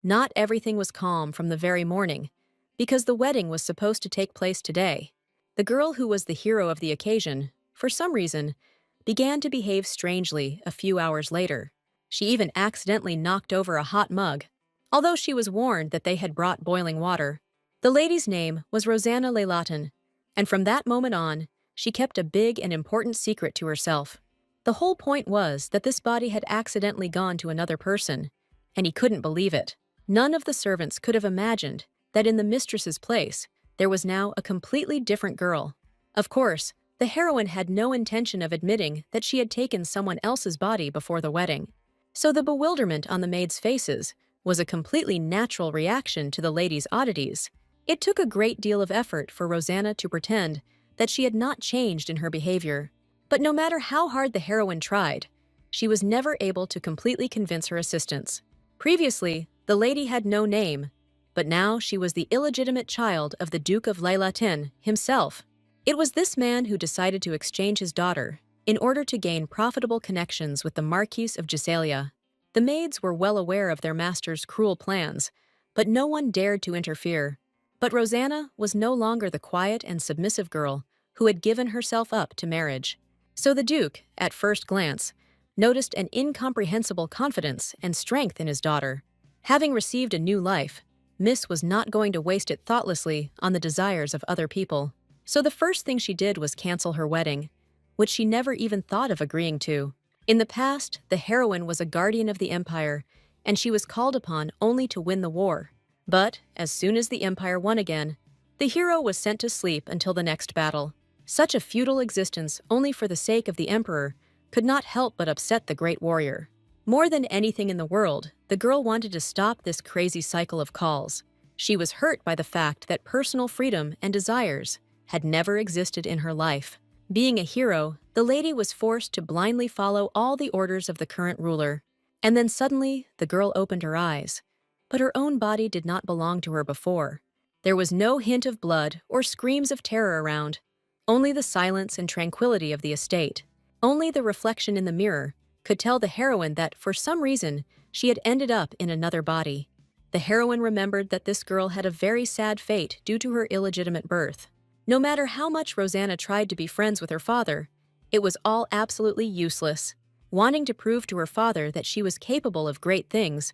Not everything was calm from the very morning, because the wedding was supposed to take place today. The girl who was the hero of the occasion, for some reason, began to behave strangely a few hours later. She even accidentally knocked over a hot mug, although she was warned that they had brought boiling water. The lady's name was Rosanna Leylatan, and from that moment on, she kept a big and important secret to herself. The whole point was that this body had accidentally gone to another person, and he couldn't believe it. None of the servants could have imagined that in the mistress's place, there was now a completely different girl. Of course, the heroine had no intention of admitting that she had taken someone else's body before the wedding. So the bewilderment on the maids' faces was a completely natural reaction to the lady's oddities. It took a great deal of effort for Rosanna to pretend that she had not changed in her behavior. But no matter how hard the heroine tried, she was never able to completely convince her assistants. Previously, the lady had no name, but now she was the illegitimate child of the Duke of Leylatan himself. It was this man who decided to exchange his daughter in order to gain profitable connections with the Marquis of Gisalia. The maids were well aware of their master's cruel plans, but no one dared to interfere. But Rosanna was no longer the quiet and submissive girl who had given herself up to marriage. So the Duke, at first glance, noticed an incomprehensible confidence and strength in his daughter. Having received a new life, Miss was not going to waste it thoughtlessly on the desires of other people. So the first thing she did was cancel her wedding, which she never even thought of agreeing to. In the past, the heroine was a guardian of the empire, and she was called upon only to win the war. But, as soon as the empire won again, the hero was sent to sleep until the next battle. Such a futile existence only for the sake of the emperor could not help but upset the great warrior. More than anything in the world, the girl wanted to stop this crazy cycle of calls. She was hurt by the fact that personal freedom and desires had never existed in her life. Being a hero, the lady was forced to blindly follow all the orders of the current ruler. And then suddenly, the girl opened her eyes. But her own body did not belong to her before. There was no hint of blood or screams of terror around, only the silence and tranquility of the estate. Only the reflection in the mirror could tell the heroine that, for some reason, she had ended up in another body. The heroine remembered that this girl had a very sad fate due to her illegitimate birth. No matter how much Rosanna tried to be friends with her father, it was all absolutely useless. Wanting to prove to her father that she was capable of great things,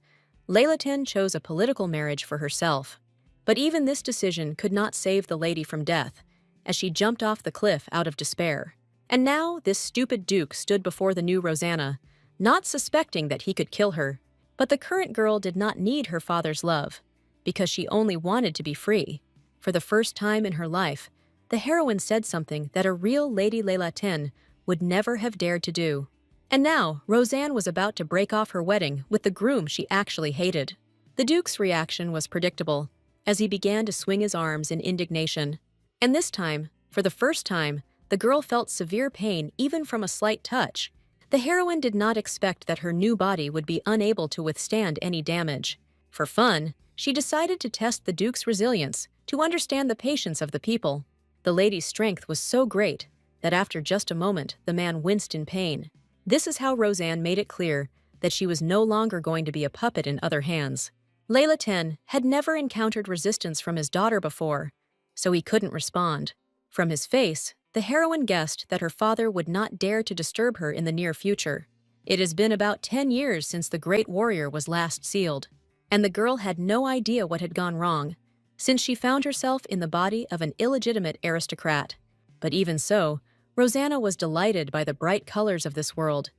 Leylatan chose a political marriage for herself. But even this decision could not save the lady from death, as she jumped off the cliff out of despair. And now this stupid duke stood before the new Rosanna, not suspecting that he could kill her. But the current girl did not need her father's love, because she only wanted to be free. For the first time in her life, the heroine said something that a real Lady Leylatan would never have dared to do. And now, Rosanne was about to break off her wedding with the groom she actually hated. The Duke's reaction was predictable, as he began to swing his arms in indignation. And this time, for the first time, the girl felt severe pain even from a slight touch. The heroine did not expect that her new body would be unable to withstand any damage. For fun, she decided to test the Duke's resilience to understand the patience of the people. The lady's strength was so great that after just a moment, the man winced in pain. This is how Rosanne made it clear that she was no longer going to be a puppet in other hands. Leylatan had never encountered resistance from his daughter before, so he couldn't respond. From his face, the heroine guessed that her father would not dare to disturb her in the near future. It has been about 10 years since the great warrior was last sealed, and the girl had no idea what had gone wrong, since she found herself in the body of an illegitimate aristocrat. But even so, Rosanna was delighted by the bright colors of this world,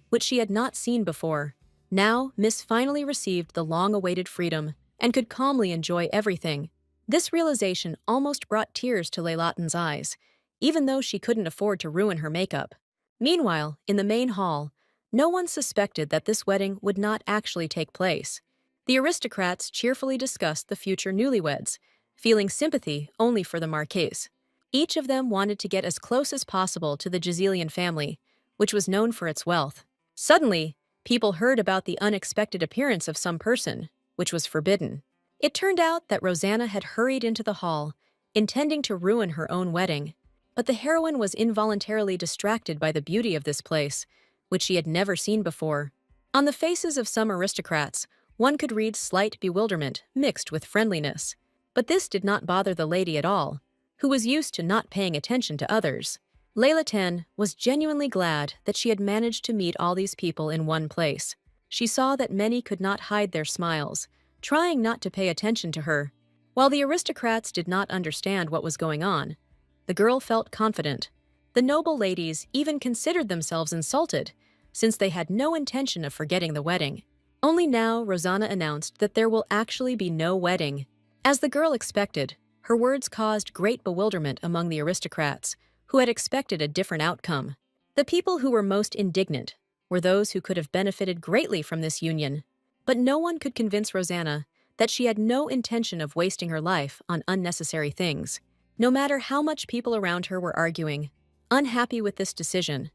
which she had not seen before. Now, Miss finally received the long-awaited freedom and could calmly enjoy everything. This realization almost brought tears to Leylatan's eyes, even though she couldn't afford to ruin her makeup. Meanwhile, in the main hall, no one suspected that this wedding would not actually take place. The aristocrats cheerfully discussed the future newlyweds, feeling sympathy only for the Marquise. Each of them wanted to get as close as possible to the Giselian family, which was known for its wealth. Suddenly, people heard about the unexpected appearance of some person, which was forbidden. It turned out that Rosanna had hurried into the hall, intending to ruin her own wedding. But the heroine was involuntarily distracted by the beauty of this place, which she had never seen before. On the faces of some aristocrats one could read slight bewilderment mixed with friendliness. But this did not bother the lady at all, who was used to not paying attention to others. Layla Ten was genuinely glad that she had managed to meet all these people in one place. She saw that many could not hide their smiles, trying not to pay attention to her. While the aristocrats did not understand what was going on, the girl felt confident. The noble ladies even considered themselves insulted, since they had no intention of forgetting the wedding. Only now Rosanna announced that there will actually be no wedding. As the girl expected, her words caused great bewilderment among the aristocrats, who had expected a different outcome. The people who were most indignant were those who could have benefited greatly from this union. But no one could convince Rosanna that she had no intention of wasting her life on unnecessary things. No matter how much people around her were arguing, unhappy with this decision,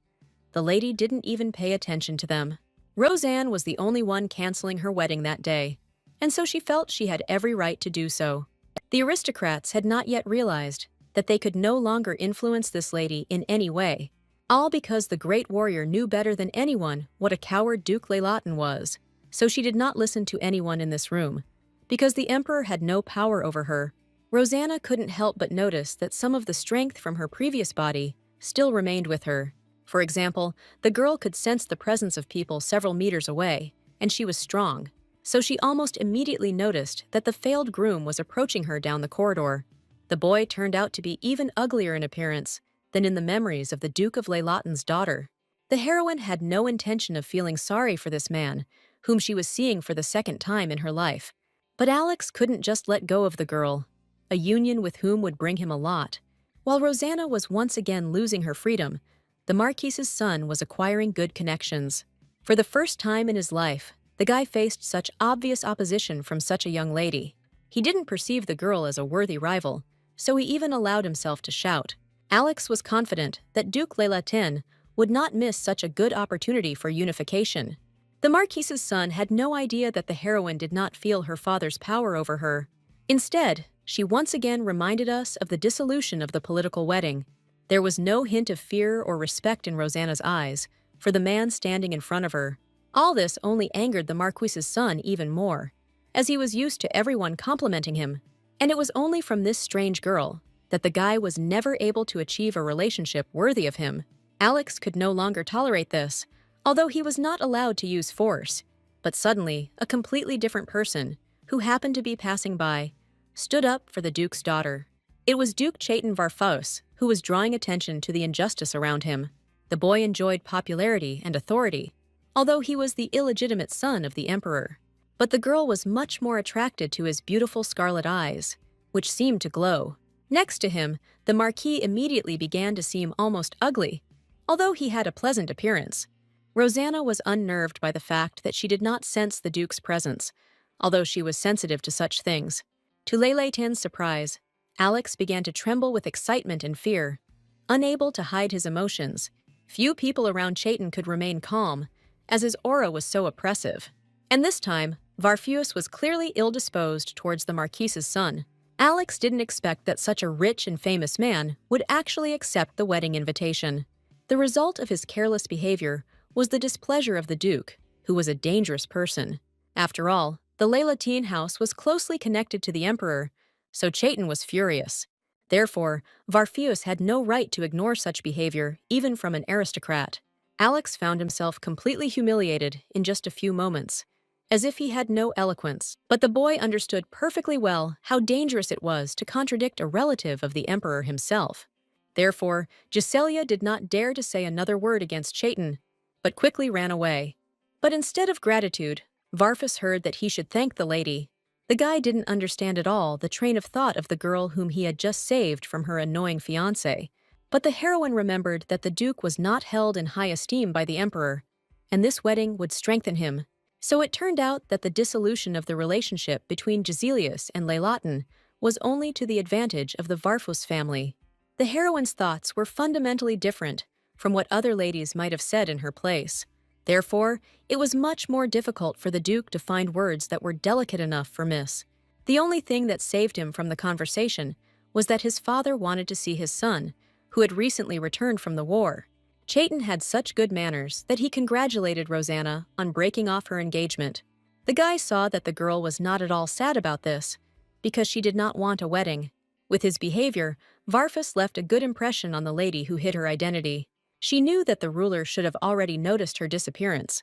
the lady didn't even pay attention to them. Roseanne was the only one canceling her wedding that day, and so she felt she had every right to do so. The aristocrats had not yet realized that they could no longer influence this lady in any way, all because the great warrior knew better than anyone what a coward Duke Leilatin was. So she did not listen to anyone in this room. Because the emperor had no power over her, Rosanna couldn't help but notice that some of the strength from her previous body still remained with her. For example, the girl could sense the presence of people several meters away, and she was strong. So she almost immediately noticed that the failed groom was approaching her down the corridor. The boy turned out to be even uglier in appearance than in the memories of the Duke of Leilatin's daughter. The heroine had no intention of feeling sorry for this man, whom she was seeing for the second time in her life. But Alex couldn't just let go of the girl, a union with whom would bring him a lot. While Rosanna was once again losing her freedom, the Marquise's son was acquiring good connections. For the first time in his life, the guy faced such obvious opposition from such a young lady. He didn't perceive the girl as a worthy rival, so he even allowed himself to shout. Alex was confident that Duke Leilatin would not miss such a good opportunity for unification. The Marquise's son had no idea that the heroine did not feel her father's power over her. Instead, she once again reminded us of the dissolution of the political wedding. There was no hint of fear or respect in Rosanna's eyes for the man standing in front of her. All this only angered the Marquise's son even more, as he was used to everyone complimenting him. And it was only from this strange girl that the guy was never able to achieve a relationship worthy of him. Alex could no longer tolerate this, although he was not allowed to use force. But suddenly, a completely different person, who happened to be passing by, stood up for the Duke's daughter. It was Duke Chaitin Varfos, who was drawing attention to the injustice around him. The boy enjoyed popularity and authority, although he was the illegitimate son of the emperor. But the girl was much more attracted to his beautiful scarlet eyes, which seemed to glow. Next to him, the Marquis immediately began to seem almost ugly, although he had a pleasant appearance. Rosanna was unnerved by the fact that she did not sense the Duke's presence, although she was sensitive to such things. To Leilatin's surprise, Alex began to tremble with excitement and fear. Unable to hide his emotions, few people around Chaitin could remain calm, as his aura was so oppressive. And this time, Varfeus was clearly ill-disposed towards the Marquise's son. Alex didn't expect that such a rich and famous man would actually accept the wedding invitation. The result of his careless behavior was the displeasure of the Duke, who was a dangerous person. After all, the Leilatin house was closely connected to the emperor, so Chaitin was furious. Therefore, Varfeus had no right to ignore such behavior, even from an aristocrat. Alex found himself completely humiliated in just a few moments, as if he had no eloquence. But the boy understood perfectly well how dangerous it was to contradict a relative of the emperor himself. Therefore, Giselia did not dare to say another word against Chaitin, but quickly ran away. But instead of gratitude, Varfus heard that he should thank the lady. The guy didn't understand at all the train of thought of the girl whom he had just saved from her annoying fiancé. But the heroine remembered that the Duke was not held in high esteem by the emperor, and this wedding would strengthen him. So it turned out that the dissolution of the relationship between Giselius and Leilatin was only to the advantage of the Varfus family. The heroine's thoughts were fundamentally different from what other ladies might have said in her place. Therefore, it was much more difficult for the Duke to find words that were delicate enough for Miss. The only thing that saved him from the conversation was that his father wanted to see his son, who had recently returned from the war. Chaitin had such good manners that he congratulated Rosanna on breaking off her engagement. The guy saw that the girl was not at all sad about this, because she did not want a wedding. With his behavior, Varfus left a good impression on the lady who hid her identity. She knew that the ruler should have already noticed her disappearance,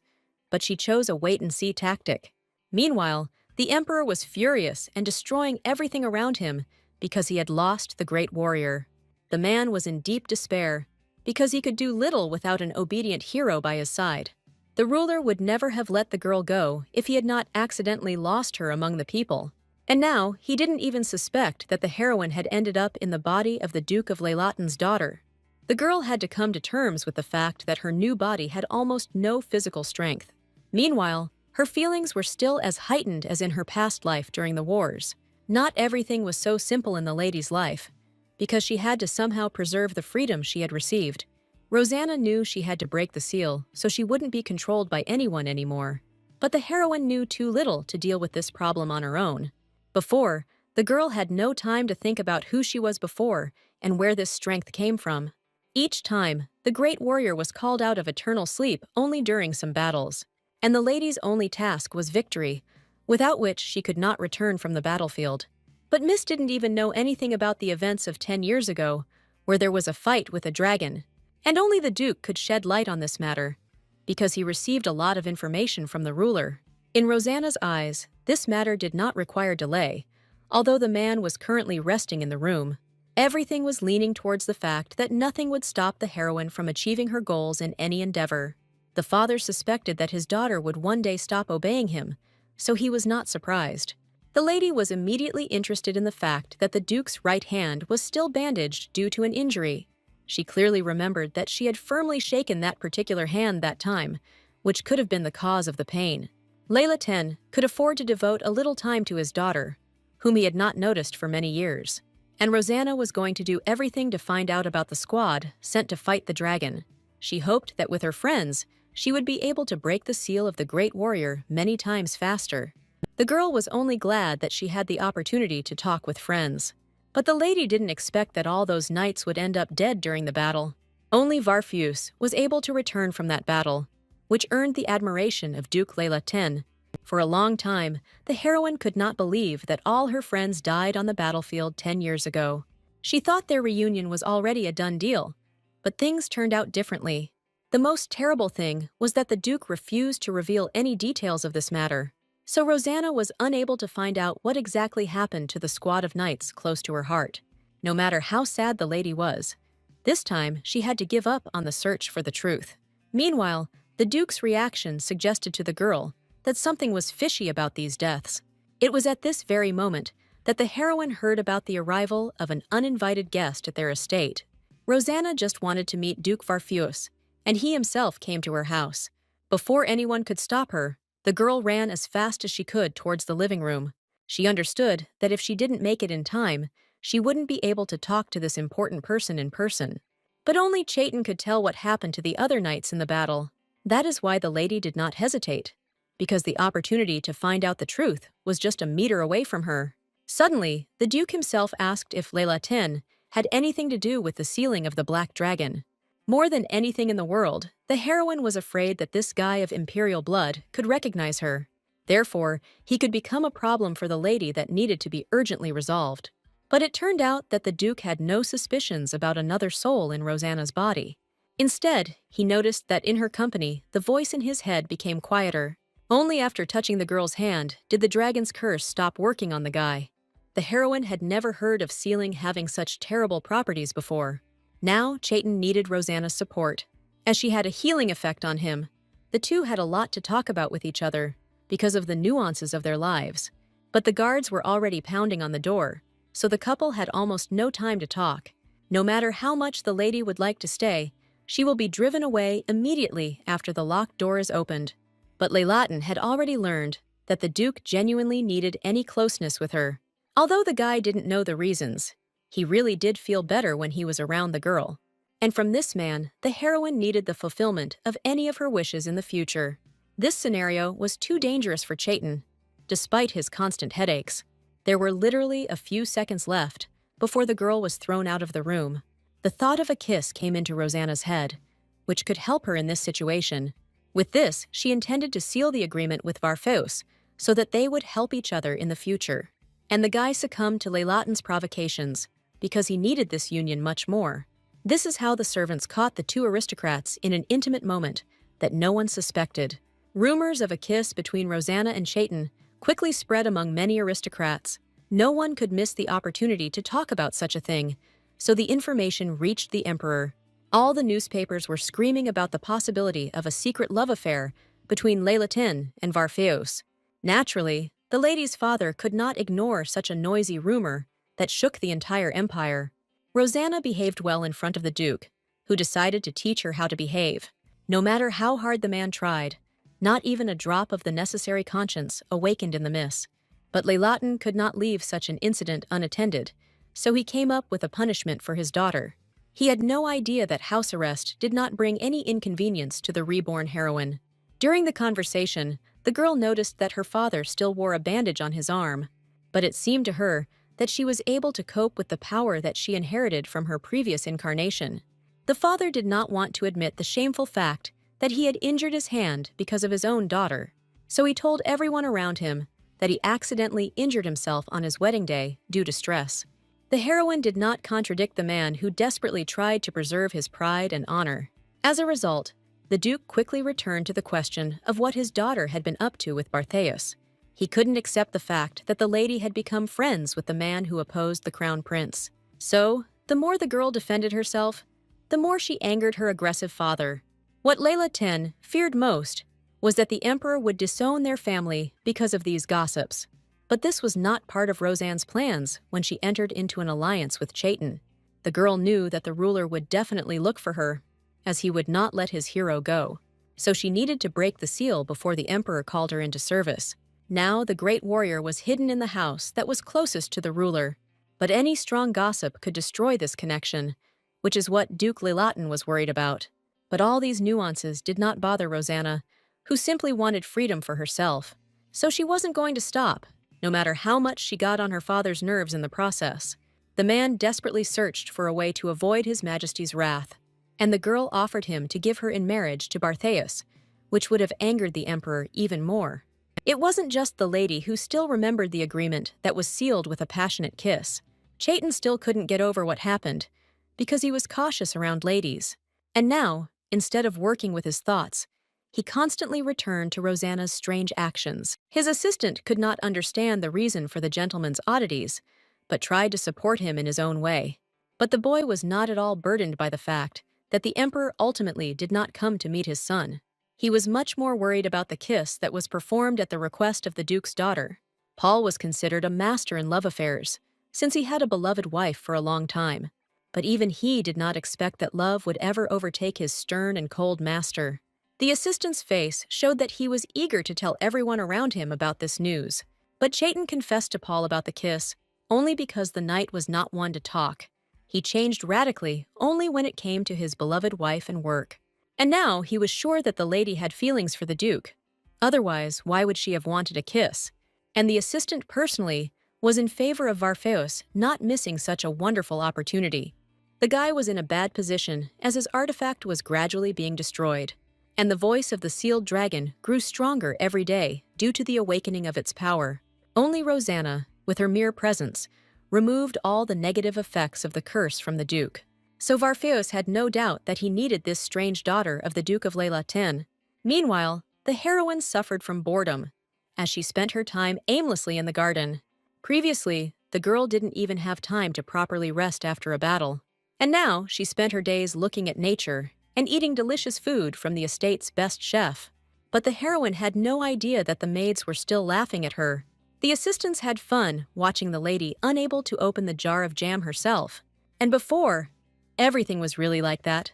but she chose a wait-and-see tactic. Meanwhile, the emperor was furious and destroying everything around him because he had lost the great warrior. The man was in deep despair because he could do little without an obedient hero by his side. The ruler would never have let the girl go if he had not accidentally lost her among the people. And now, he didn't even suspect that the heroine had ended up in the body of the Duke of Leylaten's daughter. The girl had to come to terms with the fact that her new body had almost no physical strength. Meanwhile, her feelings were still as heightened as in her past life during the wars. Not everything was so simple in the lady's life, because she had to somehow preserve the freedom she had received. Rosanna knew she had to break the seal so she wouldn't be controlled by anyone anymore. But the heroine knew too little to deal with this problem on her own. Before, the girl had no time to think about who she was before and where this strength came from. Each time, the great warrior was called out of eternal sleep only during some battles, and the lady's only task was victory, without which she could not return from the battlefield. But Miss didn't even know anything about the events of 10 years ago, where there was a fight with a dragon, and only the Duke could shed light on this matter, because he received a lot of information from the ruler. In Rosanna's eyes, this matter did not require delay, although the man was currently resting in the room. Everything was leaning towards the fact that nothing would stop the heroine from achieving her goals in any endeavor. The father suspected that his daughter would one day stop obeying him, so he was not surprised. The lady was immediately interested in the fact that the Duke's right hand was still bandaged due to an injury. She clearly remembered that she had firmly shaken that particular hand that time, which could have been the cause of the pain. Leylaten could afford to devote a little time to his daughter, whom he had not noticed for many years, and Rosanna was going to do everything to find out about the squad sent to fight the dragon. She hoped that with her friends, she would be able to break the seal of the great warrior many times faster. The girl was only glad that she had the opportunity to talk with friends. But the lady didn't expect that all those knights would end up dead during the battle. Only Varfus was able to return from that battle, which earned the admiration of Duke Leylaten. For a long time, the heroine could not believe that all her friends died on the battlefield 10 years ago. She thought their reunion was already a done deal, but things turned out differently. The most terrible thing was that the Duke refused to reveal any details of this matter. So Rosanna was unable to find out what exactly happened to the squad of knights close to her heart. No matter how sad the lady was, this time she had to give up on the search for the truth. Meanwhile, the Duke's reaction suggested to the girl that something was fishy about these deaths. It was at this very moment that the heroine heard about the arrival of an uninvited guest at their estate. Rosanna just wanted to meet Duke Varfus, and he himself came to her house. Before anyone could stop her, the girl ran as fast as she could towards the living room. She understood that if she didn't make it in time, she wouldn't be able to talk to this important person in person. But only Chaitin could tell what happened to the other knights in the battle. That is why the lady did not hesitate, because the opportunity to find out the truth was just a meter away from her. Suddenly, the Duke himself asked if Leylaten had anything to do with the sealing of the Black Dragon. More than anything in the world, the heroine was afraid that this guy of imperial blood could recognize her. Therefore, he could become a problem for the lady that needed to be urgently resolved. But it turned out that the Duke had no suspicions about another soul in Rosanna's body. Instead, he noticed that in her company, the voice in his head became quieter. Only after touching the girl's hand did the dragon's curse stop working on the guy. The heroine had never heard of sealing having such terrible properties before. Now, Chaitin needed Rosanna's support, as she had a healing effect on him. The two had a lot to talk about with each other, because of the nuances of their lives. But the guards were already pounding on the door, so the couple had almost no time to talk. No matter how much the lady would like to stay, she will be driven away immediately after the locked door is opened. But Leylaten had already learned that the Duke genuinely needed any closeness with her. Although the guy didn't know the reasons, he really did feel better when he was around the girl. And from this man, the heroine needed the fulfillment of any of her wishes in the future. This scenario was too dangerous for Chaitin, despite his constant headaches. There were literally a few seconds left before the girl was thrown out of the room. The thought of a kiss came into Rosanna's head, which could help her in this situation. With this, she intended to seal the agreement with Varfos so that they would help each other in the future. And the guy succumbed to Leilaton's provocations because he needed this union much more. This is how the servants caught the two aristocrats in an intimate moment that no one suspected. Rumors of a kiss between Rosanna and Chaitin quickly spread among many aristocrats. No one could miss the opportunity to talk about such a thing, so the information reached the emperor. All the newspapers were screaming about the possibility of a secret love affair between Leilaton and Varfeos. Naturally, the lady's father could not ignore such a noisy rumor that shook the entire empire. Rosanna behaved well in front of the duke, who decided to teach her how to behave. No matter how hard the man tried, not even a drop of the necessary conscience awakened in the miss. But Leilaton could not leave such an incident unattended, so he came up with a punishment for his daughter. He had no idea that house arrest did not bring any inconvenience to the reborn heroine. During the conversation, the girl noticed that her father still wore a bandage on his arm, but it seemed to her that she was able to cope with the power that she inherited from her previous incarnation. The father did not want to admit the shameful fact that he had injured his hand because of his own daughter, so he told everyone around him that he accidentally injured himself on his wedding day due to stress. The heroine did not contradict the man who desperately tried to preserve his pride and honor. As a result, the duke quickly returned to the question of what his daughter had been up to with Bartheus. He couldn't accept the fact that the lady had become friends with the man who opposed the crown prince. So, the more the girl defended herself, the more she angered her aggressive father. What Leilaton feared most was that the emperor would disown their family because of these gossips. But this was not part of Rosanne's plans when she entered into an alliance with Chaitin. The girl knew that the ruler would definitely look for her, as he would not let his hero go. So she needed to break the seal before the emperor called her into service. Now the great warrior was hidden in the house that was closest to the ruler, but any strong gossip could destroy this connection, which is what Duke Leilaton was worried about. But all these nuances did not bother Rosanna, who simply wanted freedom for herself. So she wasn't going to stop, no matter how much she got on her father's nerves in the process. The man desperately searched for a way to avoid His Majesty's wrath, and the girl offered him to give her in marriage to Bartheus, which would have angered the emperor even more. It wasn't just the lady who still remembered the agreement that was sealed with a passionate kiss. Chaitin still couldn't get over what happened, because he was cautious around ladies. And now, instead of working with his thoughts, he constantly returned to Rosanna's strange actions. His assistant could not understand the reason for the gentleman's oddities, but tried to support him in his own way. But the boy was not at all burdened by the fact that the emperor ultimately did not come to meet his son. He was much more worried about the kiss that was performed at the request of the duke's daughter. Paul was considered a master in love affairs, since he had a beloved wife for a long time. But even he did not expect that love would ever overtake his stern and cold master. The assistant's face showed that he was eager to tell everyone around him about this news. But Chaitin confessed to Paul about the kiss only because the knight was not one to talk. He changed radically only when it came to his beloved wife and work. And now he was sure that the lady had feelings for the duke. Otherwise, why would she have wanted a kiss? And the assistant personally was in favor of Varfeus not missing such a wonderful opportunity. The guy was in a bad position as his artifact was gradually being destroyed, and the voice of the sealed dragon grew stronger every day due to the awakening of its power. Only Rosanna, with her mere presence, removed all the negative effects of the curse from the duke. So Varfeus had no doubt that he needed this strange daughter of the Duke of Leilaton. Meanwhile, the heroine suffered from boredom, as she spent her time aimlessly in the garden. Previously, the girl didn't even have time to properly rest after a battle. And now she spent her days looking at nature and eating delicious food from the estate's best chef. But the heroine had no idea that the maids were still laughing at her. The assistants had fun watching the lady unable to open the jar of jam herself. And before, everything was really like that.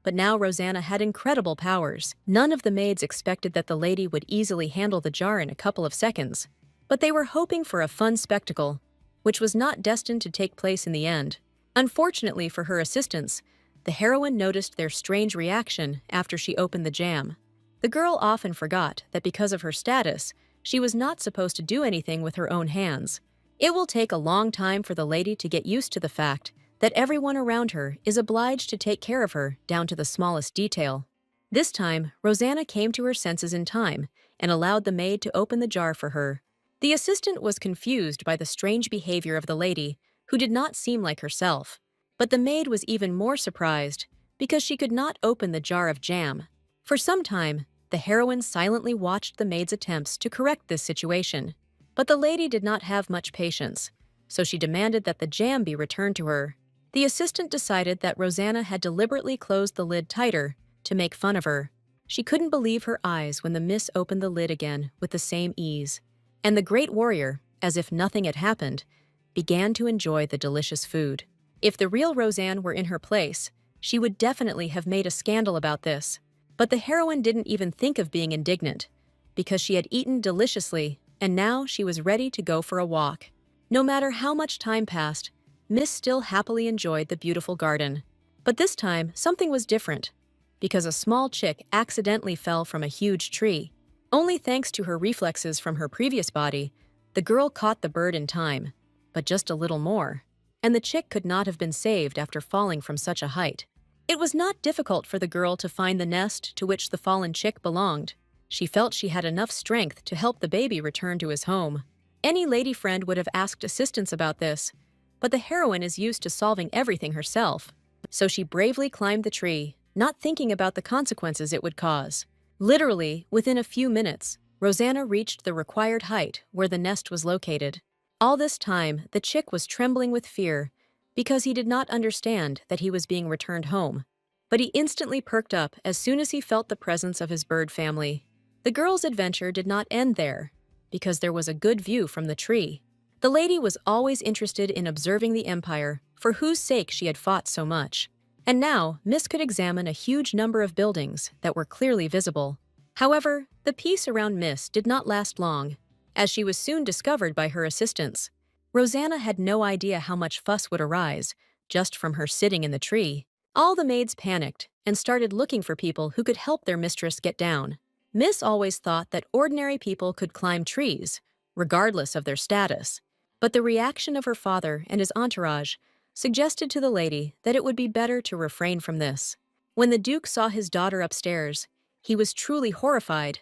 But now Rosanna had incredible powers. None of the maids expected that the lady would easily handle the jar in a couple of seconds. But they were hoping for a fun spectacle, which was not destined to take place in the end. Unfortunately for her assistants, the heroine noticed their strange reaction after she opened the jam. The girl often forgot that because of her status, she was not supposed to do anything with her own hands. It will take a long time for the lady to get used to the fact that everyone around her is obliged to take care of her down to the smallest detail. This time, Rosanna came to her senses in time and allowed the maid to open the jar for her. The assistant was confused by the strange behavior of the lady, who did not seem like herself. But the maid was even more surprised because she could not open the jar of jam. For some time, the heroine silently watched the maid's attempts to correct this situation. But the lady did not have much patience, so she demanded that the jam be returned to her. The assistant decided that Rosanna had deliberately closed the lid tighter to make fun of her. She couldn't believe her eyes when the miss opened the lid again with the same ease. And the great warrior, as if nothing had happened, began to enjoy the delicious food. If the real Roseanne were in her place, she would definitely have made a scandal about this. But the heroine didn't even think of being indignant, because she had eaten deliciously and now she was ready to go for a walk. No matter how much time passed, Miss still happily enjoyed the beautiful garden. But this time, something was different, because a small chick accidentally fell from a huge tree. Only thanks to her reflexes from her previous body, the girl caught the bird in time, but just a little more, and the chick could not have been saved after falling from such a height. It was not difficult for the girl to find the nest to which the fallen chick belonged. She felt she had enough strength to help the baby return to his home. Any lady friend would have asked assistance about this, but the heroine is used to solving everything herself. So she bravely climbed the tree, not thinking about the consequences it would cause. Literally, within a few minutes, Rosanna reached the required height where the nest was located. All this time, the chick was trembling with fear because he did not understand that he was being returned home. But he instantly perked up as soon as he felt the presence of his bird family. The girl's adventure did not end there, because there was a good view from the tree. The lady was always interested in observing the empire, for whose sake she had fought so much. And now, Miss could examine a huge number of buildings that were clearly visible. However, the peace around Miss did not last long, as she was soon discovered by her assistants. Rosanna had no idea how much fuss would arise just from her sitting in the tree. All the maids panicked and started looking for people who could help their mistress get down. Miss always thought that ordinary people could climb trees, regardless of their status. But the reaction of her father and his entourage suggested to the lady that it would be better to refrain from this. When the Duke saw his daughter upstairs, he was truly horrified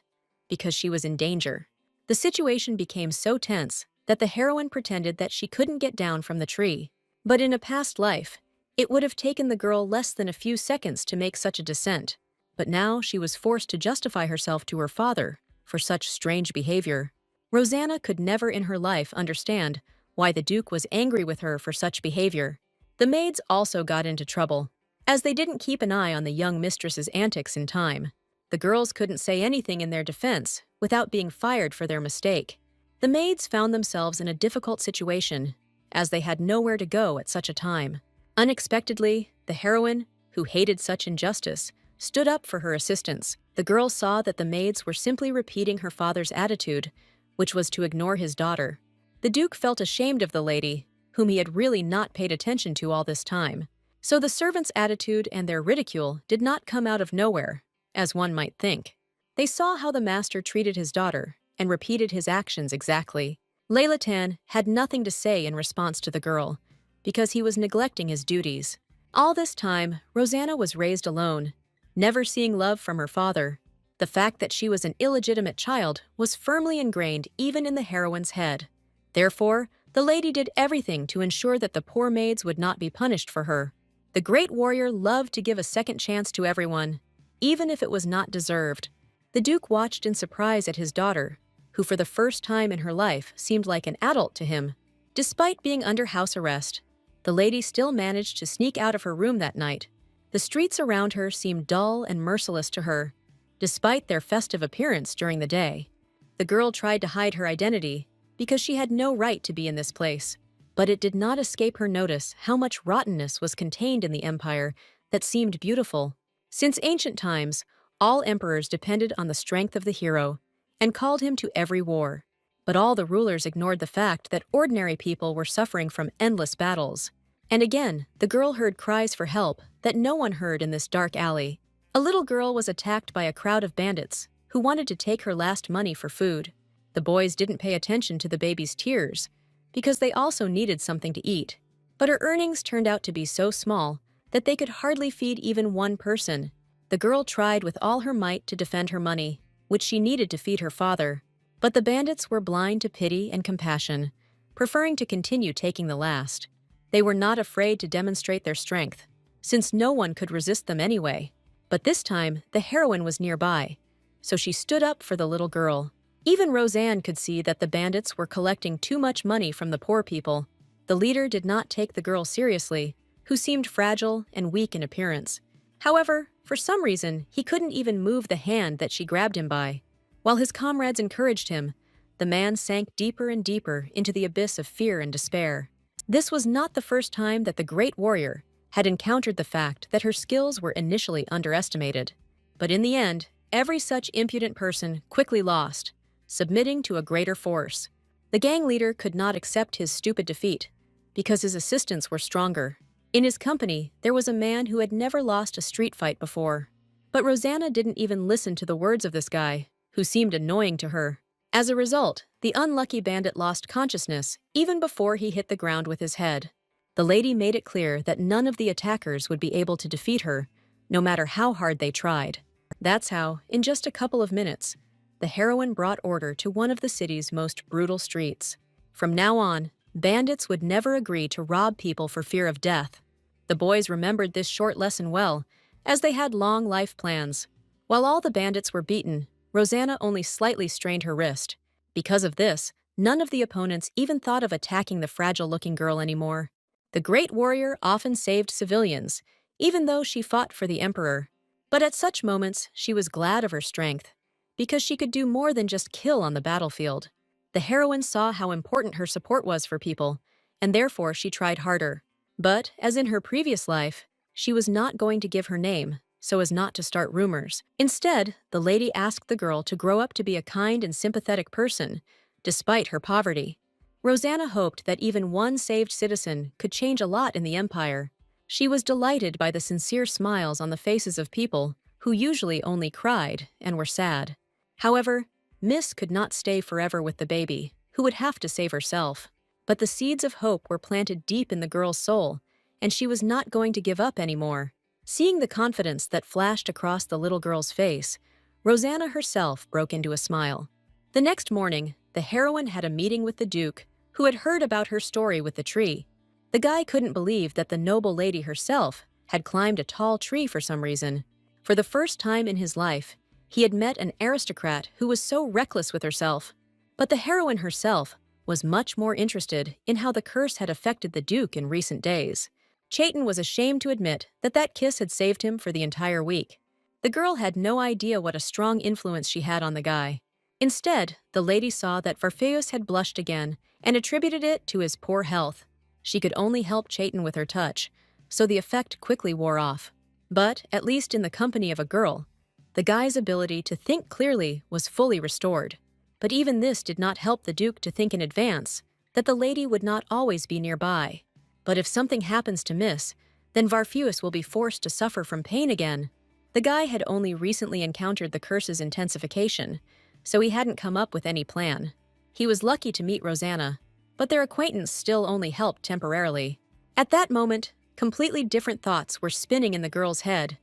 because she was in danger. The situation became so tense that the heroine pretended that she couldn't get down from the tree. But in a past life, it would have taken the girl less than a few seconds to make such a descent. But now she was forced to justify herself to her father for such strange behavior. Rosanna could never in her life understand why the Duke was angry with her for such behavior. The maids also got into trouble, as they didn't keep an eye on the young mistress's antics in time. The girls couldn't say anything in their defense without being fired for their mistake. The maids found themselves in a difficult situation, as they had nowhere to go at such a time. Unexpectedly, the heroine, who hated such injustice, stood up for her assistants. The girl saw that the maids were simply repeating her father's attitude, which was to ignore his daughter. The Duke felt ashamed of the lady, whom he had really not paid attention to all this time. So the servants' attitude and their ridicule did not come out of nowhere, as one might think. They saw how the master treated his daughter and repeated his actions exactly. Layla Tan had nothing to say in response to the girl, because he was neglecting his duties. All this time, Rosanna was raised alone, never seeing love from her father. The fact that she was an illegitimate child was firmly ingrained even in the heroine's head. Therefore, the lady did everything to ensure that the poor maids would not be punished for her. The great warrior loved to give a second chance to everyone, even if it was not deserved. The Duke watched in surprise at his daughter, who for the first time in her life seemed like an adult to him. Despite being under house arrest, the lady still managed to sneak out of her room that night. The streets around her seemed dull and merciless to her, despite their festive appearance during the day. The girl tried to hide her identity because she had no right to be in this place, but it did not escape her notice how much rottenness was contained in the empire that seemed beautiful. Since ancient times, all emperors depended on the strength of the hero and called him to every war. But all the rulers ignored the fact that ordinary people were suffering from endless battles. And again, the girl heard cries for help that no one heard in this dark alley. A little girl was attacked by a crowd of bandits who wanted to take her last money for food. The boys didn't pay attention to the baby's tears because they also needed something to eat. But her earnings turned out to be so small that they could hardly feed even one person. The girl tried with all her might to defend her money, which she needed to feed her father, but the bandits were blind to pity and compassion, preferring to continue taking the last. They were not afraid to demonstrate their strength, since no one could resist them anyway. But this time, the heroine was nearby, so she stood up for the little girl. Even Roseanne could see that the bandits were collecting too much money from the poor people. The leader did not take the girl seriously, who seemed fragile and weak in appearance. However, for some reason, he couldn't even move the hand that she grabbed him by. While his comrades encouraged him, the man sank deeper and deeper into the abyss of fear and despair. This was not the first time that the great warrior had encountered the fact that her skills were initially underestimated. But in the end, every such impudent person quickly lost, submitting to a greater force. The gang leader could not accept his stupid defeat, because his assistants were stronger. In his company, there was a man who had never lost a street fight before. But Rosanna didn't even listen to the words of this guy, who seemed annoying to her. As a result, the unlucky bandit lost consciousness even before he hit the ground with his head. The lady made it clear that none of the attackers would be able to defeat her, no matter how hard they tried. That's how, in just a couple of minutes, the heroine brought order to one of the city's most brutal streets. From now on, bandits would never agree to rob people for fear of death. The boys remembered this short lesson well, as they had long life plans. While all the bandits were beaten, Rosanna only slightly strained her wrist. Because of this, none of the opponents even thought of attacking the fragile-looking girl anymore. The great warrior often saved civilians, even though she fought for the emperor. But at such moments, she was glad of her strength, because she could do more than just kill on the battlefield. The heroine saw how important her support was for people, and therefore she tried harder. But, as in her previous life, she was not going to give her name, so as not to start rumors. Instead, the lady asked the girl to grow up to be a kind and sympathetic person, despite her poverty. Rosanna hoped that even one saved citizen could change a lot in the empire. She was delighted by the sincere smiles on the faces of people who usually only cried and were sad. However, Miss could not stay forever with the baby, who would have to save herself. But the seeds of hope were planted deep in the girl's soul, and she was not going to give up anymore. Seeing the confidence that flashed across the little girl's face, Rosanna herself broke into a smile. The next morning, the heroine had a meeting with the Duke, who had heard about her story with the tree. The guy couldn't believe that the noble lady herself had climbed a tall tree for some reason. For the first time in his life, he had met an aristocrat who was so reckless with herself. But the heroine herself was much more interested in how the curse had affected the Duke in recent days. Chayton was ashamed to admit that that kiss had saved him for the entire week. The girl had no idea what a strong influence she had on the guy. Instead, the lady saw that Varfeus had blushed again and attributed it to his poor health. She could only help Chayton with her touch, so the effect quickly wore off. But, at least in the company of a girl, the guy's ability to think clearly was fully restored. But even this did not help the Duke to think in advance that the lady would not always be nearby. But if something happens to Miss, then Varfeus will be forced to suffer from pain again. The guy had only recently encountered the curse's intensification, so he hadn't come up with any plan. He was lucky to meet Rosanna, but their acquaintance still only helped temporarily. At that moment, completely different thoughts were spinning in the girl's head,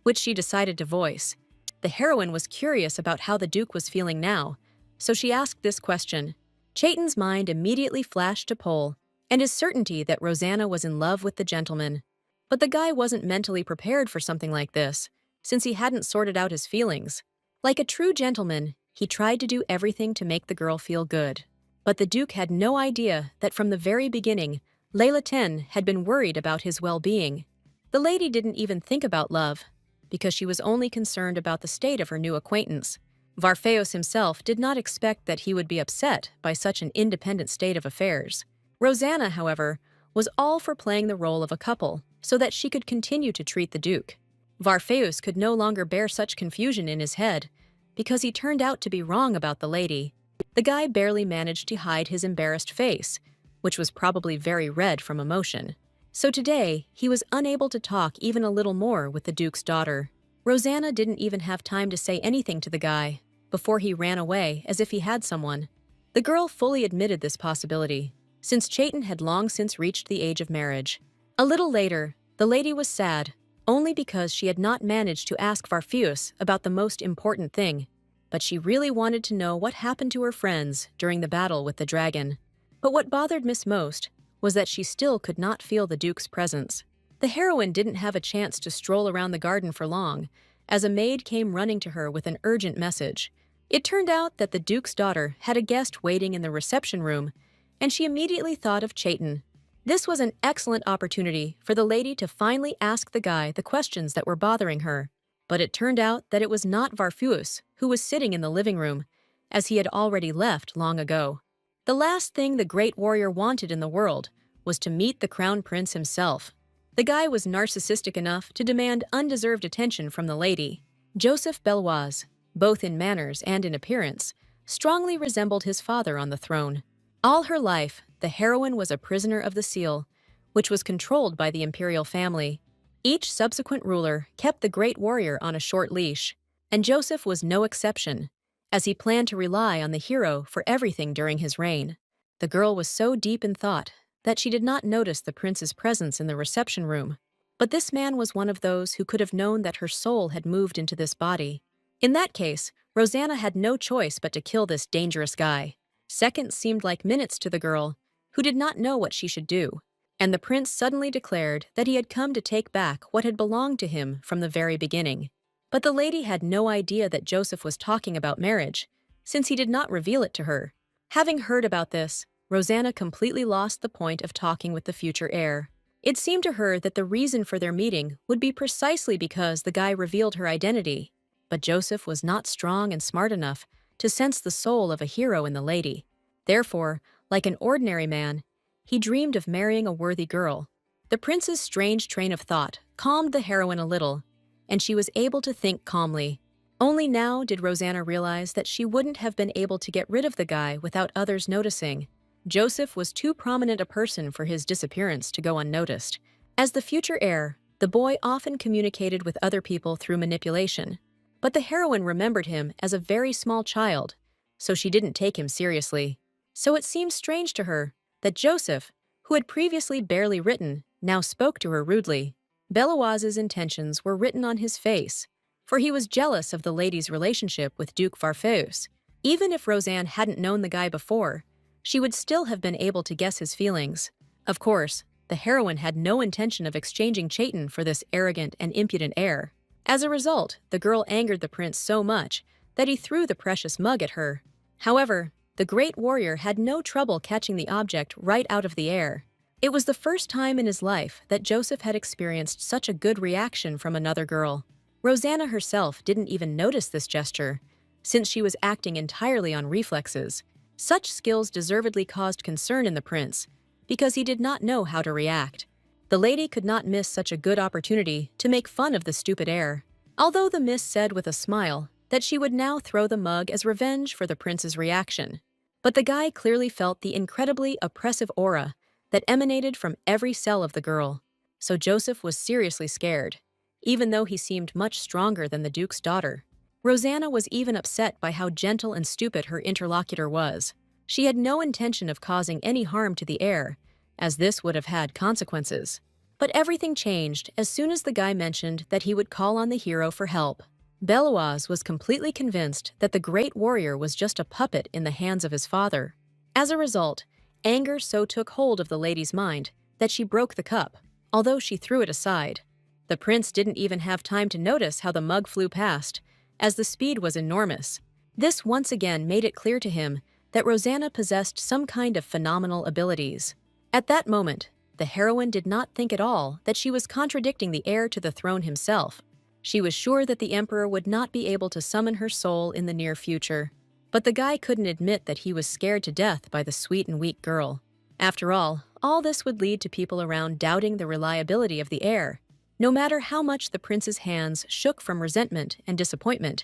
which she decided to voice. The heroine was curious about how the Duke was feeling now, so she asked this question. Chayton's mind immediately flashed to Pole, and his certainty that Rosanna was in love with the gentleman. But the guy wasn't mentally prepared for something like this, since he hadn't sorted out his feelings. Like a true gentleman, he tried to do everything to make the girl feel good. But the Duke had no idea that from the very beginning, Layla Ten had been worried about his well-being. The lady didn't even think about love, because she was only concerned about the state of her new acquaintance. Varfeus himself did not expect that he would be upset by such an independent state of affairs. Rosanna, however, was all for playing the role of a couple so that she could continue to treat the Duke. Varfeus could no longer bear such confusion in his head because he turned out to be wrong about the lady. The guy barely managed to hide his embarrassed face, which was probably very red from emotion. So today, he was unable to talk even a little more with the Duke's daughter. Rosanna didn't even have time to say anything to the guy before he ran away as if he had someone. The girl fully admitted this possibility, since Chayton had long since reached the age of marriage. A little later, the lady was sad, only because she had not managed to ask Varfeus about the most important thing. But she really wanted to know what happened to her friends during the battle with the dragon. But what bothered Miss most was that she still could not feel the Duke's presence. The heroine didn't have a chance to stroll around the garden for long, as a maid came running to her with an urgent message. It turned out that the Duke's daughter had a guest waiting in the reception room, and she immediately thought of Chaitin. This was an excellent opportunity for the lady to finally ask the guy the questions that were bothering her. But it turned out that it was not Varfeus who was sitting in the living room, as he had already left long ago. The last thing the great warrior wanted in the world was to meet the crown prince himself. The guy was narcissistic enough to demand undeserved attention from the lady. Joseph Belloise, both in manners and in appearance, strongly resembled his father on the throne. All her life, the heroine was a prisoner of the seal, which was controlled by the imperial family. Each subsequent ruler kept the great warrior on a short leash, and Joseph was no exception, as he planned to rely on the hero for everything during his reign. The girl was so deep in thought that she did not notice the prince's presence in the reception room. But this man was one of those who could have known that her soul had moved into this body. In that case, Rosanna had no choice but to kill this dangerous guy. Seconds seemed like minutes to the girl, who did not know what she should do. And the prince suddenly declared that he had come to take back what had belonged to him from the very beginning. But the lady had no idea that Joseph was talking about marriage, since he did not reveal it to her. Having heard about this, Rosanna completely lost the point of talking with the future heir. It seemed to her that the reason for their meeting would be precisely because the guy revealed her identity. But Joseph was not strong and smart enough to sense the soul of a hero in the lady. Therefore, like an ordinary man, he dreamed of marrying a worthy girl. The prince's strange train of thought calmed the heroine a little, and she was able to think calmly. Only now did Rosanna realize that she wouldn't have been able to get rid of the guy without others noticing. Joseph was too prominent a person for his disappearance to go unnoticed. As the future heir, the boy often communicated with other people through manipulation. But the heroine remembered him as a very small child, so she didn't take him seriously. So it seemed strange to her that Joseph, who had previously barely written, now spoke to her rudely. Belloise's intentions were written on his face, for he was jealous of the lady's relationship with Duke Varfeus. Even if Rosanne hadn't known the guy before, she would still have been able to guess his feelings. Of course, the heroine had no intention of exchanging Chaitin for this arrogant and impudent heir. As a result, the girl angered the prince so much that he threw the precious mug at her. However, the great warrior had no trouble catching the object right out of the air. It was the first time in his life that Joseph had experienced such a good reaction from another girl. Rosanna herself didn't even notice this gesture, since she was acting entirely on reflexes. Such skills deservedly caused concern in the prince, because he did not know how to react. The lady could not miss such a good opportunity to make fun of the stupid heir. Although the miss said with a smile that she would now throw the mug as revenge for the prince's reaction. But the guy clearly felt the incredibly oppressive aura that emanated from every cell of the girl. So Joseph was seriously scared, even though he seemed much stronger than the Duke's daughter. Rosanna was even upset by how gentle and stupid her interlocutor was. She had no intention of causing any harm to the heir, as this would have had consequences. But everything changed as soon as the guy mentioned that he would call on the hero for help. Belloise was completely convinced that the great warrior was just a puppet in the hands of his father. As a result, anger so took hold of the lady's mind that she broke the cup, although she threw it aside. The prince didn't even have time to notice how the mug flew past, as the speed was enormous. This once again made it clear to him that Rosanna possessed some kind of phenomenal abilities. At that moment, the heroine did not think at all that she was contradicting the heir to the throne himself. She was sure that the emperor would not be able to summon her soul in the near future. But the guy couldn't admit that he was scared to death by the sweet and weak girl. After all this would lead to people around doubting the reliability of the heir. No matter how much the prince's hands shook from resentment and disappointment,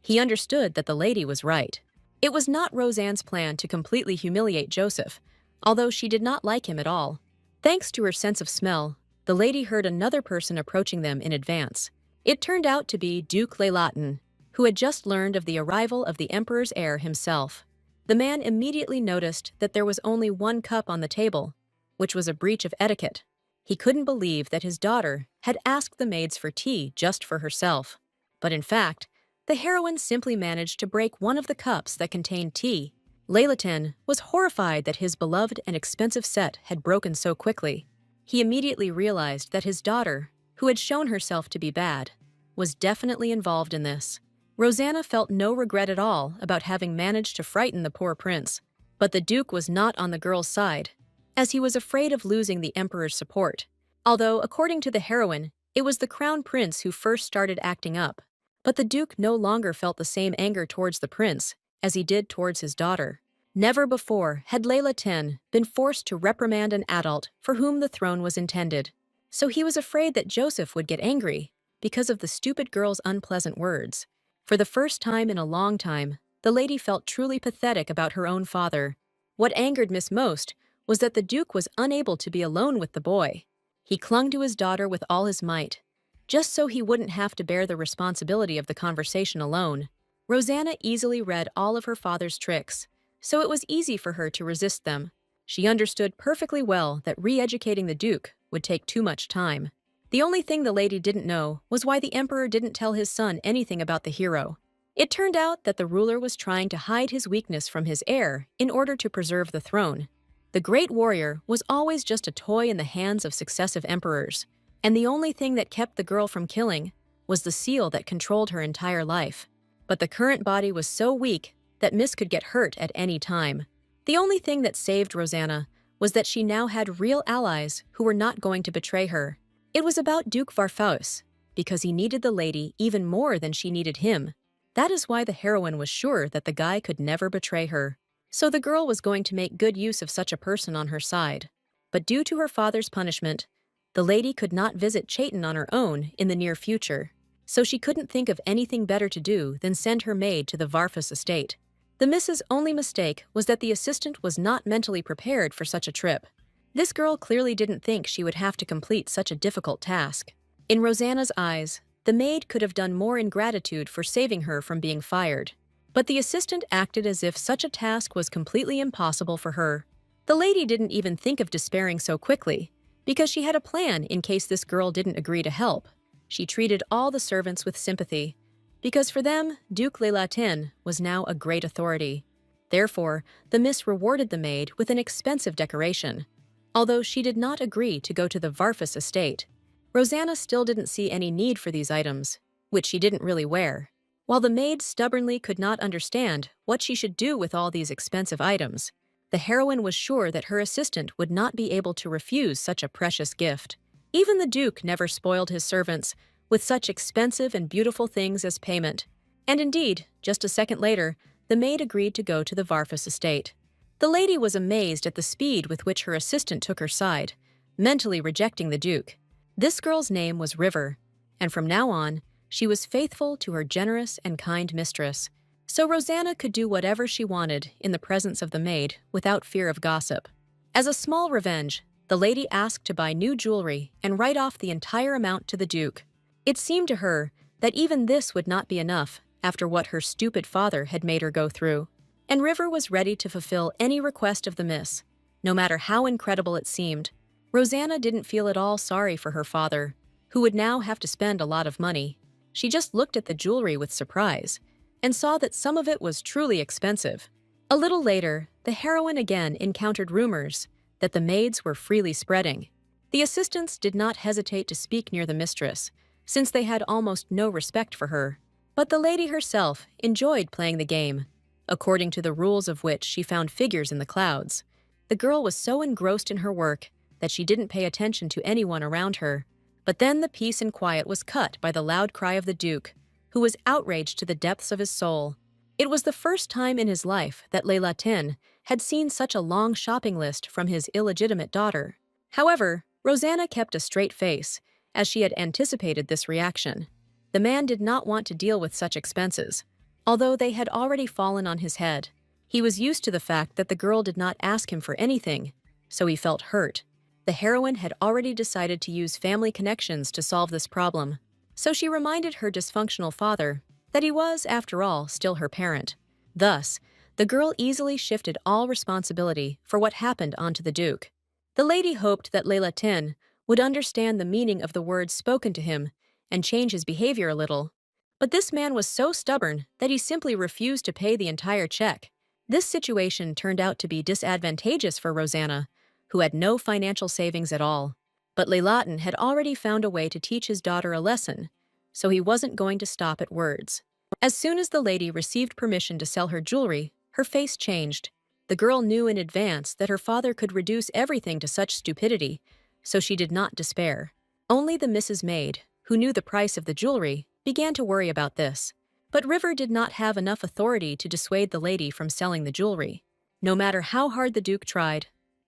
he understood that the lady was right. It was not Rosanne's plan to completely humiliate Joseph, although she did not like him at all. Thanks to her sense of smell, the lady heard another person approaching them in advance. It turned out to be Duke Leilatin, who had just learned of the arrival of the emperor's heir himself. The man immediately noticed that there was only one cup on the table, which was a breach of etiquette. He couldn't believe that his daughter had asked the maids for tea just for herself. But in fact, the heroine simply managed to break one of the cups that contained tea. Laylatin was horrified that his beloved and expensive set had broken so quickly. He immediately realized that his daughter, who had shown herself to be bad, was definitely involved in this. Rosanna felt no regret at all about having managed to frighten the poor prince, but the Duke was not on the girl's side, as he was afraid of losing the Emperor's support. Although, according to the heroine, it was the Crown Prince who first started acting up. But the Duke no longer felt the same anger towards the prince as he did towards his daughter. Never before had Laylatin been forced to reprimand an adult for whom the throne was intended. So he was afraid that Joseph would get angry because of the stupid girl's unpleasant words. For the first time in a long time, the lady felt truly pathetic about her own father. What angered Miss most was that the Duke was unable to be alone with the boy. He clung to his daughter with all his might, just so he wouldn't have to bear the responsibility of the conversation alone. Rosanna easily read all of her father's tricks, so it was easy for her to resist them. She understood perfectly well that re-educating the Duke would take too much time. The only thing the lady didn't know was why the Emperor didn't tell his son anything about the hero. It turned out that the ruler was trying to hide his weakness from his heir in order to preserve the throne. The great warrior was always just a toy in the hands of successive emperors, and the only thing that kept the girl from killing was the seal that controlled her entire life. But the current body was so weak that Miss could get hurt at any time. The only thing that saved Rosanna was that she now had real allies who were not going to betray her. It was about Duke Varfaus, because he needed the lady even more than she needed him. That is why the heroine was sure that the guy could never betray her. So the girl was going to make good use of such a person on her side. But due to her father's punishment, the lady could not visit Chaitin on her own in the near future. So she couldn't think of anything better to do than send her maid to the Varfus estate. The Miss's only mistake was that the assistant was not mentally prepared for such a trip. This girl clearly didn't think she would have to complete such a difficult task. In Rosanna's eyes, the maid could have done more in gratitude for saving her from being fired. But the assistant acted as if such a task was completely impossible for her. The lady didn't even think of despairing so quickly, because she had a plan in case this girl didn't agree to help. She treated all the servants with sympathy, because for them, Duke Laylatin was now a great authority. Therefore, the Miss rewarded the maid with an expensive decoration. Although she did not agree to go to the Varfus estate, Rosanna still didn't see any need for these items, which she didn't really wear. While the maid stubbornly could not understand what she should do with all these expensive items, the heroine was sure that her assistant would not be able to refuse such a precious gift. Even the Duke never spoiled his servants with such expensive and beautiful things as payment. And indeed, just a second later, the maid agreed to go to the Varfus estate. The lady was amazed at the speed with which her assistant took her side, mentally rejecting the Duke. This girl's name was River, and from now on, she was faithful to her generous and kind mistress. So Rosanna could do whatever she wanted in the presence of the maid without fear of gossip. As a small revenge, the lady asked to buy new jewelry and write off the entire amount to the Duke. It seemed to her that even this would not be enough after what her stupid father had made her go through. And River was ready to fulfill any request of the Miss, no matter how incredible it seemed. Rosanna didn't feel at all sorry for her father, who would now have to spend a lot of money. She just looked at the jewelry with surprise and saw that some of it was truly expensive. A little later, the heroine again encountered rumors that the maids were freely spreading. The assistants did not hesitate to speak near the mistress, since they had almost no respect for her. But the lady herself enjoyed playing the game, according to the rules of which she found figures in the clouds. The girl was so engrossed in her work that she didn't pay attention to anyone around her. But then the peace and quiet was cut by the loud cry of the Duke, who was outraged to the depths of his soul. It was the first time in his life that Laylatin had seen such a long shopping list from his illegitimate daughter. However, Rosanna kept a straight face, as she had anticipated this reaction. The man did not want to deal with such expenses, although they had already fallen on his head. He was used to the fact that the girl did not ask him for anything, so he felt hurt. The heroine had already decided to use family connections to solve this problem, so she reminded her dysfunctional father that he was, after all, still her parent. Thus, the girl easily shifted all responsibility for what happened onto the Duke. The lady hoped that Laylatin would understand the meaning of the words spoken to him and change his behavior a little. But this man was so stubborn that he simply refused to pay the entire check. This situation turned out to be disadvantageous for Rosanna, who had no financial savings at all. But Leilaton had already found a way to teach his daughter a lesson, so he wasn't going to stop at words. As soon as the lady received permission to sell her jewelry, her face changed. The girl knew in advance that her father could reduce everything to such stupidity, so she did not despair. Only the Mrs. Maid, who knew the price of the jewelry, began to worry about this. But River did not have enough authority to dissuade the lady from selling the jewelry. No matter how hard the Duke tried,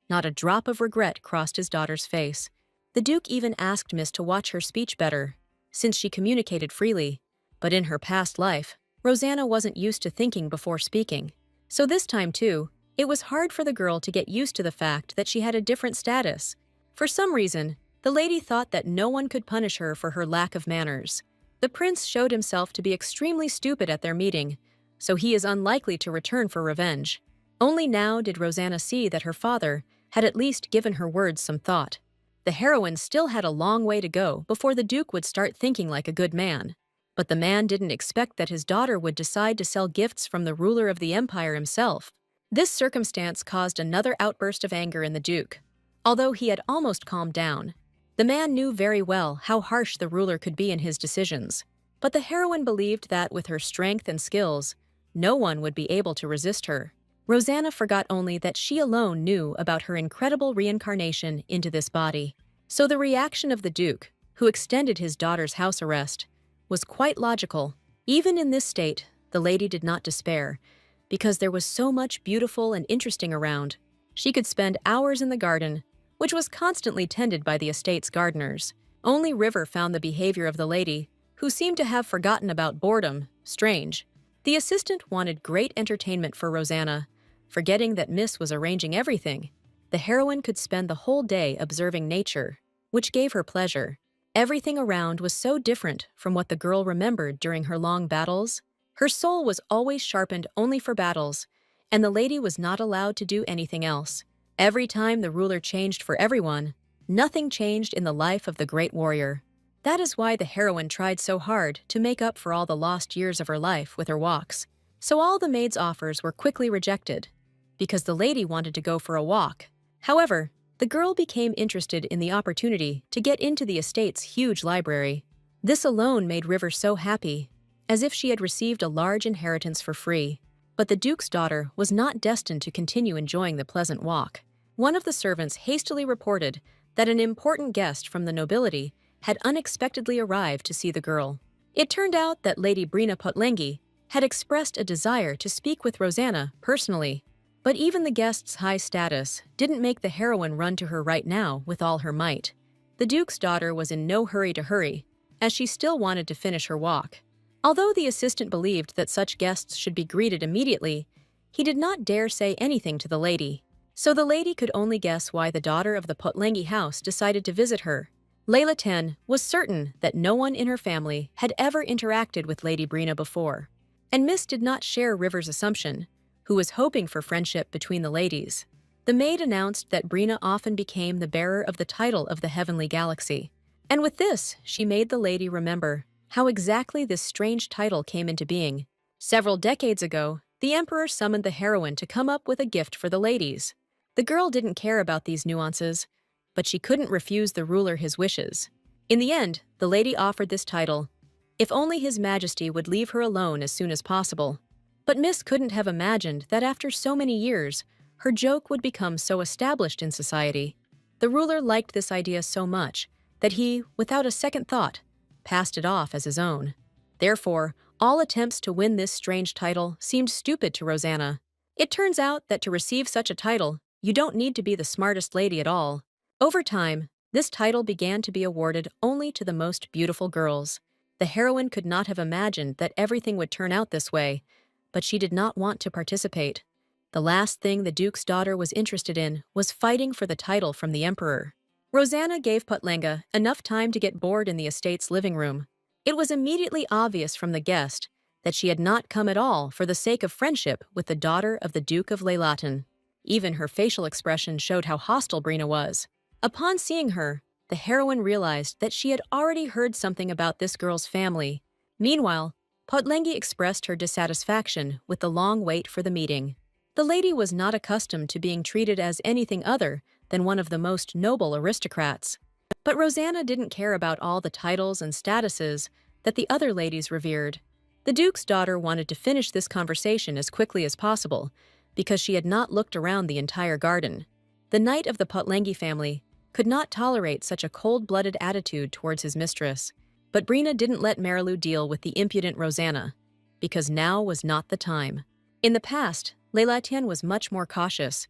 not a drop of regret crossed his daughter's face. The Duke even asked Miss to watch her speech better, since she communicated freely. But in her past life, Rosanna wasn't used to thinking before speaking. So this time too, it was hard for the girl to get used to the fact that she had a different status. For some reason, the lady thought that no one could punish her for her lack of manners. The prince showed himself to be extremely stupid at their meeting, so he is unlikely to return for revenge. Only now did Rosanna see that her father had at least given her words some thought. The heroine still had a long way to go before the Duke would start thinking like a good man. But the man didn't expect that his daughter would decide to sell gifts from the ruler of the empire himself. This circumstance caused another outburst of anger in the Duke. Although he had almost calmed down, the man knew very well how harsh the ruler could be in his decisions. But the heroine believed that with her strength and skills, no one would be able to resist her. Rosanna forgot only that she alone knew about her incredible reincarnation into this body. So the reaction of the Duke, who extended his daughter's house arrest, was quite logical. Even in this state, the lady did not despair, because there was so much beautiful and interesting around. She could spend hours in the garden, which was constantly tended by the estate's gardeners. Only River found the behavior of the lady, who seemed to have forgotten about boredom, strange. The assistant wanted great entertainment for Rosanna, forgetting that Miss was arranging everything. The heroine could spend the whole day observing nature, which gave her pleasure. Everything around was so different from what the girl remembered during her long battles. Her soul was always sharpened only for battles, and the lady was not allowed to do anything else. Every time the ruler changed for everyone, nothing changed in the life of the great warrior. That is why the heroine tried so hard to make up for all the lost years of her life with her walks. So all the maid's offers were quickly rejected, because the lady wanted to go for a walk. However, the girl became interested in the opportunity to get into the estate's huge library. This alone made River so happy, as if she had received a large inheritance for free. But the Duke's daughter was not destined to continue enjoying the pleasant walk. One of the servants hastily reported that an important guest from the nobility had unexpectedly arrived to see the girl. It turned out that Lady Brina Potlengi had expressed a desire to speak with Rosanna personally. But even the guest's high status didn't make the heroine run to her right now with all her might. The Duke's daughter was in no hurry to hurry, as she still wanted to finish her walk. Although the assistant believed that such guests should be greeted immediately, he did not dare say anything to the lady. So the lady could only guess why the daughter of the Potlengi house decided to visit her. Leilaton was certain that no one in her family had ever interacted with Lady Brina before, and Miss did not share River's assumption, who was hoping for friendship between the ladies. The maid announced that Brina often became the bearer of the title of the Heavenly Galaxy. And with this, she made the lady remember how exactly this strange title came into being. Several decades ago, the Emperor summoned the heroine to come up with a gift for the ladies. The girl didn't care about these nuances, but she couldn't refuse the ruler his wishes. In the end, the lady offered this title, if only His Majesty would leave her alone as soon as possible. But Miss couldn't have imagined that after so many years, her joke would become so established in society. The ruler liked this idea so much that he, without a second thought, passed it off as his own. Therefore, all attempts to win this strange title seemed stupid to Rosanna. It turns out that to receive such a title, you don't need to be the smartest lady at all. Over time, this title began to be awarded only to the most beautiful girls. The heroine could not have imagined that everything would turn out this way, but she did not want to participate. The last thing the Duke's daughter was interested in was fighting for the title from the Emperor. Rosanna gave Potlenga enough time to get bored in the estate's living room. It was immediately obvious from the guest that she had not come at all for the sake of friendship with the daughter of the Duke of Leilaton. Even her facial expression showed how hostile Brina was. Upon seeing her, the heroine realized that she had already heard something about this girl's family. Meanwhile, Potlengi expressed her dissatisfaction with the long wait for the meeting. The lady was not accustomed to being treated as anything other than one of the most noble aristocrats. But Rosanna didn't care about all the titles and statuses that the other ladies revered. The Duke's daughter wanted to finish this conversation as quickly as possible because she had not looked around the entire garden. The knight of the Potlengi family could not tolerate such a cold-blooded attitude towards his mistress. But Brina didn't let Marilu deal with the impudent Rosanna, because now was not the time. In the past, Leilatian was much more cautious,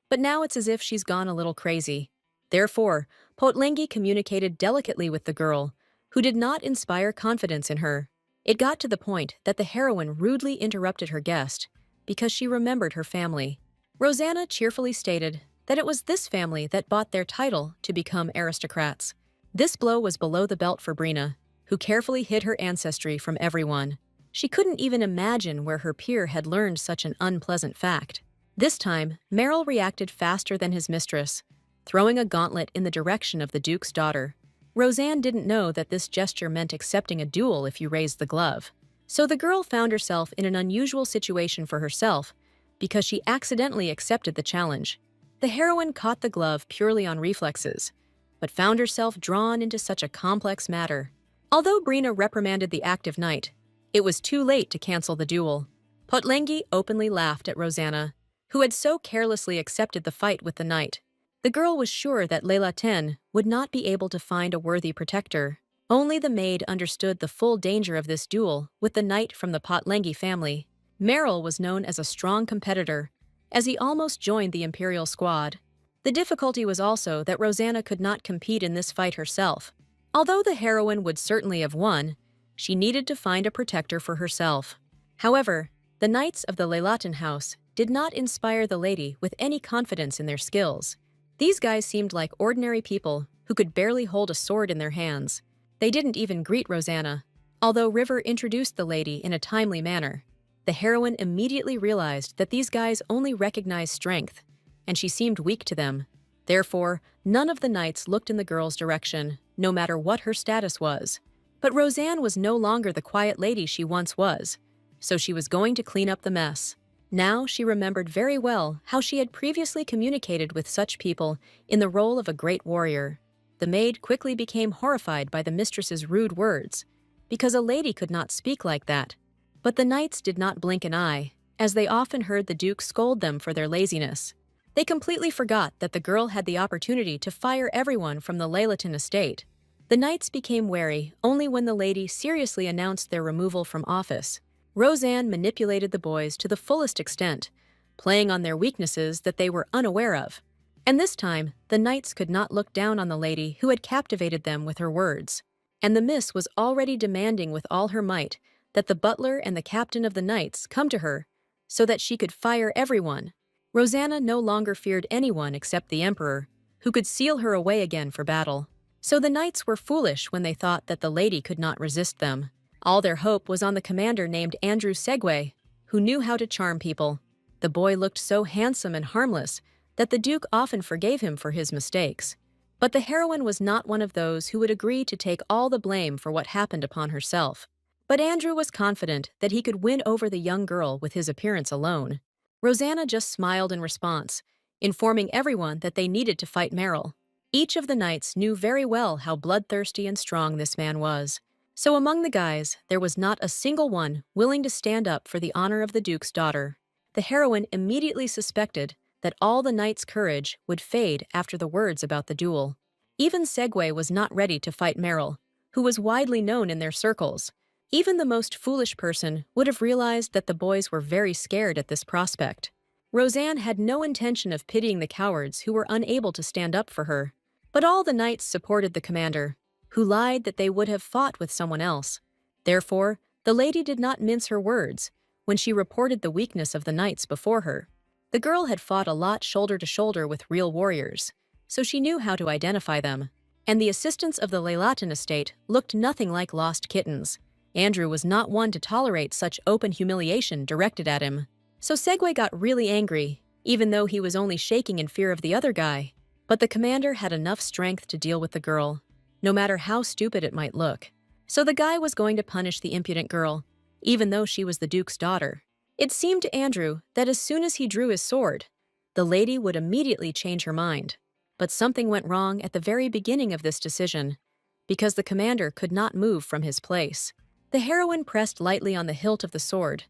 but now it's as if she's gone a little crazy. Therefore, Potlengi communicated delicately with the girl, who did not inspire confidence in her. It got to the point that the heroine rudely interrupted her guest, because she remembered her family. Rosanna cheerfully stated that it was this family that bought their title to become aristocrats. This blow was below the belt for Brina, who carefully hid her ancestry from everyone. She couldn't even imagine where her peer had learned such an unpleasant fact. This time, Merrill reacted faster than his mistress, throwing a gauntlet in the direction of the Duke's daughter. Rosanne didn't know that this gesture meant accepting a duel if you raised the glove. So the girl found herself in an unusual situation for herself because she accidentally accepted the challenge. The heroine caught the glove purely on reflexes, but found herself drawn into such a complex matter. Although Brina reprimanded the active knight, it was too late to cancel the duel. Potlengi openly laughed at Rosanna, who had so carelessly accepted the fight with the knight. The girl was sure that Leilatian would not be able to find a worthy protector. Only the maid understood the full danger of this duel with the knight from the Potlengi family. Merrill was known as a strong competitor, as he almost joined the Imperial squad. The difficulty was also that Rosanna could not compete in this fight herself. Although the heroine would certainly have won, she needed to find a protector for herself. However, the knights of the Leilatian house did not inspire the lady with any confidence in their skills. These guys seemed like ordinary people who could barely hold a sword in their hands. They didn't even greet Rosanna. Although River introduced the lady in a timely manner, the heroine immediately realized that these guys only recognized strength, and she seemed weak to them. Therefore, none of the knights looked in the girl's direction, no matter what her status was. But Rosanne was no longer the quiet lady she once was, so she was going to clean up the mess. Now she remembered very well how she had previously communicated with such people in the role of a great warrior. The maid quickly became horrified by the mistress's rude words, because a lady could not speak like that. But the knights did not blink an eye, as they often heard the Duke scold them for their laziness. They completely forgot that the girl had the opportunity to fire everyone from the Leilatian estate. The knights became wary only when the lady seriously announced their removal from office. Rosanne manipulated the boys to the fullest extent, playing on their weaknesses that they were unaware of. And this time, the knights could not look down on the lady who had captivated them with her words. And the miss was already demanding with all her might that the butler and the captain of the knights come to her so that she could fire everyone. Rosanna no longer feared anyone except the emperor, who could seal her away again for battle. So the knights were foolish when they thought that the lady could not resist them. All their hope was on the commander named Andrew Segway, who knew how to charm people. The boy looked so handsome and harmless that the Duke often forgave him for his mistakes. But the heroine was not one of those who would agree to take all the blame for what happened upon herself. But Andrew was confident that he could win over the young girl with his appearance alone. Rosanna just smiled in response, informing everyone that they needed to fight Merrill. Each of the knights knew very well how bloodthirsty and strong this man was. So among the guys, there was not a single one willing to stand up for the honor of the Duke's daughter. The heroine immediately suspected that all the knights' courage would fade after the words about the duel. Even Segway was not ready to fight Merrill, who was widely known in their circles. Even the most foolish person would have realized that the boys were very scared at this prospect. Rosanne had no intention of pitying the cowards who were unable to stand up for her. But all the knights supported the commander, who lied that they would have fought with someone else. Therefore, the lady did not mince her words when she reported the weakness of the knights before her. The girl had fought a lot shoulder to shoulder with real warriors, so she knew how to identify them. And the assistants of the Leilatian estate looked nothing like lost kittens. Andrew was not one to tolerate such open humiliation directed at him. So Segway got really angry, even though he was only shaking in fear of the other guy. But the commander had enough strength to deal with the girl, no matter how stupid it might look. So the guy was going to punish the impudent girl, even though she was the Duke's daughter. It seemed to Andrew that as soon as he drew his sword, the lady would immediately change her mind. But something went wrong at the very beginning of this decision, because the commander could not move from his place. The heroine pressed lightly on the hilt of the sword,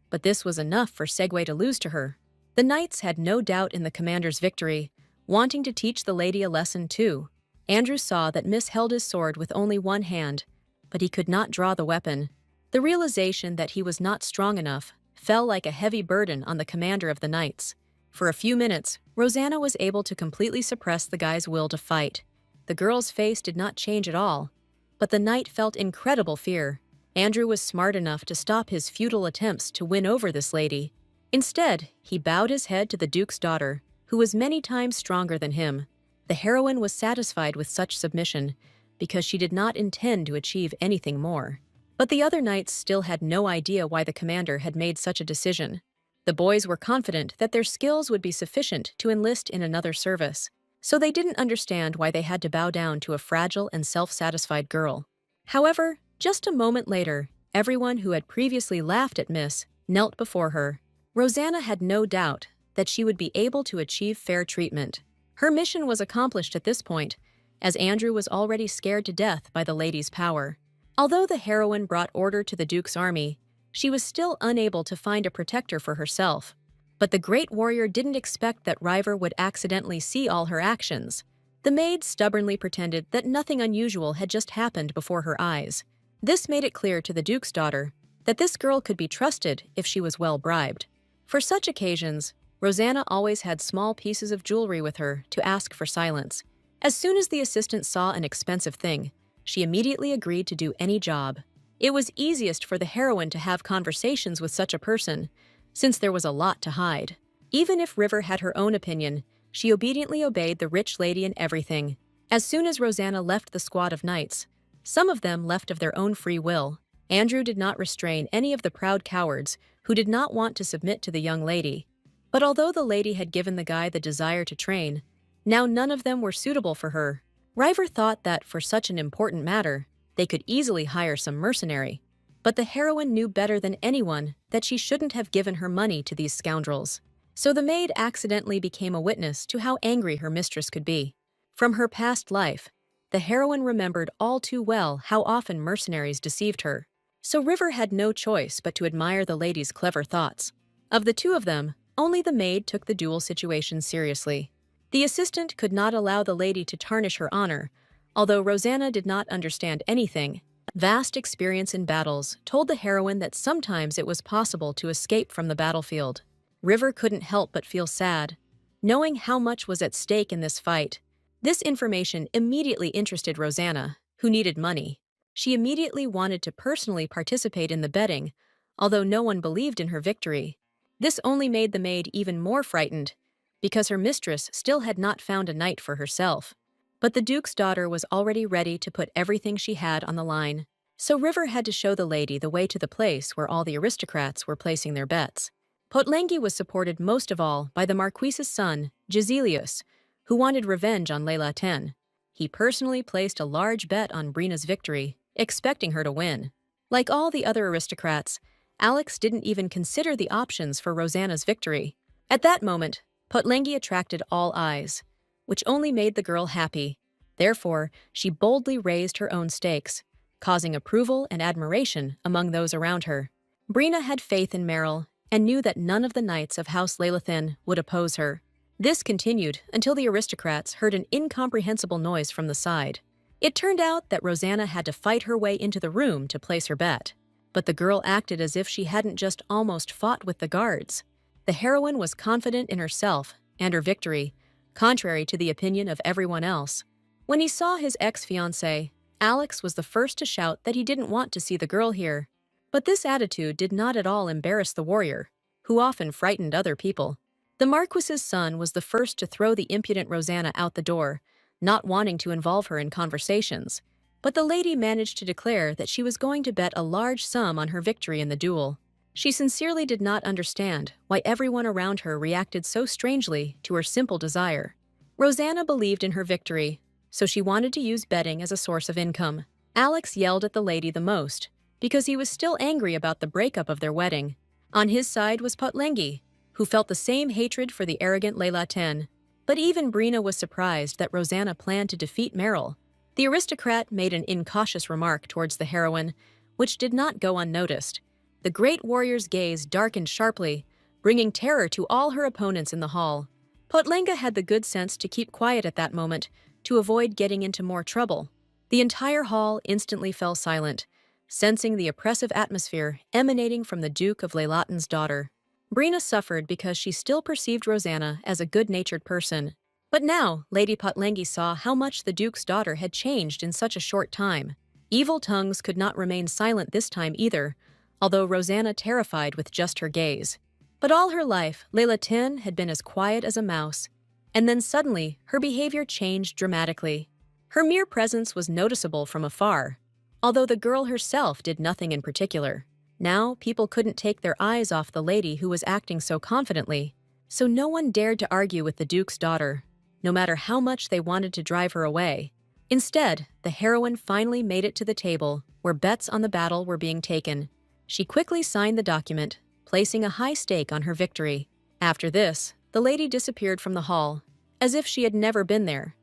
but this was enough for Segway to lose to her. The knights had no doubt in the commander's victory, wanting to teach the lady a lesson too. Andrew saw that Miss held his sword with only one hand, but he could not draw the weapon. The realization that he was not strong enough fell like a heavy burden on the commander of the knights. For a few minutes, Rosanna was able to completely suppress the guy's will to fight. The girl's face did not change at all, but the knight felt incredible fear. Andrew was smart enough to stop his futile attempts to win over this lady. Instead, he bowed his head to the Duke's daughter, who was many times stronger than him. The heroine was satisfied with such submission because she did not intend to achieve anything more. But the other knights still had no idea why the commander had made such a decision. The boys were confident that their skills would be sufficient to enlist in another service, so they didn't understand why they had to bow down to a fragile and self-satisfied girl. However, just a moment later, everyone who had previously laughed at Miss knelt before her. Rosanna had no doubt that she would be able to achieve fair treatment. Her mission was accomplished at this point, as Andrew was already scared to death by the lady's power. Although the heroine brought order to the Duke's army, she was still unable to find a protector for herself. But the great warrior didn't expect that River would accidentally see all her actions. The maid stubbornly pretended that nothing unusual had just happened before her eyes. This made it clear to the Duke's daughter that this girl could be trusted if she was well bribed. For such occasions, Rosanna always had small pieces of jewelry with her to ask for silence. As soon as the assistant saw an expensive thing, she immediately agreed to do any job. It was easiest for the heroine to have conversations with such a person, since there was a lot to hide. Even if River had her own opinion, she obediently obeyed the rich lady in everything. As soon as Rosanna left the squad of knights, some of them left of their own free will. Andrew did not restrain any of the proud cowards who did not want to submit to the young lady. But although the lady had given the guy the desire to train, now none of them were suitable for her. River thought that for such an important matter, they could easily hire some mercenary. But the heroine knew better than anyone that she shouldn't have given her money to these scoundrels. So the maid accidentally became a witness to how angry her mistress could be. From her past life, the heroine remembered all too well how often mercenaries deceived her. So River had no choice but to admire the lady's clever thoughts. Of the two of them, only the maid took the duel situation seriously. The assistant could not allow the lady to tarnish her honor, although Rosanna did not understand anything. Vast experience in battles told the heroine that sometimes it was possible to escape from the battlefield. River couldn't help but feel sad, knowing how much was at stake in this fight. This information immediately interested Rosanna, who needed money. She immediately wanted to personally participate in the betting, although no one believed in her victory. This only made the maid even more frightened, because her mistress still had not found a knight for herself. But the Duke's daughter was already ready to put everything she had on the line. So River had to show the lady the way to the place where all the aristocrats were placing their bets. Potlengi was supported most of all by the Marquis's son, Giselius, who wanted revenge on Layla Ten. He personally placed a large bet on Brina's victory, expecting her to win. Like all the other aristocrats, Alex didn't even consider the options for Rosanna's victory. At that moment, Potlengi attracted all eyes, which only made the girl happy. Therefore, she boldly raised her own stakes, causing approval and admiration among those around her. Brina had faith in Meryl and knew that none of the knights of House Leylathan would oppose her. This continued until the aristocrats heard an incomprehensible noise from the side. It turned out that Rosanna had to fight her way into the room to place her bet, but the girl acted as if she hadn't just almost fought with the guards. The heroine was confident in herself and her victory, contrary to the opinion of everyone else. When he saw his ex-fiancée, Alex was the first to shout that he didn't want to see the girl here. But this attitude did not at all embarrass the warrior, who often frightened other people. The Marquis's son was the first to throw the impudent Rosanna out the door, not wanting to involve her in conversations. But the lady managed to declare that she was going to bet a large sum on her victory in the duel. She sincerely did not understand why everyone around her reacted so strangely to her simple desire. Rosanna believed in her victory, so she wanted to use betting as a source of income. Alex yelled at the lady the most, because he was still angry about the breakup of their wedding. On his side was Potlengi, who felt the same hatred for the arrogant Layla Ten. But even Brina was surprised that Rosanna planned to defeat Meryl. The aristocrat made an incautious remark towards the heroine, which did not go unnoticed. The great warrior's gaze darkened sharply, bringing terror to all her opponents in the hall. Potlenga had the good sense to keep quiet at that moment, to avoid getting into more trouble. The entire hall instantly fell silent, sensing the oppressive atmosphere emanating from the Duke of Leylaten's daughter. Brina suffered because she still perceived Rosanna as a good-natured person. But now, Lady Potlengi saw how much the Duke's daughter had changed in such a short time. Evil tongues could not remain silent this time either, although Rosanna terrified with just her gaze. But all her life, Layla Ten had been as quiet as a mouse, and then suddenly her behavior changed dramatically. Her mere presence was noticeable from afar, although the girl herself did nothing in particular. Now, people couldn't take their eyes off the lady who was acting so confidently, so no one dared to argue with the Duke's daughter, no matter how much they wanted to drive her away. Instead, the heroine finally made it to the table where bets on the battle were being taken. She quickly signed the document, placing a high stake on her victory. After this, the lady disappeared from the hall, as if she had never been there.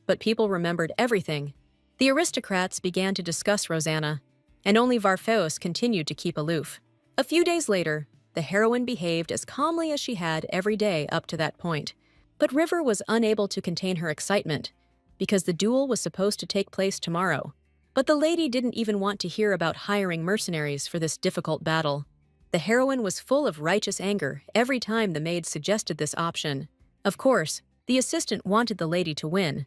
But people remembered everything. The aristocrats began to discuss Rosanna, and only Varfeos continued to keep aloof. A few days later, the heroine behaved as calmly as she had every day up to that point. But River was unable to contain her excitement, because the duel was supposed to take place tomorrow. But the lady didn't even want to hear about hiring mercenaries for this difficult battle. The heroine was full of righteous anger every time the maid suggested this option. Of course, the assistant wanted the lady to win,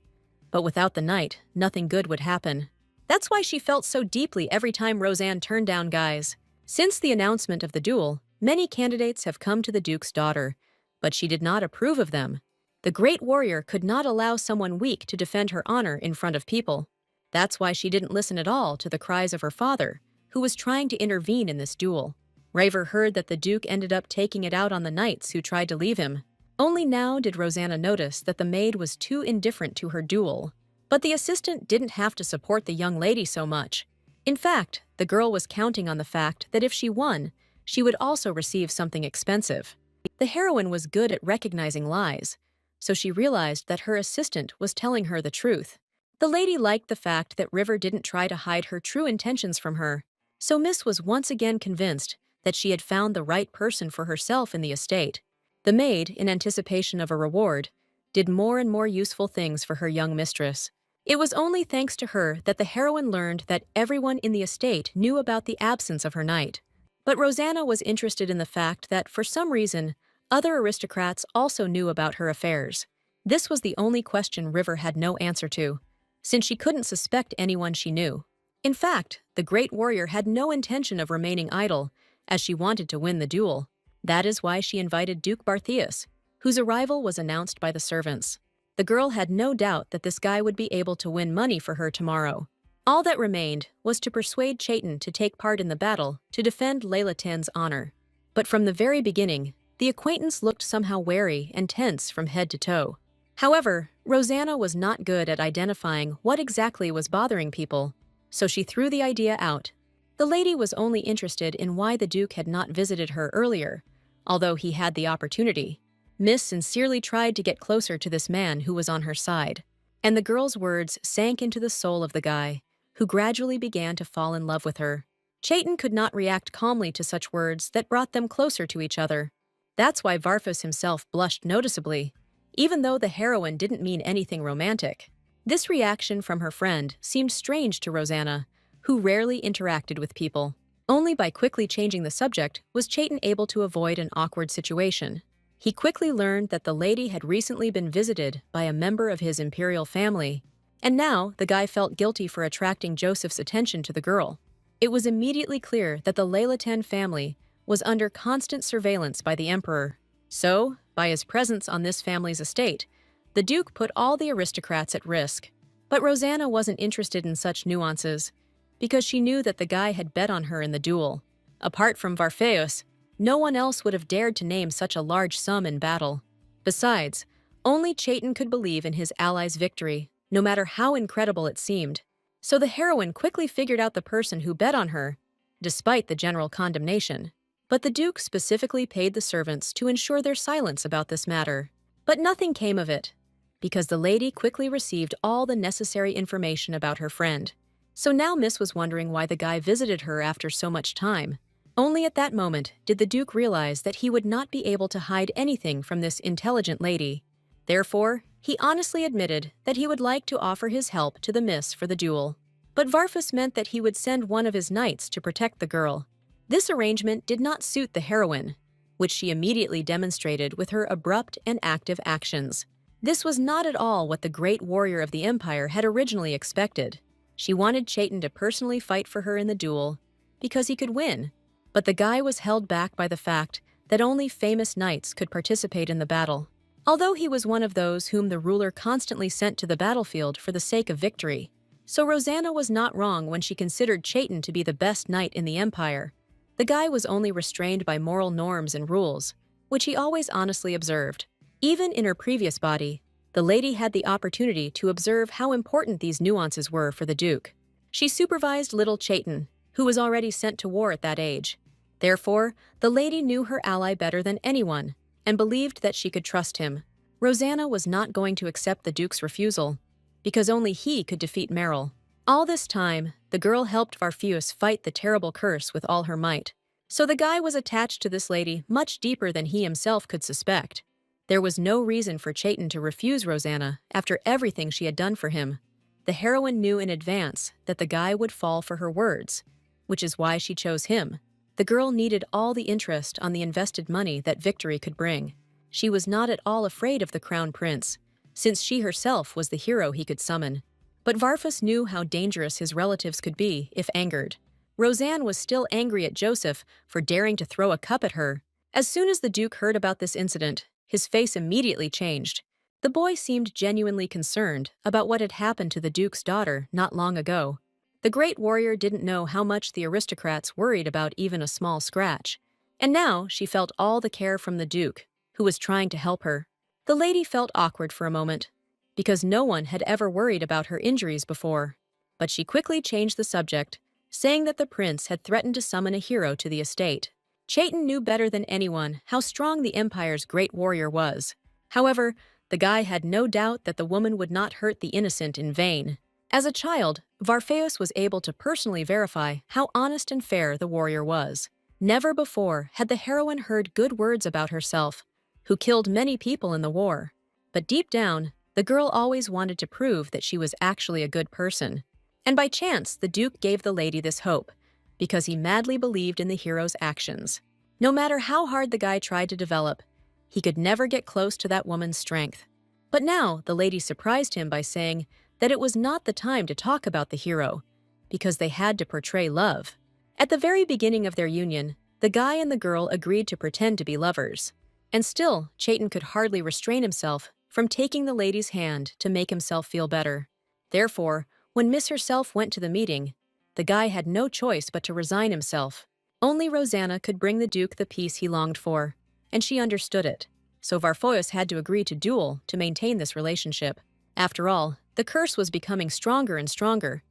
but without the knight, nothing good would happen. That's why she felt so deeply every time Rosanne turned down guys. Since the announcement of the duel, many candidates have come to the Duke's daughter, but she did not approve of them. The great warrior could not allow someone weak to defend her honor in front of people. That's why she didn't listen at all to the cries of her father, who was trying to intervene in this duel. Raver heard that the Duke ended up taking it out on the knights who tried to leave him. Only now did Rosanna notice that the maid was too indifferent to her duel. But the assistant didn't have to support the young lady so much. In fact, the girl was counting on the fact that if she won, she would also receive something expensive. The heroine was good at recognizing lies, so she realized that her assistant was telling her the truth. The lady liked the fact that River didn't try to hide her true intentions from her, so Miss was once again convinced that she had found the right person for herself in the estate. The maid, in anticipation of a reward, did more and more useful things for her young mistress. It was only thanks to her that the heroine learned that everyone in the estate knew about the absence of her knight. But Rosanna was interested in the fact that, for some reason, other aristocrats also knew about her affairs. This was the only question River had no answer to, since she couldn't suspect anyone she knew. In fact, the great warrior had no intention of remaining idle, as she wanted to win the duel. That is why she invited Duke Bartheus, whose arrival was announced by the servants. The girl had no doubt that this guy would be able to win money for her tomorrow. All that remained was to persuade Chaitin to take part in the battle to defend Layla Ten's honor. But from the very beginning, the acquaintance looked somehow wary and tense from head to toe. However, Rosanna was not good at identifying what exactly was bothering people, so she threw the idea out. The lady was only interested in why the Duke had not visited her earlier, although he had the opportunity. Miss sincerely tried to get closer to this man who was on her side, and the girl's words sank into the soul of the guy, who gradually began to fall in love with her. Chaitin could not react calmly to such words that brought them closer to each other. That's why Varfus himself blushed noticeably, even though the heroine didn't mean anything romantic. This reaction from her friend seemed strange to Rosanna, who rarely interacted with people. Only by quickly changing the subject was Chaitin able to avoid an awkward situation. He quickly learned that the lady had recently been visited by a member of his imperial family, and now the guy felt guilty for attracting Joseph's attention to the girl. It was immediately clear that the Layla Ten family was under constant surveillance by the emperor. So, by his presence on this family's estate, the Duke put all the aristocrats at risk. But Rosanna wasn't interested in such nuances, because she knew that the guy had bet on her in the duel. Apart from Varfeus, no one else would have dared to name such a large sum in battle. Besides, Only Chaitin could believe in his ally's victory, no matter how incredible it seemed. So the heroine quickly figured out the person who bet on her, despite the general condemnation. But the Duke specifically paid the servants to ensure their silence about this matter. But nothing came of it, because the lady quickly received all the necessary information about her friend. So now Miss was wondering why the guy visited her after so much time. Only at that moment did the Duke realize that he would not be able to hide anything from this intelligent lady. Therefore, he honestly admitted that he would like to offer his help to the Miss for the duel. But Varfus meant that he would send one of his knights to protect the girl. This arrangement did not suit the heroine, which she immediately demonstrated with her abrupt and active actions. This was not at all what the great warrior of the Empire had originally expected. She wanted Chaitin to personally fight for her in the duel, because he could win. But the guy was held back by the fact that only famous knights could participate in the battle. Although he was one of those whom the ruler constantly sent to the battlefield for the sake of victory. So Rosanna was not wrong when she considered Chaitin to be the best knight in the Empire. The guy was only restrained by moral norms and rules, which he always honestly observed. Even in her previous body, the lady had the opportunity to observe how important these nuances were for the Duke. She supervised little Chaitin, who was already sent to war at that age. Therefore, the lady knew her ally better than anyone, and believed that she could trust him. Rosanna was not going to accept the Duke's refusal, because only he could defeat Meryl. All this time, the girl helped Varfeus fight the terrible curse with all her might. So the guy was attached to this lady much deeper than he himself could suspect. There was no reason for Chaitin to refuse Rosanna after everything she had done for him. The heroine knew in advance that the guy would fall for her words, which is why she chose him. The girl needed all the interest on the invested money that victory could bring. She was not at all afraid of the crown prince, since she herself was the hero he could summon. But Varfus knew how dangerous his relatives could be if angered. Rosanne was still angry at Joseph for daring to throw a cup at her. As soon as the Duke heard about this incident, his face immediately changed. The boy seemed genuinely concerned about what had happened to the Duke's daughter not long ago. The great warrior didn't know how much the aristocrats worried about even a small scratch. And now she felt all the care from the Duke, who was trying to help her. The lady felt awkward for a moment, because no one had ever worried about her injuries before. But she quickly changed the subject, saying that the prince had threatened to summon a hero to the estate. Chaitin knew better than anyone how strong the Empire's great warrior was. However, the guy had no doubt that the woman would not hurt the innocent in vain. As a child, Varfeus was able to personally verify how honest and fair the warrior was. Never before had the heroine heard good words about herself, who killed many people in the war. But deep down, the girl always wanted to prove that she was actually a good person. And by chance, the Duke gave the lady this hope, because he madly believed in the hero's actions. No matter how hard the guy tried to develop, he could never get close to that woman's strength. But now, the lady surprised him by saying that it was not the time to talk about the hero, because they had to portray love. At the very beginning of their union, the guy and the girl agreed to pretend to be lovers. And still, Chaitin could hardly restrain himself from taking the lady's hand to make himself feel better. Therefore, when Miss herself went to the meeting, the guy had no choice but to resign himself. Only Rosanna could bring the Duke the peace he longed for, and she understood it. So Varfeus had to agree to duel to maintain this relationship. After all, the curse was becoming stronger and stronger.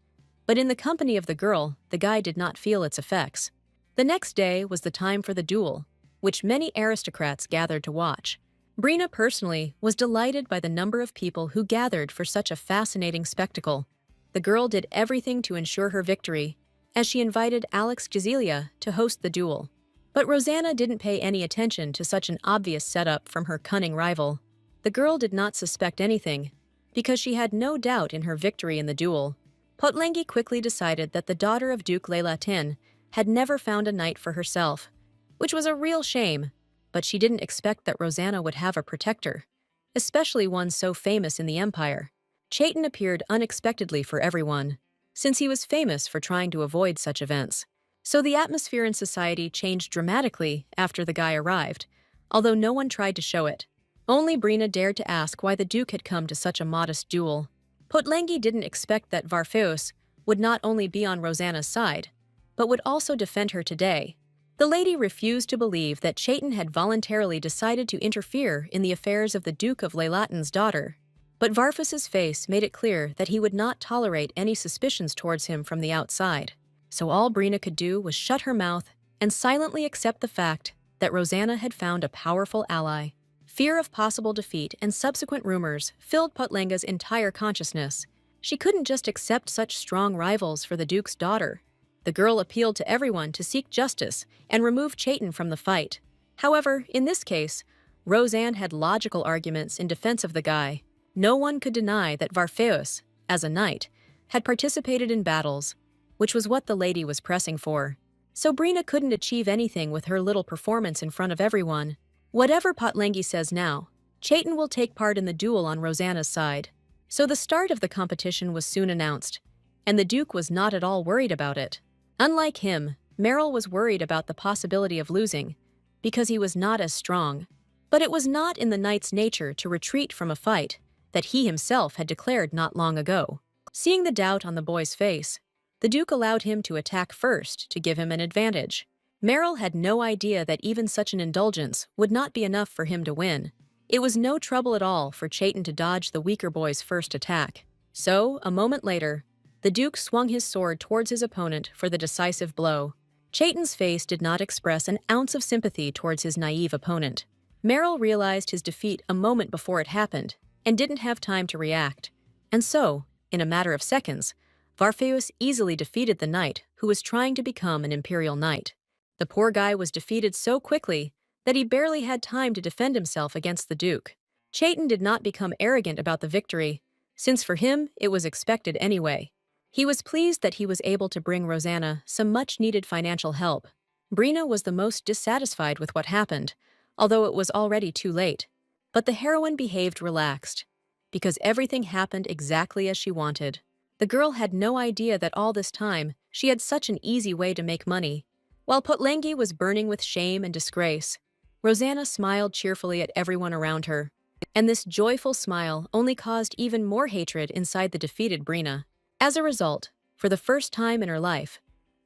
But in the company of the girl, the guy did not feel its effects. The next day was the time for the duel, which many aristocrats gathered to watch. Brina personally was delighted by the number of people who gathered for such a fascinating spectacle. The girl did everything to ensure her victory, as she invited Alex Jazelia to host the duel. But Rosanna didn't pay any attention to such an obvious setup from her cunning rival. The girl did not suspect anything, because she had no doubt in her victory in the duel. Potlengi quickly decided that the daughter of Duke Leilatin had never found a knight for herself, which was a real shame, but she didn't expect that Rosanna would have a protector, especially one so famous in the Empire. Chaitin appeared unexpectedly for everyone, since he was famous for trying to avoid such events. So the atmosphere in society changed dramatically after the guy arrived, although no one tried to show it. Only Brina dared to ask why the Duke had come to such a modest duel. Potlengi didn't expect that Varfeus would not only be on Rosanna's side, but would also defend her today. The lady refused to believe that Chaitin had voluntarily decided to interfere in the affairs of the Duke of Leylatin's daughter. But Varfus's face made it clear that he would not tolerate any suspicions towards him from the outside. So all Brina could do was shut her mouth and silently accept the fact that Rosanna had found a powerful ally. Fear of possible defeat and subsequent rumors filled Potlenga's entire consciousness. She couldn't just accept such strong rivals for the Duke's daughter. The girl appealed to everyone to seek justice and remove Chaitin from the fight. However, in this case, Rosanne had logical arguments in defense of the guy. No one could deny that Varfeus, as a knight, had participated in battles, which was what the lady was pressing for. So Brina couldn't achieve anything with her little performance in front of everyone. Whatever Potlengi says now, Chaitin will take part in the duel on Rosanna's side. So the start of the competition was soon announced, and the Duke was not at all worried about it. Unlike him, Meryl was worried about the possibility of losing, because he was not as strong. But it was not in the knight's nature to retreat from a fight that he himself had declared not long ago. Seeing the doubt on the boy's face, the Duke allowed him to attack first to give him an advantage. Meryl had no idea that even such an indulgence would not be enough for him to win. It was no trouble at all for Chaitin to dodge the weaker boy's first attack. So, a moment later, the Duke swung his sword towards his opponent for the decisive blow. Chaitin's face did not express an ounce of sympathy towards his naive opponent. Meryl realized his defeat a moment before it happened and didn't have time to react. And so, in a matter of seconds, Varfeus easily defeated the knight who was trying to become an imperial knight. The poor guy was defeated so quickly that he barely had time to defend himself against the Duke. Chaitin did not become arrogant about the victory, since for him it was expected anyway. He was pleased that he was able to bring Rosanna some much-needed financial help. Brina was the most dissatisfied with what happened, although it was already too late. But the heroine behaved relaxed, because everything happened exactly as she wanted. The girl had no idea that all this time she had such an easy way to make money. While Potlengi was burning with shame and disgrace, Rosanna smiled cheerfully at everyone around her. And this joyful smile only caused even more hatred inside the defeated Brina. As a result, for the first time in her life,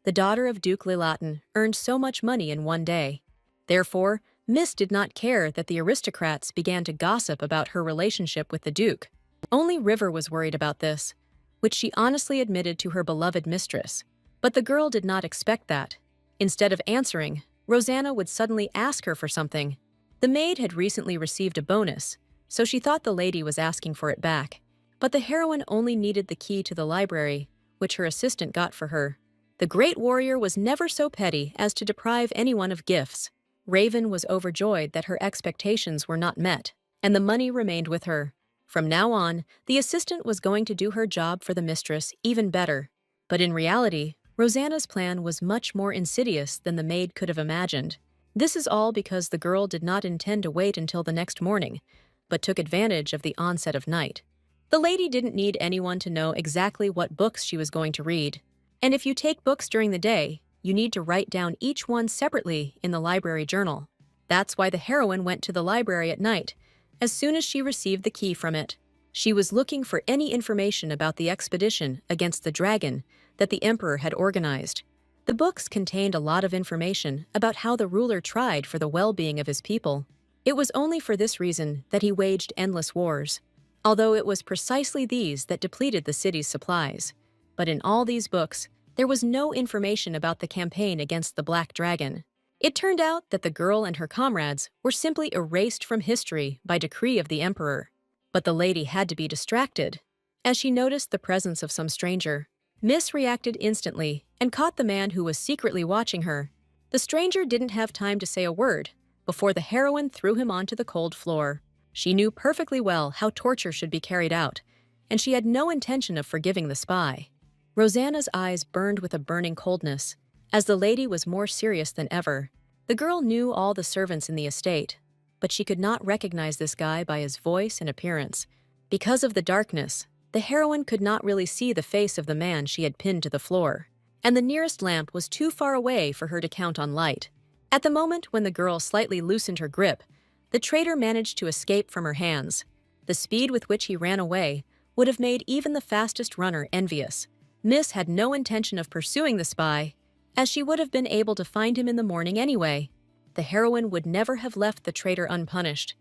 the daughter of Duke Leylatin earned so much money in one day. Therefore, Miss did not care that the aristocrats began to gossip about her relationship with the Duke. Only River was worried about this, which she honestly admitted to her beloved mistress. But the girl did not expect that. Instead of answering, Rosanna would suddenly ask her for something. The maid had recently received a bonus, so she thought the lady was asking for it back. But the heroine only needed the key to the library, which her assistant got for her. The great warrior was never so petty as to deprive anyone of gifts. Raven was overjoyed that her expectations were not met, and the money remained with her. From now on, the assistant was going to do her job for the mistress even better. But in reality, Rosanna's plan was much more insidious than the maid could have imagined. This is all because the girl did not intend to wait until the next morning, but took advantage of the onset of night. The lady didn't need anyone to know exactly what books she was going to read. And if you take books during the day, you need to write down each one separately in the library journal. That's why the heroine went to the library at night, as soon as she received the key from it. She was looking for any information about the expedition against the dragon that the emperor had organized. The books contained a lot of information about how the ruler tried for the well-being of his people. It was only for this reason that he waged endless wars, although it was precisely these that depleted the city's supplies. But in all these books, there was no information about the campaign against the Black Dragon. It turned out that the girl and her comrades were simply erased from history by decree of the emperor. But the lady had to be distracted. As she noticed the presence of some stranger, Miss reacted instantly and caught the man who was secretly watching her. The stranger didn't have time to say a word before the heroine threw him onto the cold floor. She knew perfectly well how torture should be carried out, and she had no intention of forgiving the spy. Rosanna's eyes burned with a burning coldness, as the lady was more serious than ever. The girl knew all the servants in the estate, but she could not recognize this guy by his voice and appearance. Because of the darkness, the heroine could not really see the face of the man she had pinned to the floor, and the nearest lamp was too far away for her to count on light. At the moment when the girl slightly loosened her grip, the traitor managed to escape from her hands. The speed with which he ran away would have made even the fastest runner envious. Miss had no intention of pursuing the spy, as she would have been able to find him in the morning anyway. The heroine would never have left the traitor unpunished.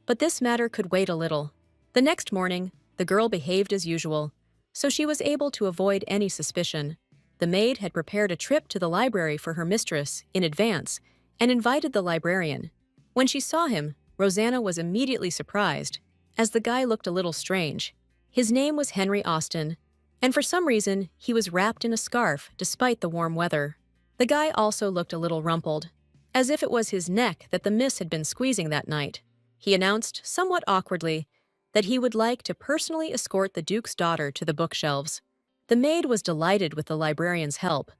But this matter could wait a little. The next morning, the girl behaved as usual, so she was able to avoid any suspicion. The maid had prepared a trip to the library for her mistress in advance and invited the librarian. When she saw him, Rosanna was immediately surprised, as the guy looked a little strange. His name was Henry Austin, and for some reason, he was wrapped in a scarf despite the warm weather. The guy also looked a little rumpled, as if it was his neck that the miss had been squeezing that night. He announced, somewhat awkwardly, that he would like to personally escort the Duke's daughter to the bookshelves. The maid was delighted with the librarian's help,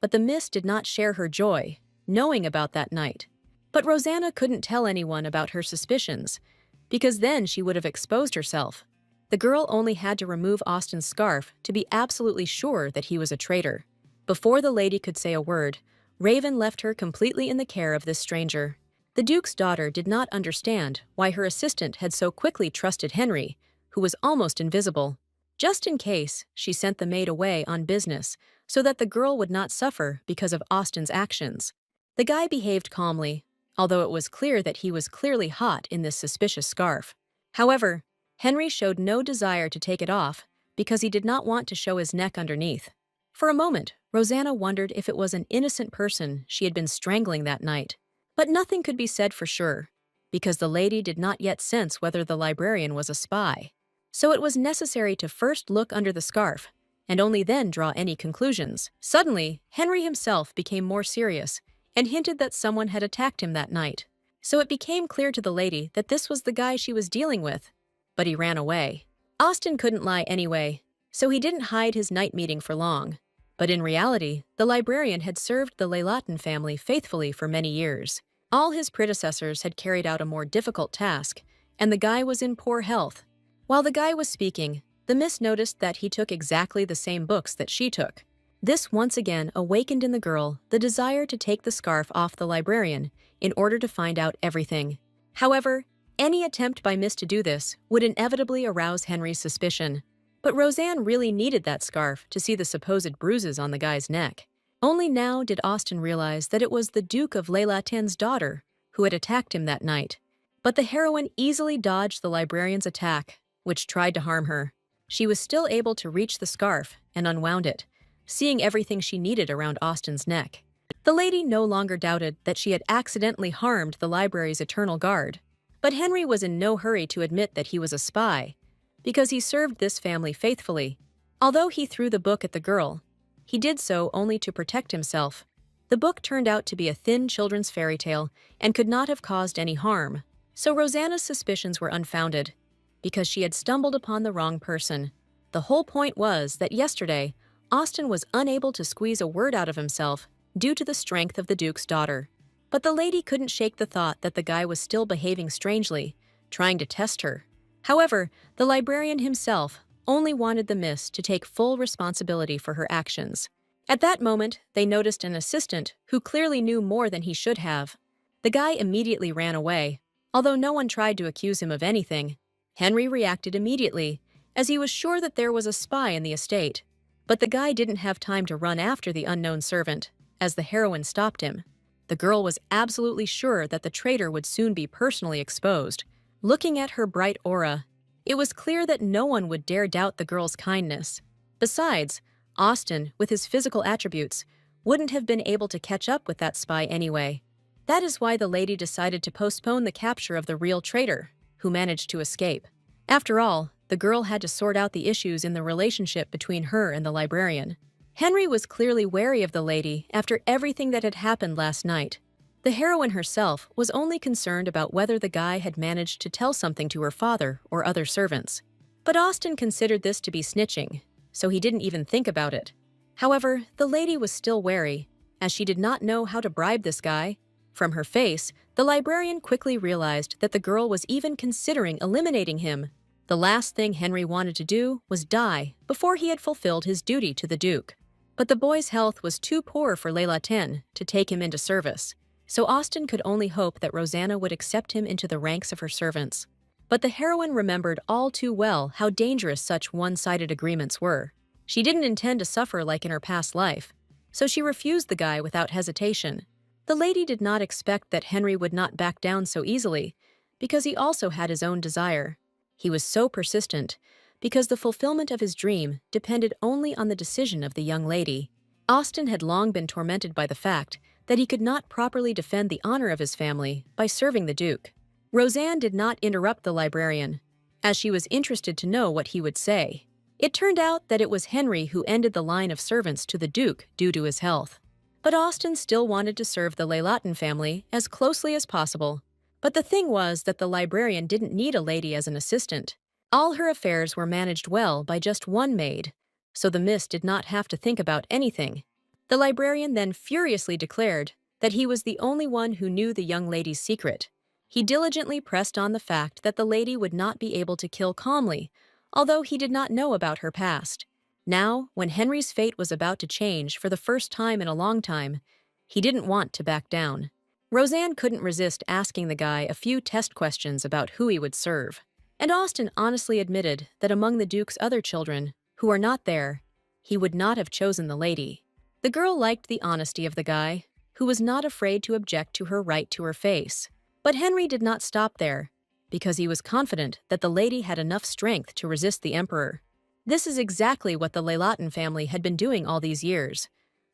but the miss did not share her joy, knowing about that night. But Rosanna couldn't tell anyone about her suspicions, because then she would have exposed herself. The girl only had to remove Austin's scarf to be absolutely sure that he was a traitor. Before the lady could say a word, Raven left her completely in the care of this stranger. The Duke's daughter did not understand why her assistant had so quickly trusted Henry, who was almost invisible. Just in case, she sent the maid away on business so that the girl would not suffer because of Austin's actions. The guy behaved calmly, although it was clear that he was clearly hot in this suspicious scarf. However, Henry showed no desire to take it off because he did not want to show his neck underneath. For a moment, Rosanna wondered if it was an innocent person she had been strangling that night. But nothing could be said for sure, because the lady did not yet sense whether the librarian was a spy. So it was necessary to first look under the scarf, and only then draw any conclusions. Suddenly, Henry himself became more serious and hinted that someone had attacked him that night. So it became clear to the lady that this was the guy she was dealing with, but he ran away. Austin couldn't lie anyway, so he didn't hide his night meeting for long. But in reality, the librarian had served the Leylatin family faithfully for many years. All his predecessors had carried out a more difficult task, and the guy was in poor health. While the guy was speaking, the miss noticed that he took exactly the same books that she took. This once again awakened in the girl the desire to take the scarf off the librarian in order to find out everything. However, any attempt by Miss to do this would inevitably arouse Henry's suspicion. But Roseanne really needed that scarf to see the supposed bruises on the guy's neck. Only now did Austin realize that it was the Duke of Leylatin's daughter who had attacked him that night. But the heroine easily dodged the librarian's attack, which tried to harm her. She was still able to reach the scarf and unwound it, seeing everything she needed around Austin's neck. The lady no longer doubted that she had accidentally harmed the library's eternal guard. But Henry was in no hurry to admit that he was a spy, because he served this family faithfully. Although he threw the book at the girl, he did so only to protect himself. The book turned out to be a thin children's fairy tale and could not have caused any harm. So Rosanna's suspicions were unfounded, because she had stumbled upon the wrong person. The whole point was that yesterday, Austin was unable to squeeze a word out of himself due to the strength of the Duke's daughter. But the lady couldn't shake the thought that the guy was still behaving strangely, trying to test her. However, the librarian himself only wanted the miss to take full responsibility for her actions. At that moment, they noticed an assistant who clearly knew more than he should have. The guy immediately ran away, although no one tried to accuse him of anything. Henry reacted immediately, as he was sure that there was a spy in the estate. But the guy didn't have time to run after the unknown servant, as the heroine stopped him. The girl was absolutely sure that the traitor would soon be personally exposed. Looking at her bright aura, it was clear that no one would dare doubt the girl's kindness. Besides, Austin, with his physical attributes, wouldn't have been able to catch up with that spy anyway. That is why the lady decided to postpone the capture of the real traitor, who managed to escape. After all, the girl had to sort out the issues in the relationship between her and the librarian. Henry was clearly wary of the lady after everything that had happened last night. The heroine herself was only concerned about whether the guy had managed to tell something to her father or other servants. But Austin considered this to be snitching, so he didn't even think about it. However, the lady was still wary, as she did not know how to bribe this guy. From her face, the librarian quickly realized that the girl was even considering eliminating him. The last thing Henry wanted to do was die before he had fulfilled his duty to the Duke. But the boy's health was too poor for Leylatin to take him into service, so Austin could only hope that Rosanna would accept him into the ranks of her servants. But the heroine remembered all too well how dangerous such one-sided agreements were. She didn't intend to suffer like in her past life, so she refused the guy without hesitation. The lady did not expect that Henry would not back down so easily, because he also had his own desire. He was so persistent, because the fulfillment of his dream depended only on the decision of the young lady. Austin had long been tormented by the fact that he could not properly defend the honor of his family by serving the Duke. Roseanne did not interrupt the librarian, as she was interested to know what he would say. It turned out that it was Henry who ended the line of servants to the Duke due to his health. But Austin still wanted to serve the Leylatin family as closely as possible. But the thing was that the librarian didn't need a lady as an assistant. All her affairs were managed well by just one maid, so the Miss did not have to think about anything. The librarian then furiously declared that he was the only one who knew the young lady's secret. He diligently pressed on the fact that the lady would not be able to kill calmly, although he did not know about her past. Now, when Henry's fate was about to change for the first time in a long time, he didn't want to back down. Roseanne couldn't resist asking the guy a few test questions about who he would serve. And Austin honestly admitted that among the Duke's other children, who are not there, he would not have chosen the lady. The girl liked the honesty of the guy, who was not afraid to object to her right to her face. But Henry did not stop there, because he was confident that the lady had enough strength to resist the emperor. This is exactly what the Leylatin family had been doing all these years,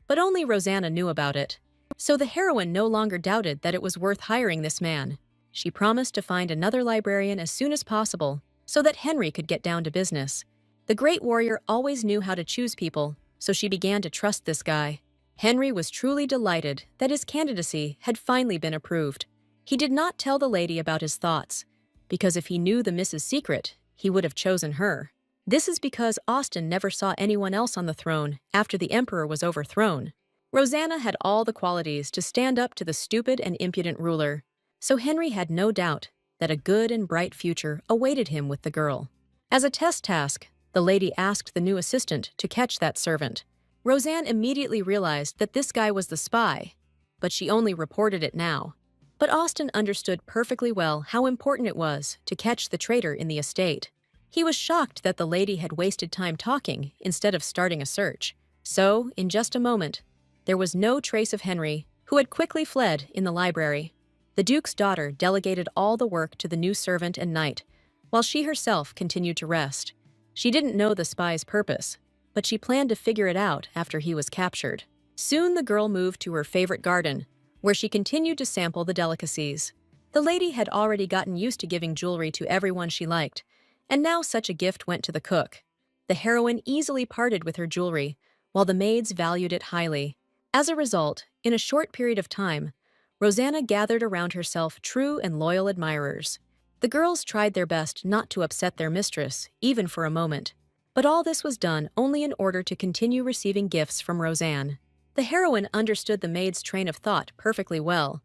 but only Rosanna knew about it. So the heroine no longer doubted that it was worth hiring this man. She promised to find another librarian as soon as possible, so that Henry could get down to business. The great warrior always knew how to choose people, so she began to trust this guy. Henry was truly delighted that his candidacy had finally been approved. He did not tell the lady about his thoughts, because if he knew the Miss's secret, he would have chosen her. This is because Austin never saw anyone else on the throne after the emperor was overthrown. Rosanna had all the qualities to stand up to the stupid and impudent ruler, so Henry had no doubt that a good and bright future awaited him with the girl. As a test task, the lady asked the new assistant to catch that servant. Roseanne immediately realized that this guy was the spy, but she only reported it now. But Austin understood perfectly well how important it was to catch the traitor in the estate. He was shocked that the lady had wasted time talking instead of starting a search. So, in just a moment, there was no trace of Henry, who had quickly fled in the library. The Duke's daughter delegated all the work to the new servant and knight, while she herself continued to rest. She didn't know the spy's purpose, but she planned to figure it out after he was captured. Soon the girl moved to her favorite garden, where she continued to sample the delicacies. The lady had already gotten used to giving jewelry to everyone she liked, and now such a gift went to the cook. The heroine easily parted with her jewelry, while the maids valued it highly. As a result, in a short period of time, Rosanna gathered around herself true and loyal admirers. The girls tried their best not to upset their mistress, even for a moment. But all this was done only in order to continue receiving gifts from Roseanne. The heroine understood the maid's train of thought perfectly well,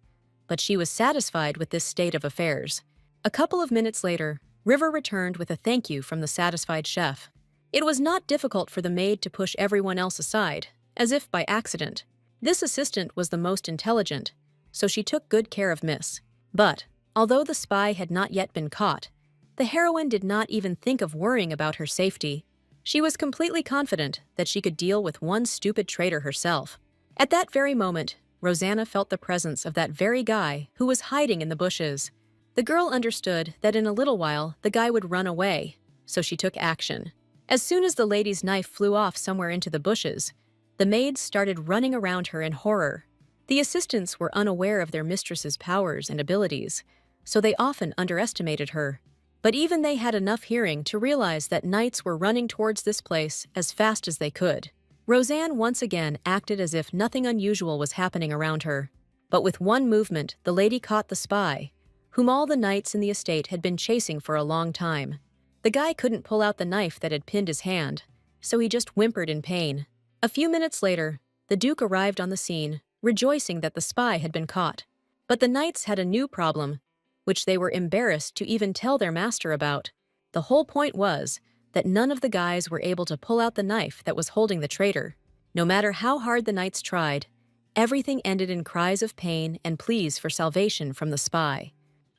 but she was satisfied with this state of affairs. A couple of minutes later, River returned with a thank you from the satisfied chef. It was not difficult for the maid to push everyone else aside, as if by accident. This assistant was the most intelligent, so she took good care of Miss. But, although the spy had not yet been caught, the heroine did not even think of worrying about her safety. She was completely confident that she could deal with one stupid traitor herself. At that very moment, Rosanna felt the presence of that very guy who was hiding in the bushes. The girl understood that in a little while the guy would run away, so she took action. As soon as the lady's knife flew off somewhere into the bushes, the maids started running around her in horror. The assistants were unaware of their mistress's powers and abilities, so they often underestimated her. But even they had enough hearing to realize that knights were running towards this place as fast as they could. Roseanne once again acted as if nothing unusual was happening around her. But with one movement, the lady caught the spy, whom all the knights in the estate had been chasing for a long time. The guy couldn't pull out the knife that had pinned his hand, so he just whimpered in pain. A few minutes later, the Duke arrived on the scene, rejoicing that the spy had been caught. But the knights had a new problem, which they were embarrassed to even tell their master about. The whole point was that none of the guys were able to pull out the knife that was holding the traitor. No matter how hard the knights tried, everything ended in cries of pain and pleas for salvation from the spy.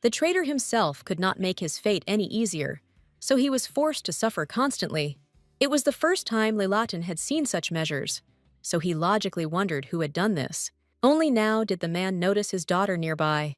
The traitor himself could not make his fate any easier, so he was forced to suffer constantly. It was the first time Leylatin had seen such measures, so he logically wondered who had done this. Only now did the man notice his daughter nearby,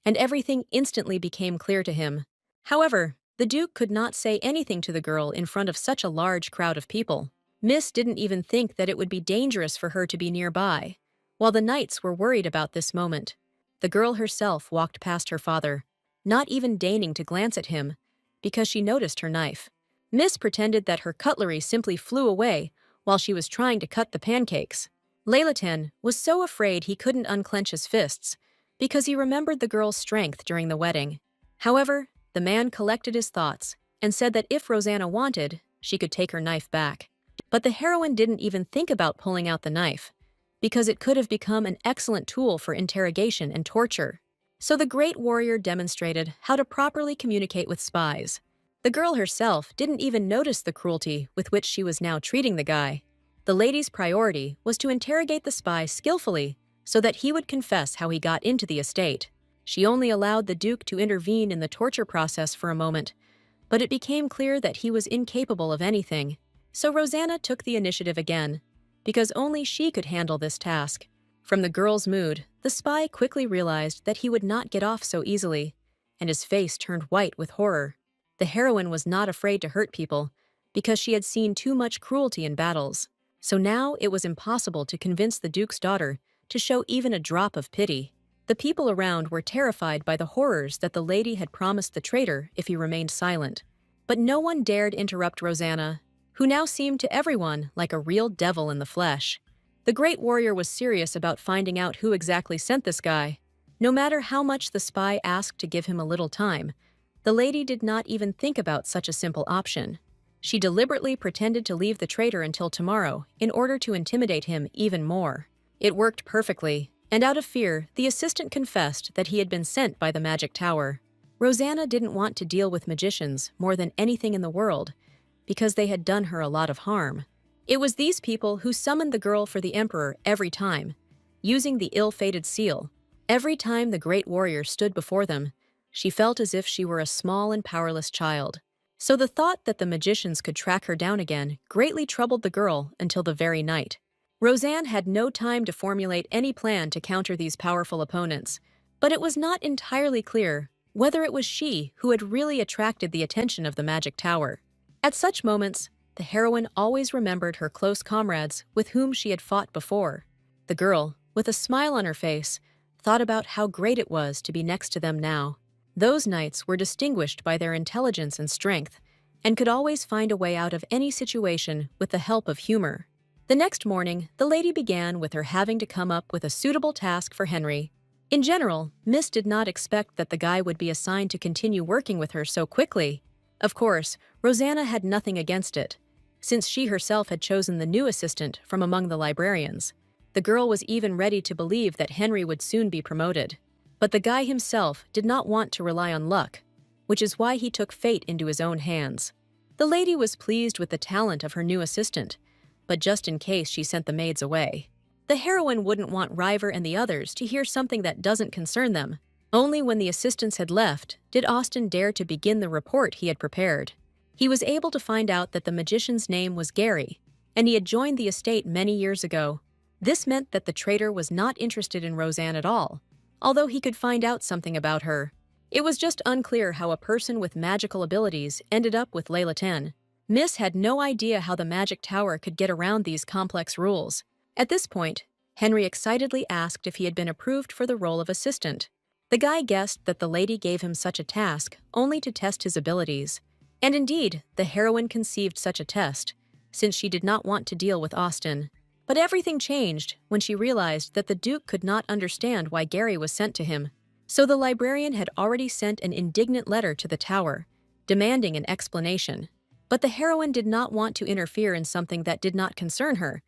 and everything instantly became clear to him. However, the Duke could not say anything to the girl in front of such a large crowd of people. Miss didn't even think that it would be dangerous for her to be nearby, while the knights were worried about this moment. The girl herself walked past her father, not even deigning to glance at him, because she noticed her knife. Miss pretended that her cutlery simply flew away while she was trying to cut the pancakes. Laylaten was so afraid he couldn't unclench his fists, because he remembered the girl's strength during the wedding. However, the man collected his thoughts and said that if Rosanna wanted, she could take her knife back. But the heroine didn't even think about pulling out the knife, because it could have become an excellent tool for interrogation and torture. So the great warrior demonstrated how to properly communicate with spies. The girl herself didn't even notice the cruelty with which she was now treating the guy. The lady's priority was to interrogate the spy skillfully so that he would confess how he got into the estate. She only allowed the Duke to intervene in the torture process for a moment, but it became clear that he was incapable of anything. So Rosanna took the initiative again, because only she could handle this task. From the girl's mood, the spy quickly realized that he would not get off so easily, and his face turned white with horror. The heroine was not afraid to hurt people, because she had seen too much cruelty in battles. So now it was impossible to convince the Duke's daughter to show even a drop of pity. The people around were terrified by the horrors that the lady had promised the traitor if he remained silent. But no one dared interrupt Rosanna, who now seemed to everyone like a real devil in the flesh. The great warrior was serious about finding out who exactly sent this guy. No matter how much the spy asked to give him a little time, the lady did not even think about such a simple option. She deliberately pretended to leave the traitor until tomorrow in order to intimidate him even more. It worked perfectly, and out of fear, the assistant confessed that he had been sent by the magic tower. Rosanna didn't want to deal with magicians more than anything in the world, because they had done her a lot of harm. It was these people who summoned the girl for the emperor every time, using the ill-fated seal. Every time the great warrior stood before them, she felt as if she were a small and powerless child. So the thought that the magicians could track her down again greatly troubled the girl until the very night. Rosanne had no time to formulate any plan to counter these powerful opponents, but it was not entirely clear whether it was she who had really attracted the attention of the magic tower. At such moments, the heroine always remembered her close comrades with whom she had fought before. The girl, with a smile on her face, thought about how great it was to be next to them now. Those knights were distinguished by their intelligence and strength, and could always find a way out of any situation with the help of humor. The next morning, the lady began with her having to come up with a suitable task for Henry. In general, Miss did not expect that the guy would be assigned to continue working with her so quickly. Of course, Rosanna had nothing against it, since she herself had chosen the new assistant from among the librarians. The girl was even ready to believe that Henry would soon be promoted. But the guy himself did not want to rely on luck, which is why he took fate into his own hands. The lady was pleased with the talent of her new assistant, but just in case she sent the maids away. The heroine wouldn't want River and the others to hear something that doesn't concern them. Only when the assistants had left did Austin dare to begin the report he had prepared. He was able to find out that the magician's name was Gary, and he had joined the estate many years ago. This meant that the traitor was not interested in Rosanne at all, although he could find out something about her. It was just unclear how a person with magical abilities ended up with Laylaten. Miss had no idea how the magic tower could get around these complex rules. At this point, Henry excitedly asked if he had been approved for the role of assistant. The guy guessed that the lady gave him such a task only to test his abilities. And indeed, the heroine conceived such a test, since she did not want to deal with Austin. But everything changed when she realized that the Duke could not understand why Gary was sent to him. So the librarian had already sent an indignant letter to the tower, demanding an explanation. But the heroine did not want to interfere in something that did not concern her,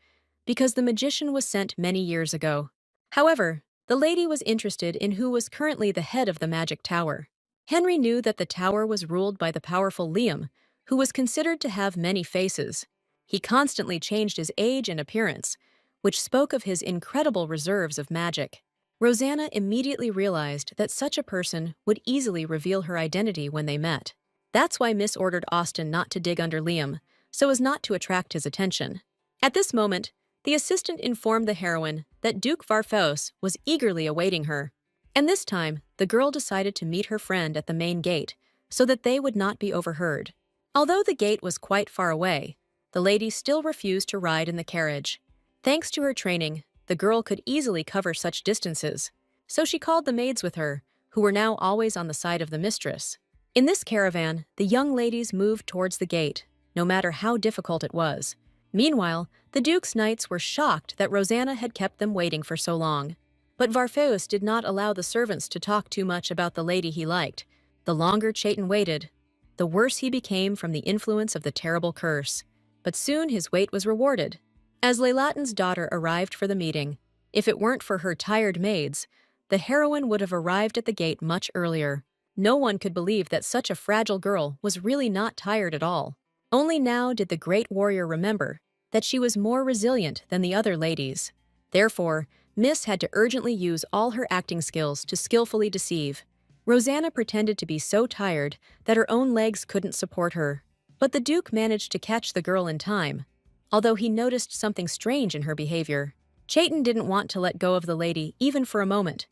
because the magician was sent many years ago. However, the lady was interested in who was currently the head of the magic tower. Henry knew that the tower was ruled by the powerful Liam, who was considered to have many faces. He constantly changed his age and appearance, which spoke of his incredible reserves of magic. Rosanna immediately realized that such a person would easily reveal her identity when they met. That's why Miss ordered Austin not to dig under Liam, so as not to attract his attention. At this moment, The assistant informed the heroine that Duke Varfos was eagerly awaiting her. And this time, the girl decided to meet her friend at the main gate so that they would not be overheard. Although the gate was quite far away, the lady still refused to ride in the carriage. Thanks to her training, the girl could easily cover such distances, so she called the maids with her, who were now always on the side of the mistress. In this caravan, the young ladies moved towards the gate, no matter how difficult it was. Meanwhile, the Duke's knights were shocked that Rosanna had kept them waiting for so long. But Varfeus did not allow the servants to talk too much about the lady he liked. The longer Chaitin waited, the worse he became from the influence of the terrible curse. But soon his wait was rewarded. As Leilatan's daughter arrived for the meeting, if it weren't for her tired maids, the heroine would have arrived at the gate much earlier. No one could believe that such a fragile girl was really not tired at all. Only now did the great warrior remember that she was more resilient than the other ladies. Therefore, Miss had to urgently use all her acting skills to skillfully deceive. Rosanna pretended to be so tired that her own legs couldn't support her. But the Duke managed to catch the girl in time, although he noticed something strange in her behavior. Chaitin didn't want to let go of the lady even for a moment,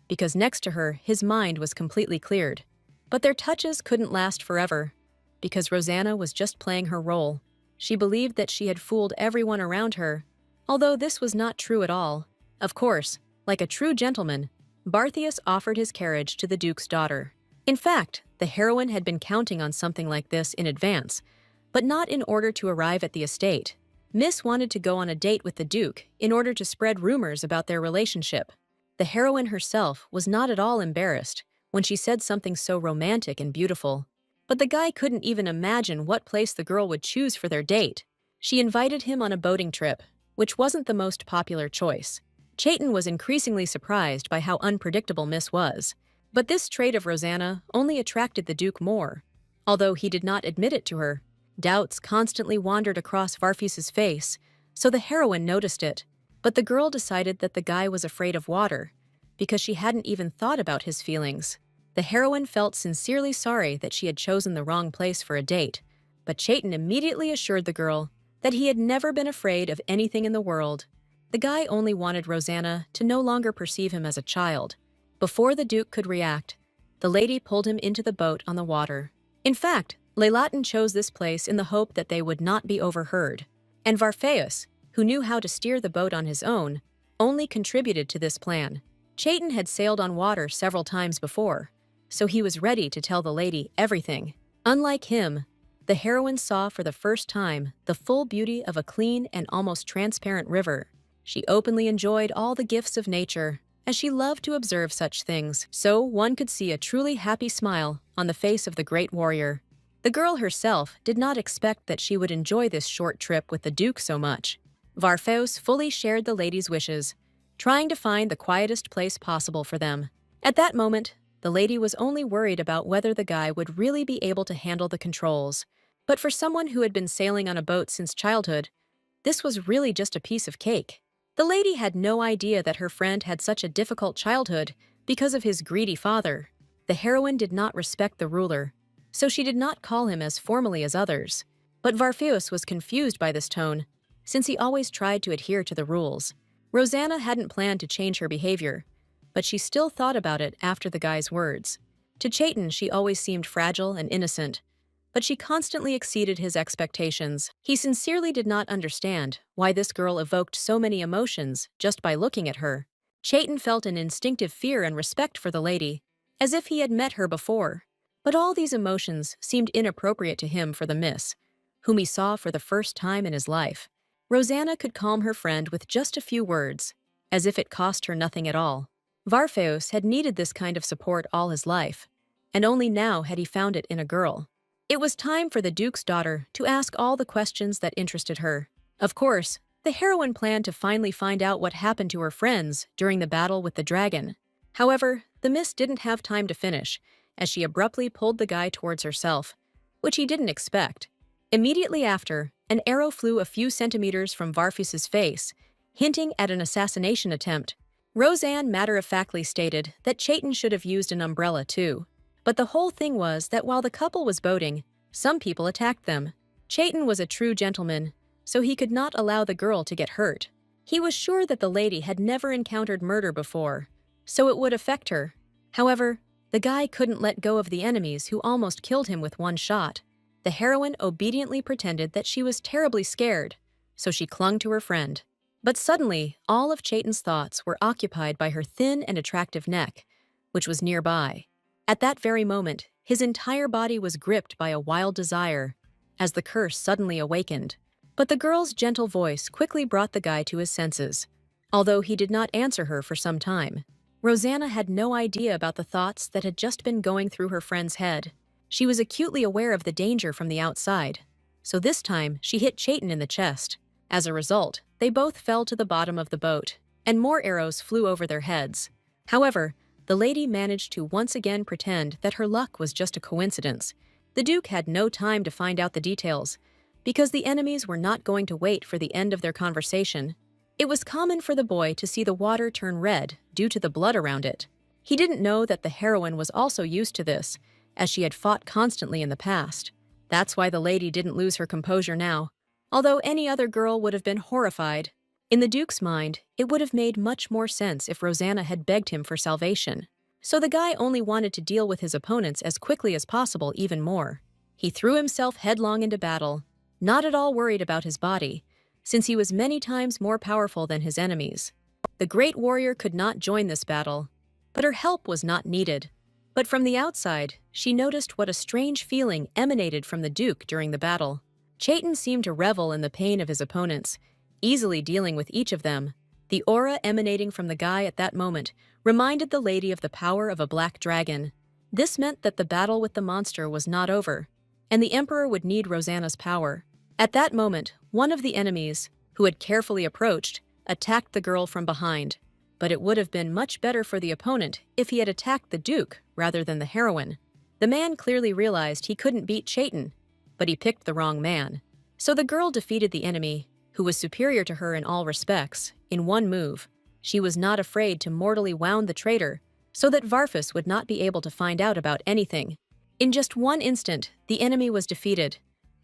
because next to her his mind was completely cleared. But their touches couldn't last forever, because Rosanna was just playing her role. She believed that she had fooled everyone around her, although this was not true at all. Of course, like a true gentleman, Barthius offered his carriage to the Duke's daughter. In fact, the heroine had been counting on something like this in advance, but not in order to arrive at the estate. Miss wanted to go on a date with the Duke in order to spread rumors about their relationship. The heroine herself was not at all embarrassed when she said something so romantic and beautiful. But the guy couldn't even imagine what place the girl would choose for their date. She invited him on a boating trip, which wasn't the most popular choice. Chaitin was increasingly surprised by how unpredictable Miss was. But this trait of Rosanna only attracted the Duke more. Although he did not admit it to her, doubts constantly wandered across Varfus's face, so the heroine noticed it. But the girl decided that the guy was afraid of water, because she hadn't even thought about his feelings. The heroine felt sincerely sorry that she had chosen the wrong place for a date, but Chaitin immediately assured the girl that he had never been afraid of anything in the world. The guy only wanted Rosanna to no longer perceive him as a child. Before the Duke could react, the lady pulled him into the boat on the water. In fact, Leilatan chose this place in the hope that they would not be overheard, and Varfeus, who knew how to steer the boat on his own, only contributed to this plan. Chaitin had sailed on water several times before, so he was ready to tell the lady everything. Unlike him, the heroine saw for the first time the full beauty of a clean and almost transparent river. She openly enjoyed all the gifts of nature, as she loved to observe such things, so one could see a truly happy smile on the face of the great warrior. The girl herself did not expect that she would enjoy this short trip with the Duke so much. Varfeus fully shared the lady's wishes, trying to find the quietest place possible for them. At that moment, the lady was only worried about whether the guy would really be able to handle the controls. But for someone who had been sailing on a boat since childhood, this was really just a piece of cake. The lady had no idea that her friend had such a difficult childhood because of his greedy father. The heroine did not respect the ruler, so she did not call him as formally as others. But Varfeus was confused by this tone, since he always tried to adhere to the rules. Rosanna hadn't planned to change her behavior, but she still thought about it after the guy's words. To Chaitin, she always seemed fragile and innocent, but she constantly exceeded his expectations. He sincerely did not understand why this girl evoked so many emotions just by looking at her. Chaitin felt an instinctive fear and respect for the lady, as if he had met her before. But all these emotions seemed inappropriate to him for the miss, whom he saw for the first time in his life. Rosanna could calm her friend with just a few words, as if it cost her nothing at all. Varfeus had needed this kind of support all his life, and only now had he found it in a girl. It was time for the Duke's daughter to ask all the questions that interested her. Of course, the heroine planned to finally find out what happened to her friends during the battle with the dragon. However, the miss didn't have time to finish, as she abruptly pulled the guy towards herself, which he didn't expect. Immediately after, an arrow flew a few centimeters from Varfus's face, hinting at an assassination attempt. Rosanne matter-of-factly stated that Chaitin should have used an umbrella too. But the whole thing was that while the couple was boating, some people attacked them. Chaitin was a true gentleman, so he could not allow the girl to get hurt. He was sure that the lady had never encountered murder before, so it would affect her. However, the guy couldn't let go of the enemies who almost killed him with one shot. The heroine obediently pretended that she was terribly scared, so she clung to her friend. But suddenly, all of Chaitin's thoughts were occupied by her thin and attractive neck, which was nearby. At that very moment, his entire body was gripped by a wild desire, as the curse suddenly awakened. But the girl's gentle voice quickly brought the guy to his senses, although he did not answer her for some time. Rosanna had no idea about the thoughts that had just been going through her friend's head. She was acutely aware of the danger from the outside, so this time she hit Chaitin in the chest. As a result, they both fell to the bottom of the boat, and more arrows flew over their heads. However, the lady managed to once again pretend that her luck was just a coincidence. The Duke had no time to find out the details, because the enemies were not going to wait for the end of their conversation. It was common for the boy to see the water turn red due to the blood around it. He didn't know that the heroine was also used to this, as she had fought constantly in the past. That's why the lady didn't lose her composure now, although any other girl would have been horrified. In the Duke's mind, it would have made much more sense if Rosanna had begged him for salvation. So the guy only wanted to deal with his opponents as quickly as possible even more. He threw himself headlong into battle, not at all worried about his body, since he was many times more powerful than his enemies. The great warrior could not join this battle, but her help was not needed. But from the outside, she noticed what a strange feeling emanated from the Duke during the battle. Chaitin seemed to revel in the pain of his opponents, easily dealing with each of them. The aura emanating from the guy at that moment reminded the lady of the power of a black dragon. This meant that the battle with the monster was not over, and the Emperor would need Rosanna's power. At that moment, one of the enemies, who had carefully approached, attacked the girl from behind. But it would have been much better for the opponent if he had attacked the Duke rather than the heroine. The man clearly realized he couldn't beat Chaitin, but he picked the wrong man. So the girl defeated the enemy, who was superior to her in all respects, in one move. She was not afraid to mortally wound the traitor, so that Varfus would not be able to find out about anything. In just one instant, the enemy was defeated,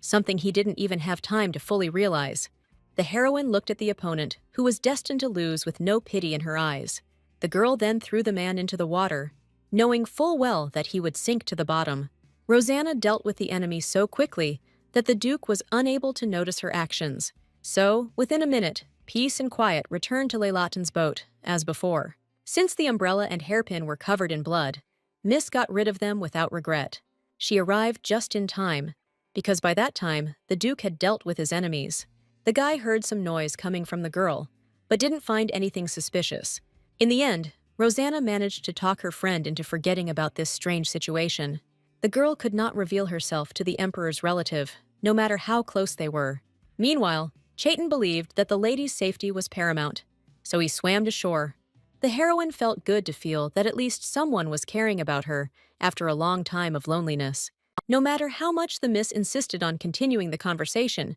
something he didn't even have time to fully realize. The heroine looked at the opponent, who was destined to lose, with no pity in her eyes. The girl then threw the man into the water, knowing full well that he would sink to the bottom. Rosanna dealt with the enemy so quickly that the Duke was unable to notice her actions. So, within a minute, peace and quiet returned to Leilatin's boat, as before. Since the umbrella and hairpin were covered in blood, Miss got rid of them without regret. She arrived just in time, because by that time, the Duke had dealt with his enemies. The guy heard some noise coming from the girl, but didn't find anything suspicious. In the end, Rosanna managed to talk her friend into forgetting about this strange situation. The girl could not reveal herself to the Emperor's relative, no matter how close they were. Meanwhile, Chaitin believed that the lady's safety was paramount, so he swam to shore. The heroine felt good to feel that at least someone was caring about her after a long time of loneliness. No matter how much the miss insisted on continuing the conversation,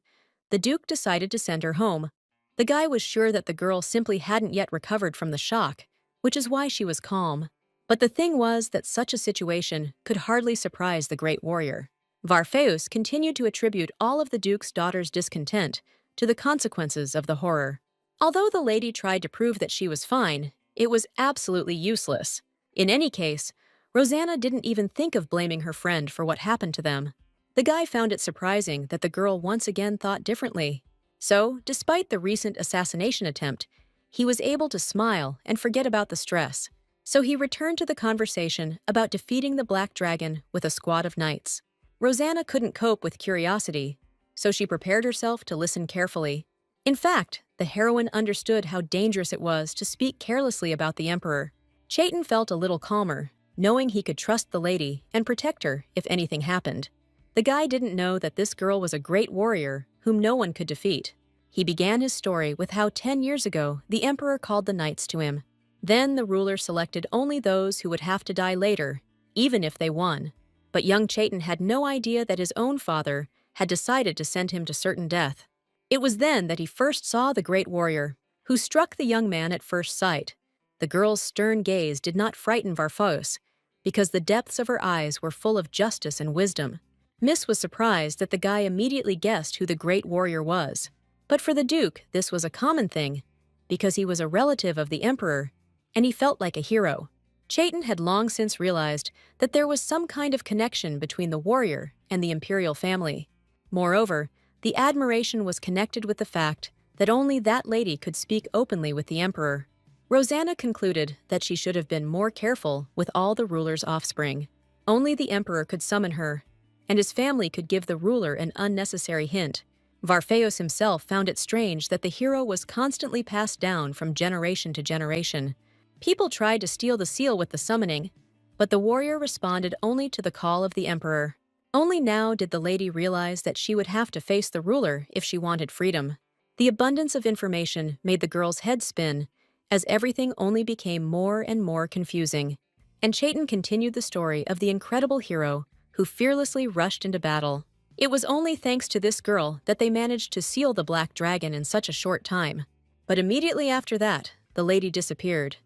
the Duke decided to send her home. The guy was sure that the girl simply hadn't yet recovered from the shock, which is why she was calm. But the thing was that such a situation could hardly surprise the great warrior. Varfeus continued to attribute all of the Duke's daughter's discontent to the consequences of the horror. Although the lady tried to prove that she was fine, it was absolutely useless. In any case, Rosanna didn't even think of blaming her friend for what happened to them. The guy found it surprising that the girl once again thought differently. So, despite the recent assassination attempt, he was able to smile and forget about the stress. So he returned to the conversation about defeating the Black Dragon with a squad of knights. Rosanna couldn't cope with curiosity, so she prepared herself to listen carefully. In fact, the heroine understood how dangerous it was to speak carelessly about the Emperor. Chaitin felt a little calmer, knowing he could trust the lady and protect her if anything happened. The guy didn't know that this girl was a great warrior whom no one could defeat. He began his story with how 10 years ago the Emperor called the knights to him. Then the ruler selected only those who would have to die later, even if they won. But young Chaitin had no idea that his own father had decided to send him to certain death. It was then that he first saw the great warrior, who struck the young man at first sight. The girl's stern gaze did not frighten Varfeus, because the depths of her eyes were full of justice and wisdom. Miss was surprised that the guy immediately guessed who the great warrior was. But for the Duke, this was a common thing, because he was a relative of the emperor, and he felt like a hero. Chaitin had long since realized that there was some kind of connection between the warrior and the imperial family. Moreover, the admiration was connected with the fact that only that lady could speak openly with the emperor. Rosanna concluded that she should have been more careful with all the ruler's offspring. Only the emperor could summon her, and his family could give the ruler an unnecessary hint. Varfeos himself found it strange that the hero was constantly passed down from generation to generation. People tried to steal the seal with the summoning, but the warrior responded only to the call of the emperor. Only now did the lady realize that she would have to face the ruler if she wanted freedom. The abundance of information made the girl's head spin, as everything only became more and more confusing. And Chaitin continued the story of the incredible hero who fearlessly rushed into battle. It was only thanks to this girl that they managed to seal the black dragon in such a short time. But immediately after that, the lady disappeared,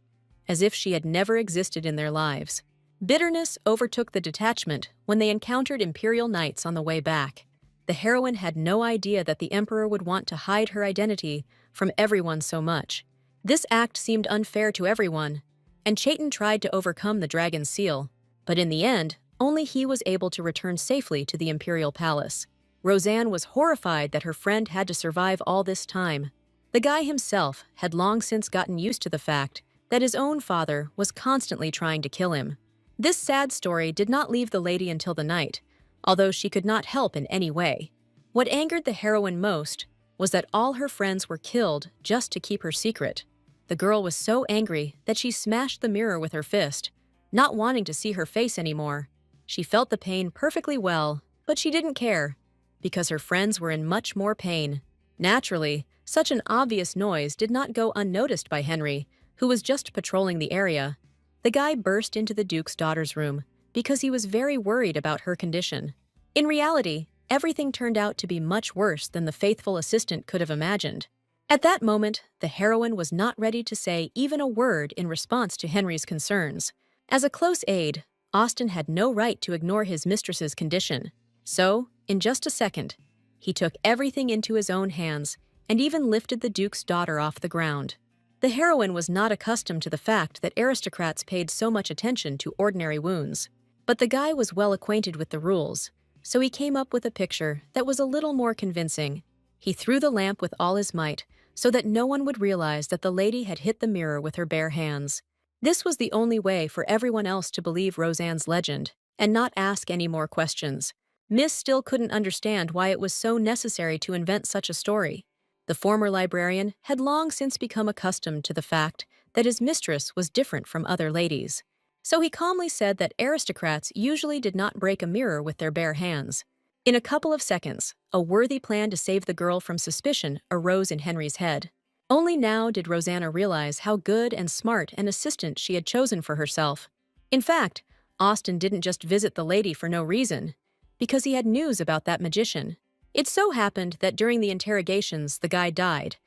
as if she had never existed in their lives. Bitterness overtook the detachment when they encountered imperial knights on the way back. The heroine had no idea that the emperor would want to hide her identity from everyone so much. This act seemed unfair to everyone, and Chaitin tried to overcome the dragon's seal, but in the end, only he was able to return safely to the imperial palace. Rosanne was horrified that her friend had to survive all this time. The guy himself had long since gotten used to the fact that his own father was constantly trying to kill him. This sad story did not leave the lady until the night, although she could not help in any way. What angered the heroine most was that all her friends were killed just to keep her secret. The girl was so angry that she smashed the mirror with her fist, not wanting to see her face anymore. She felt the pain perfectly well, but she didn't care, because her friends were in much more pain. Naturally, such an obvious noise did not go unnoticed by Henry, who was just patrolling the area. The guy burst into the Duke's daughter's room because he was very worried about her condition. In reality, everything turned out to be much worse than the faithful assistant could have imagined. At that moment, the heroine was not ready to say even a word in response to Henry's concerns. As a close aide, Austin had no right to ignore his mistress's condition. So, in just a second, he took everything into his own hands and even lifted the Duke's daughter off the ground. The heroine was not accustomed to the fact that aristocrats paid so much attention to ordinary wounds. But the guy was well acquainted with the rules, so he came up with a picture that was a little more convincing. He threw the lamp with all his might so that no one would realize that the lady had hit the mirror with her bare hands. This was the only way for everyone else to believe Rosanne's legend and not ask any more questions. Miss still couldn't understand why it was so necessary to invent such a story. The former librarian had long since become accustomed to the fact that his mistress was different from other ladies. So he calmly said that aristocrats usually did not break a mirror with their bare hands. In a couple of seconds, a worthy plan to save the girl from suspicion arose in Henry's head. Only now did Rosanna realize how good and smart an assistant she had chosen for herself. In fact, Austin didn't just visit the lady for no reason, because he had news about that magician. It so happened that during the interrogations the guy died,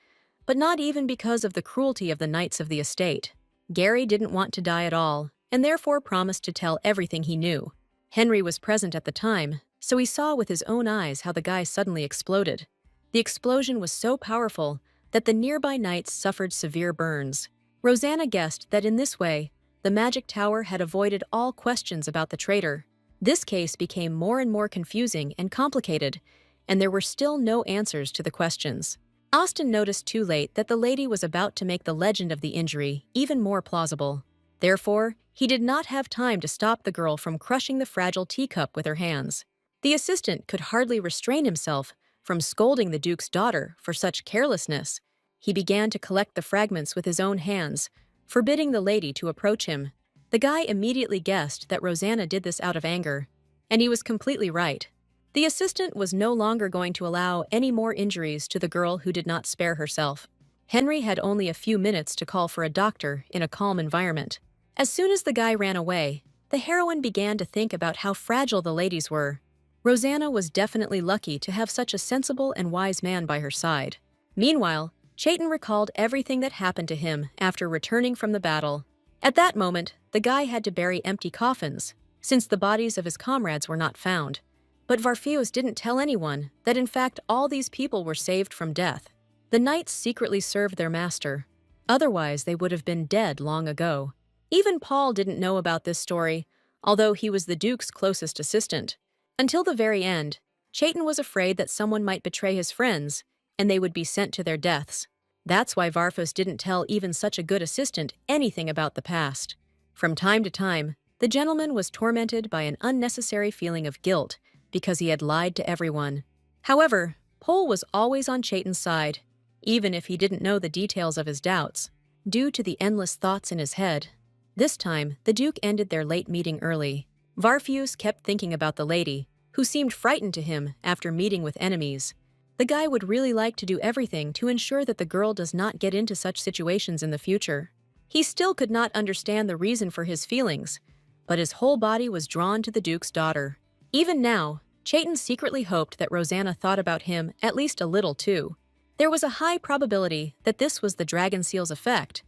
but not even because of the cruelty of the knights of the estate. Gary didn't want to die at all, and therefore promised to tell everything he knew. Henry was present at the time, so he saw with his own eyes how the guy suddenly exploded. The explosion was so powerful that the nearby knights suffered severe burns. Rosanna guessed that in this way, the magic tower had avoided all questions about the traitor. This case became more and more confusing and complicated, and there were still no answers to the questions. Austin noticed too late that the lady was about to make the legend of the injury even more plausible. Therefore, he did not have time to stop the girl from crushing the fragile teacup with her hands. The assistant could hardly restrain himself from scolding the Duke's daughter for such carelessness. He began to collect the fragments with his own hands, forbidding the lady to approach him. The guy immediately guessed that Rosanna did this out of anger, and he was completely right. The assistant was no longer going to allow any more injuries to the girl who did not spare herself. Henry had only a few minutes to call for a doctor in a calm environment. As soon as the guy ran away, the heroine began to think about how fragile the ladies were. Rosanna was definitely lucky to have such a sensible and wise man by her side. Meanwhile, Chaitin recalled everything that happened to him after returning from the battle. At that moment, the guy had to bury empty coffins, since the bodies of his comrades were not found. But Varfeos didn't tell anyone that in fact all these people were saved from death. The knights secretly served their master, Otherwise, they would have been dead long ago. Even Paul didn't know about this story, although he was the Duke's closest assistant. Until the very end, Chayton was afraid that someone might betray his friends, and they would be sent to their deaths. That's why Varfus didn't tell even such a good assistant anything about the past. From time to time, the gentleman was tormented by an unnecessary feeling of guilt because he had lied to everyone. However, Paul was always on Chayton's side, even if he didn't know the details of his doubts, due to the endless thoughts in his head. This time, the Duke ended their late meeting early. Varfus kept thinking about the lady, who seemed frightened to him after meeting with enemies. The guy would really like to do everything to ensure that the girl does not get into such situations in the future. He still could not understand the reason for his feelings, but his whole body was drawn to the Duke's daughter. Even now, Chayton secretly hoped that Rosanna thought about him at least a little too. There was a high probability that this was the dragon seal's effect,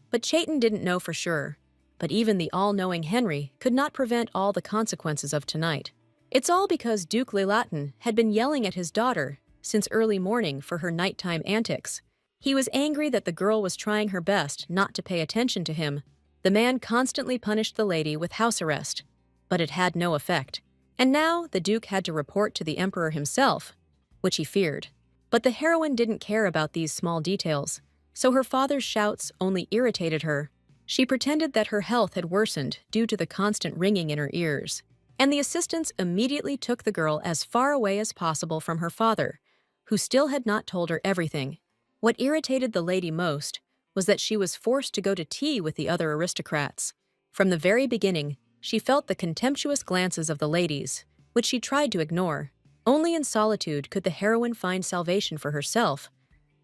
but Chayton didn't know for sure. But even the all-knowing Henry could not prevent all the consequences of tonight. It's all because Duke Lelatin had been yelling at his daughter since early morning for her nighttime antics. He was angry that the girl was trying her best not to pay attention to him. The man constantly punished the lady with house arrest, but it had no effect. And now the Duke had to report to the Emperor himself, which he feared. But the heroine didn't care about these small details, so her father's shouts only irritated her. She pretended that her health had worsened due to the constant ringing in her ears, and the assistants immediately took the girl as far away as possible from her father, who still had not told her everything. What irritated the lady most was that she was forced to go to tea with the other aristocrats. From the very beginning, she felt the contemptuous glances of the ladies, which she tried to ignore. Only in solitude could the heroine find salvation for herself,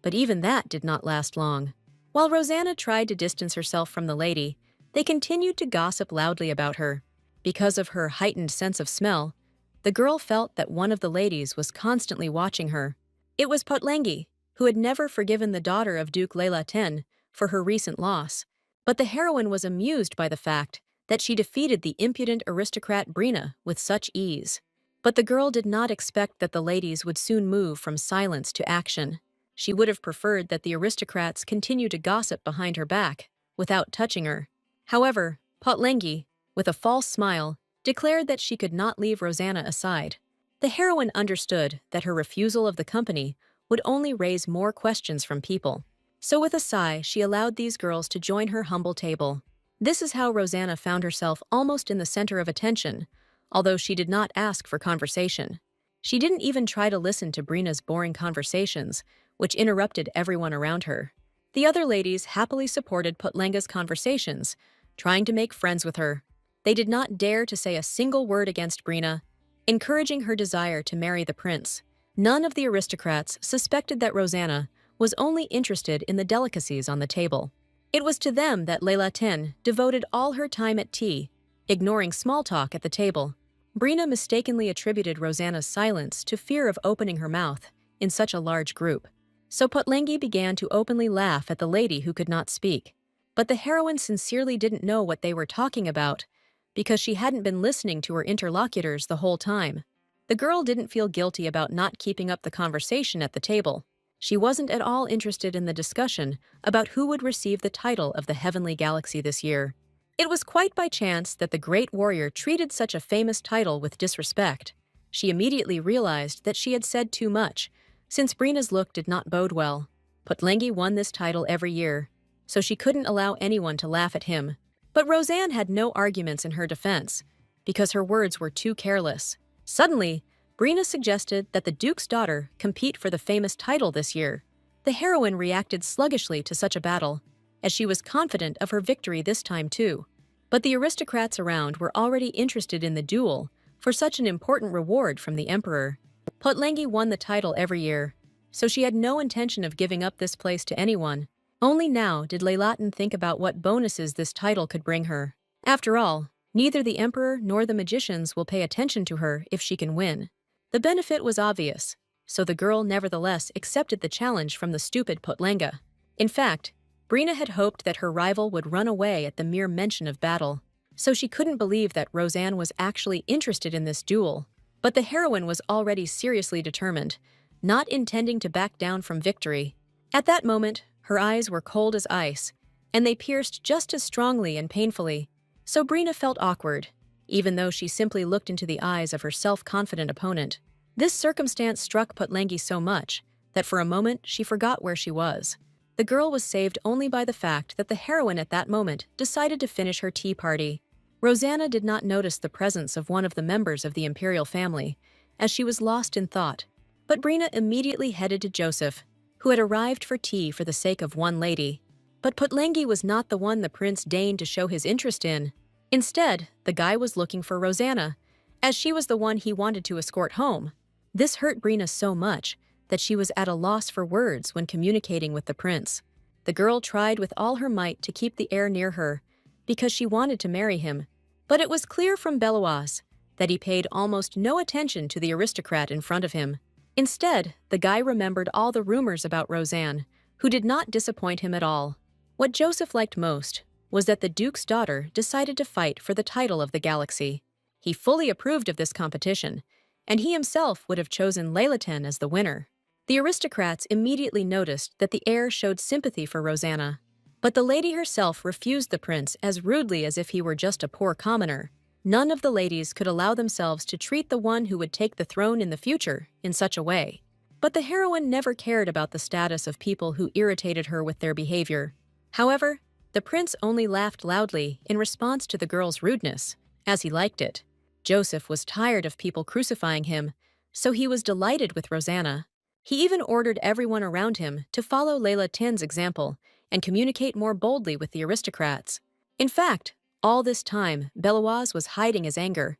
but even that did not last long. While Rosanna tried to distance herself from the lady, they continued to gossip loudly about her. Because of her heightened sense of smell, the girl felt that one of the ladies was constantly watching her. It was Potlengi, who had never forgiven the daughter of Duke Lelatin for her recent loss. But the heroine was amused by the fact that she defeated the impudent aristocrat Brina with such ease. But the girl did not expect that the ladies would soon move from silence to action. She would have preferred that the aristocrats continue to gossip behind her back, without touching her. However, Potlengi, with a false smile, declared that she could not leave Rosanna aside. The heroine understood that her refusal of the company would only raise more questions from people. So with a sigh, she allowed these girls to join her humble table. This is how Rosanna found herself almost in the center of attention, although she did not ask for conversation. She didn't even try to listen to Brina's boring conversations, which interrupted everyone around her. The other ladies happily supported Potlenga's conversations, trying to make friends with her. They did not dare to say a single word against Brina, encouraging her desire to marry the prince. None of the aristocrats suspected that Rosanna was only interested in the delicacies on the table. It was to them that Lelatin devoted all her time at tea, ignoring small talk at the table. Brina mistakenly attributed Rosanna's silence to fear of opening her mouth in such a large group. So Potlengi began to openly laugh at the lady who could not speak. But the heroine sincerely didn't know what they were talking about, because she hadn't been listening to her interlocutors the whole time. The girl didn't feel guilty about not keeping up the conversation at the table. She wasn't at all interested in the discussion about who would receive the title of the Heavenly Galaxy this year. It was quite by chance that the great warrior treated such a famous title with disrespect. She immediately realized that she had said too much, since Brina's look did not bode well. Potlengi won this title every year, so she couldn't allow anyone to laugh at him. But Rosanne had no arguments in her defense, because her words were too careless. Suddenly, Brina suggested that the Duke's daughter compete for the famous title this year. The heroine reacted sluggishly to such a battle, as she was confident of her victory this time too. But the aristocrats around were already interested in the duel for such an important reward from the emperor. Potlengi won the title every year, so she had no intention of giving up this place to anyone. Only now did Lelatin think about what bonuses this title could bring her. After all, neither the emperor nor the magicians will pay attention to her if she can win. The benefit was obvious, so the girl nevertheless accepted the challenge from the stupid Potlenga. In fact, Brina had hoped that her rival would run away at the mere mention of battle, so she couldn't believe that Rosanne was actually interested in this duel. But the heroine was already seriously determined, not intending to back down from victory. At that moment, Her eyes were cold as ice, and they pierced just as strongly and painfully. So Brina felt awkward, even though she simply looked into the eyes of her self-confident opponent. This circumstance struck Putlangi so much that for a moment she forgot where she was. The girl was saved only by the fact that the heroine at that moment decided to finish her tea party. Rosanna did not notice the presence of one of the members of the imperial family, as she was lost in thought. But Brina immediately headed to Joseph, who had arrived for tea for the sake of one lady. But Putlangi was not the one the prince deigned to show his interest in. Instead, the guy was looking for Rosanna, as she was the one he wanted to escort home. This hurt Brina so much that she was at a loss for words when communicating with the prince. The girl tried with all her might to keep the heir near her, because she wanted to marry him. But it was clear from Beloise that he paid almost no attention to the aristocrat in front of him. Instead, the guy remembered all the rumors about Rosanne, who did not disappoint him at all. What Joseph liked most was that the Duke's daughter decided to fight for the title of the galaxy. He fully approved of this competition, and he himself would have chosen Leylaten as the winner. The aristocrats immediately noticed that the heir showed sympathy for Rosanna, but the lady herself refused the prince as rudely as if he were just a poor commoner. None of the ladies could allow themselves to treat the one who would take the throne in the future in such a way. But the heroine never cared about the status of people who irritated her with their behavior. However, the prince only laughed loudly in response to the girl's rudeness, as he liked it. Joseph was tired of people crucifying him, so he was delighted with Rosanna. He even ordered everyone around him to follow Leylaten's example and communicate more boldly with the aristocrats. In fact, all this time, Beloise was hiding his anger,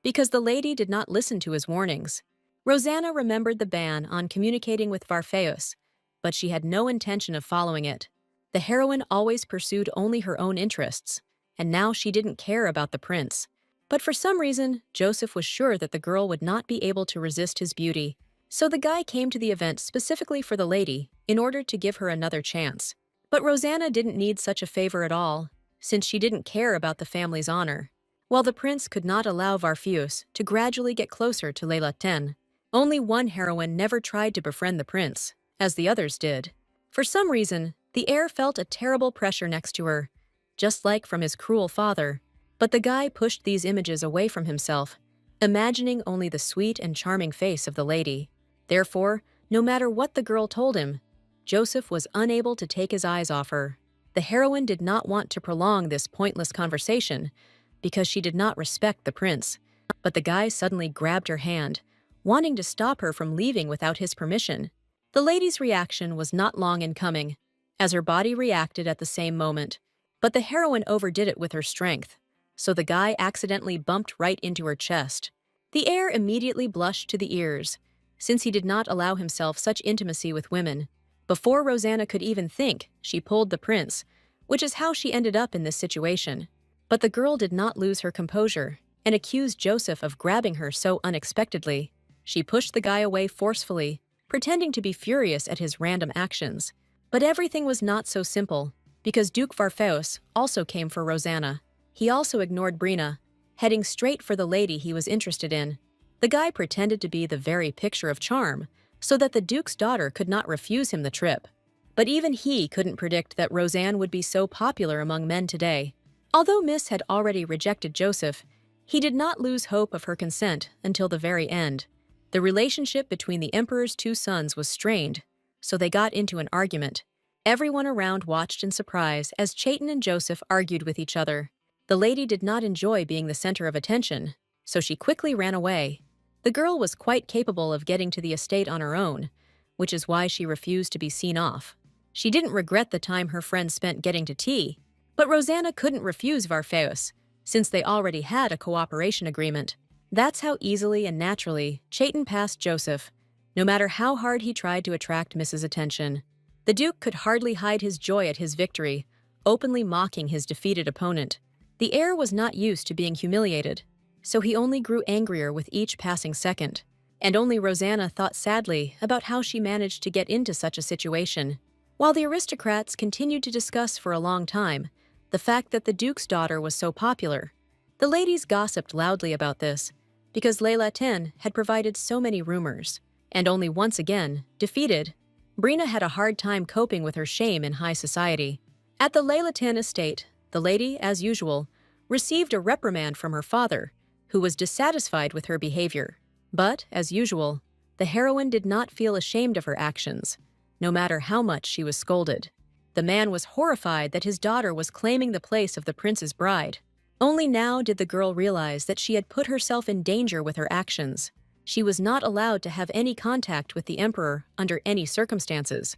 because the lady did not listen to his warnings. Rosanna remembered the ban on communicating with Varfeus, but she had no intention of following it. The heroine always pursued only her own interests, and now she didn't care about the prince. But for some reason, Joseph was sure that the girl would not be able to resist his beauty. So the guy came to the event specifically for the lady, in order to give her another chance. But Rosanna didn't need such a favor at all, since she didn't care about the family's honor. While the prince could not allow Varfeus to gradually get closer to Leylaten, only one heroine never tried to befriend the prince, as the others did. For some reason, the heir felt a terrible pressure next to her, just like from his cruel father. But the guy pushed these images away from himself, imagining only the sweet and charming face of the lady. Therefore, no matter what the girl told him, Joseph was unable to take his eyes off her. The heroine did not want to prolong this pointless conversation because she did not respect the prince, but the guy suddenly grabbed her hand, wanting to stop her from leaving without his permission. The lady's reaction was not long in coming, as her body reacted at the same moment, but the heroine overdid it with her strength, so the guy accidentally bumped right into her chest. The heir immediately blushed to the ears, since he did not allow himself such intimacy with women. Before Rosanna could even think, she pulled the prince, which is how she ended up in this situation. But the girl did not lose her composure and accused Joseph of grabbing her so unexpectedly. She pushed the guy away forcefully, pretending to be furious at his random actions. But everything was not so simple, because Duke Varfeus also came for Rosanna. He also ignored Brina, heading straight for the lady he was interested in. The guy pretended to be the very picture of charm, so that the Duke's daughter could not refuse him the trip. But even he couldn't predict that Rosanne would be so popular among men today. Although Miss had already rejected Joseph, he did not lose hope of her consent until the very end. The relationship between the Emperor's two sons was strained, so they got into an argument. Everyone around watched in surprise as Chaitin and Joseph argued with each other. The lady did not enjoy being the center of attention, so she quickly ran away. The girl was quite capable of getting to the estate on her own, which is why she refused to be seen off. She didn't regret the time her friends spent getting to tea, but Rosanna couldn't refuse Varfeus, since they already had a cooperation agreement. That's how easily and naturally Chaitin passed Joseph, no matter how hard he tried to attract Miss's attention. The Duke could hardly hide his joy at his victory, openly mocking his defeated opponent. The heir was not used to being humiliated, so he only grew angrier with each passing second. And only Rosanna thought sadly about how she managed to get into such a situation. While the aristocrats continued to discuss for a long time the fact that the Duke's daughter was so popular, the ladies gossiped loudly about this because Leylaten had provided so many rumors, and only once again, defeated, Brina had a hard time coping with her shame in high society. At the Leilatan estate, the lady, as usual, received a reprimand from her father, who was dissatisfied with her behavior. But, as usual, the heroine did not feel ashamed of her actions, no matter how much she was scolded. The man was horrified that his daughter was claiming the place of the prince's bride. Only now did the girl realize that she had put herself in danger with her actions. She was not allowed to have any contact with the emperor under any circumstances,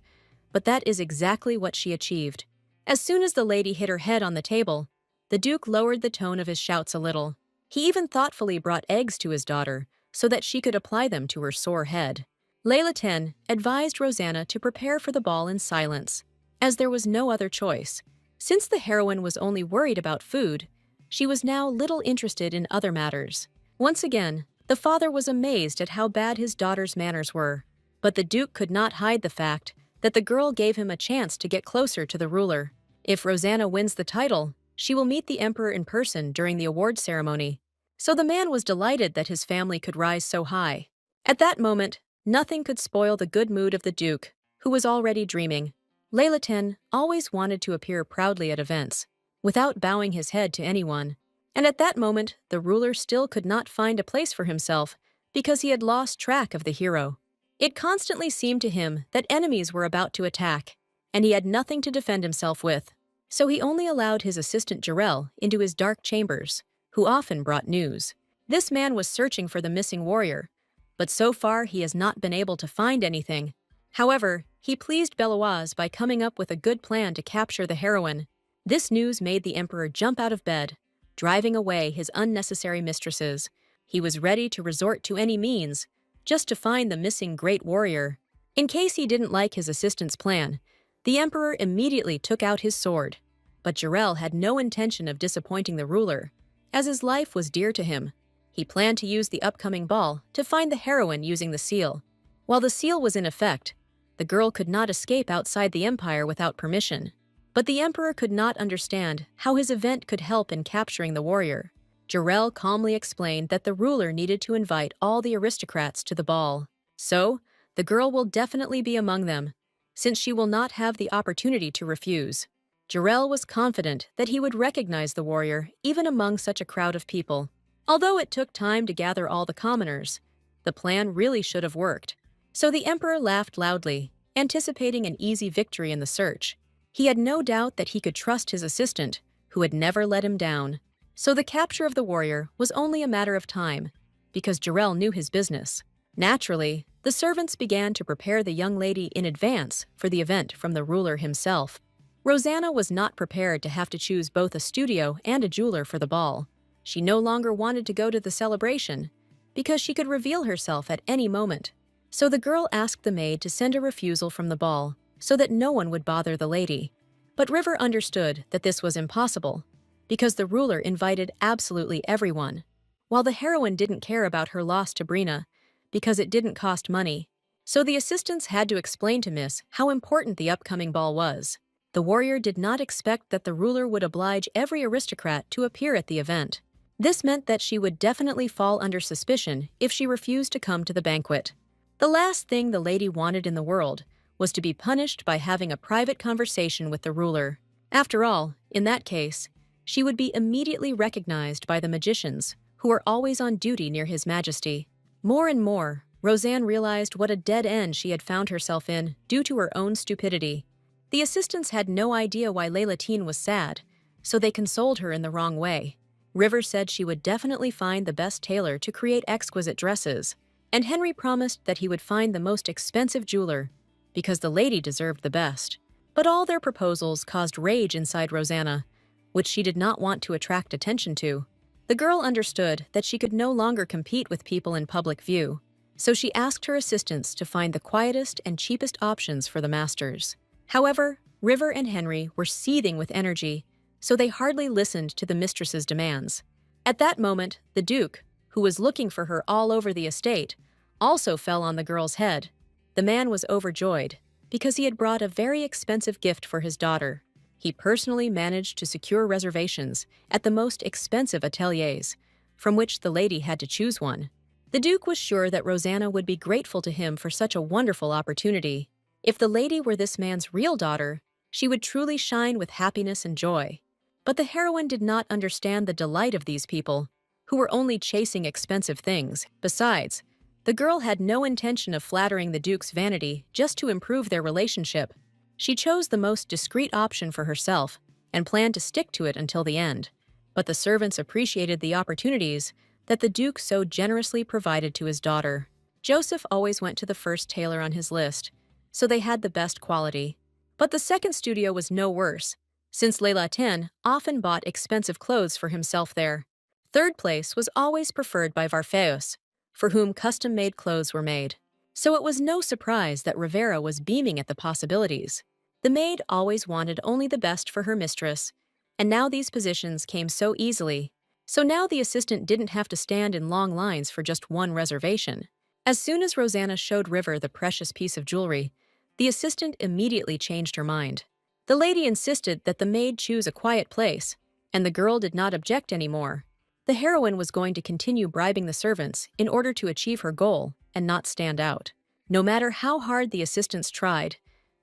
but that is exactly what she achieved. As soon as the lady hit her head on the table, the duke lowered the tone of his shouts a little. He even thoughtfully brought eggs to his daughter so that she could apply them to her sore head. Leilatan advised Rosanna to prepare for the ball in silence, as there was no other choice. Since the heroine was only worried about food, she was now little interested in other matters. Once again, the father was amazed at how bad his daughter's manners were, but the duke could not hide the fact that the girl gave him a chance to get closer to the ruler. If Rosanna wins the title, she will meet the emperor in person during the award ceremony. So the man was delighted that his family could rise so high. At that moment, nothing could spoil the good mood of the duke, who was already dreaming. Leilatan always wanted to appear proudly at events, without bowing his head to anyone. And at that moment, the ruler still could not find a place for himself because he had lost track of the hero. It constantly seemed to him that enemies were about to attack, and he had nothing to defend himself with. So he only allowed his assistant Jarrell into his dark chambers, who often brought news. This man was searching for the missing warrior, but so far he has not been able to find anything. However, he pleased Beloise by coming up with a good plan to capture the heroine. This news made the emperor jump out of bed, driving away his unnecessary mistresses. He was ready to resort to any means, just to find the missing great warrior. In case he didn't like his assistant's plan, the emperor immediately took out his sword. But Jarrell had no intention of disappointing the ruler, as his life was dear to him. He planned to use the upcoming ball to find the heroine using the seal. While the seal was in effect, the girl could not escape outside the empire without permission. But the emperor could not understand how his event could help in capturing the warrior. Jarrell calmly explained that the ruler needed to invite all the aristocrats to the ball. So, the girl will definitely be among them, since she will not have the opportunity to refuse. Jarrell was confident that he would recognize the warrior even among such a crowd of people. Although it took time to gather all the commoners, the plan really should have worked. So the emperor laughed loudly, anticipating an easy victory in the search. He had no doubt that he could trust his assistant, who had never let him down. So the capture of the warrior was only a matter of time, because Jarrell knew his business. Naturally, the servants began to prepare the young lady in advance for the event from the ruler himself. Rosanna was not prepared to have to choose both a studio and a jeweler for the ball. She no longer wanted to go to the celebration, because she could reveal herself at any moment. So the girl asked the maid to send a refusal from the ball, so that no one would bother the lady. But River understood that this was impossible, because the ruler invited absolutely everyone, while the heroine didn't care about her loss to Brina, because it didn't cost money. So the assistants had to explain to Miss how important the upcoming ball was. The warrior did not expect that the ruler would oblige every aristocrat to appear at the event. This meant that she would definitely fall under suspicion if she refused to come to the banquet. The last thing the lady wanted in the world was to be punished by having a private conversation with the ruler. After all, in that case, she would be immediately recognized by the magicians, who are always on duty near His Majesty. More and more, Rosanne realized what a dead end she had found herself in due to her own stupidity. The assistants had no idea why Leilatan was sad, so they consoled her in the wrong way. River said she would definitely find the best tailor to create exquisite dresses, and Henry promised that he would find the most expensive jeweler, because the lady deserved the best. But all their proposals caused rage inside Rosanna, which she did not want to attract attention to. The girl understood that she could no longer compete with people in public view, so she asked her assistants to find the quietest and cheapest options for the masters. However, River and Henry were seething with energy, so they hardly listened to the mistress's demands. At that moment, the Duke, who was looking for her all over the estate, also fell on the girl's head. The man was overjoyed, because he had brought a very expensive gift for his daughter. He personally managed to secure reservations at the most expensive ateliers, from which the lady had to choose one. The Duke was sure that Rosanna would be grateful to him for such a wonderful opportunity. If the lady were this man's real daughter, she would truly shine with happiness and joy. But the heroine did not understand the delight of these people, who were only chasing expensive things. Besides, the girl had no intention of flattering the Duke's vanity just to improve their relationship. She chose the most discreet option for herself and planned to stick to it until the end. But the servants appreciated the opportunities that the Duke so generously provided to his daughter. Joseph always went to the first tailor on his list, so they had the best quality. But the second studio was no worse, since Leila 10 often bought expensive clothes for himself there. Third place was always preferred by Varfeus, for whom custom-made clothes were made. So it was no surprise that Rivera was beaming at the possibilities. The maid always wanted only the best for her mistress, and now these positions came so easily. So now the assistant didn't have to stand in long lines for just one reservation. As soon as Rosanna showed River the precious piece of jewelry, the assistant immediately changed her mind. The lady insisted that the maid choose a quiet place, and the girl did not object anymore. The heroine was going to continue bribing the servants in order to achieve her goal and not stand out. No matter how hard the assistants tried,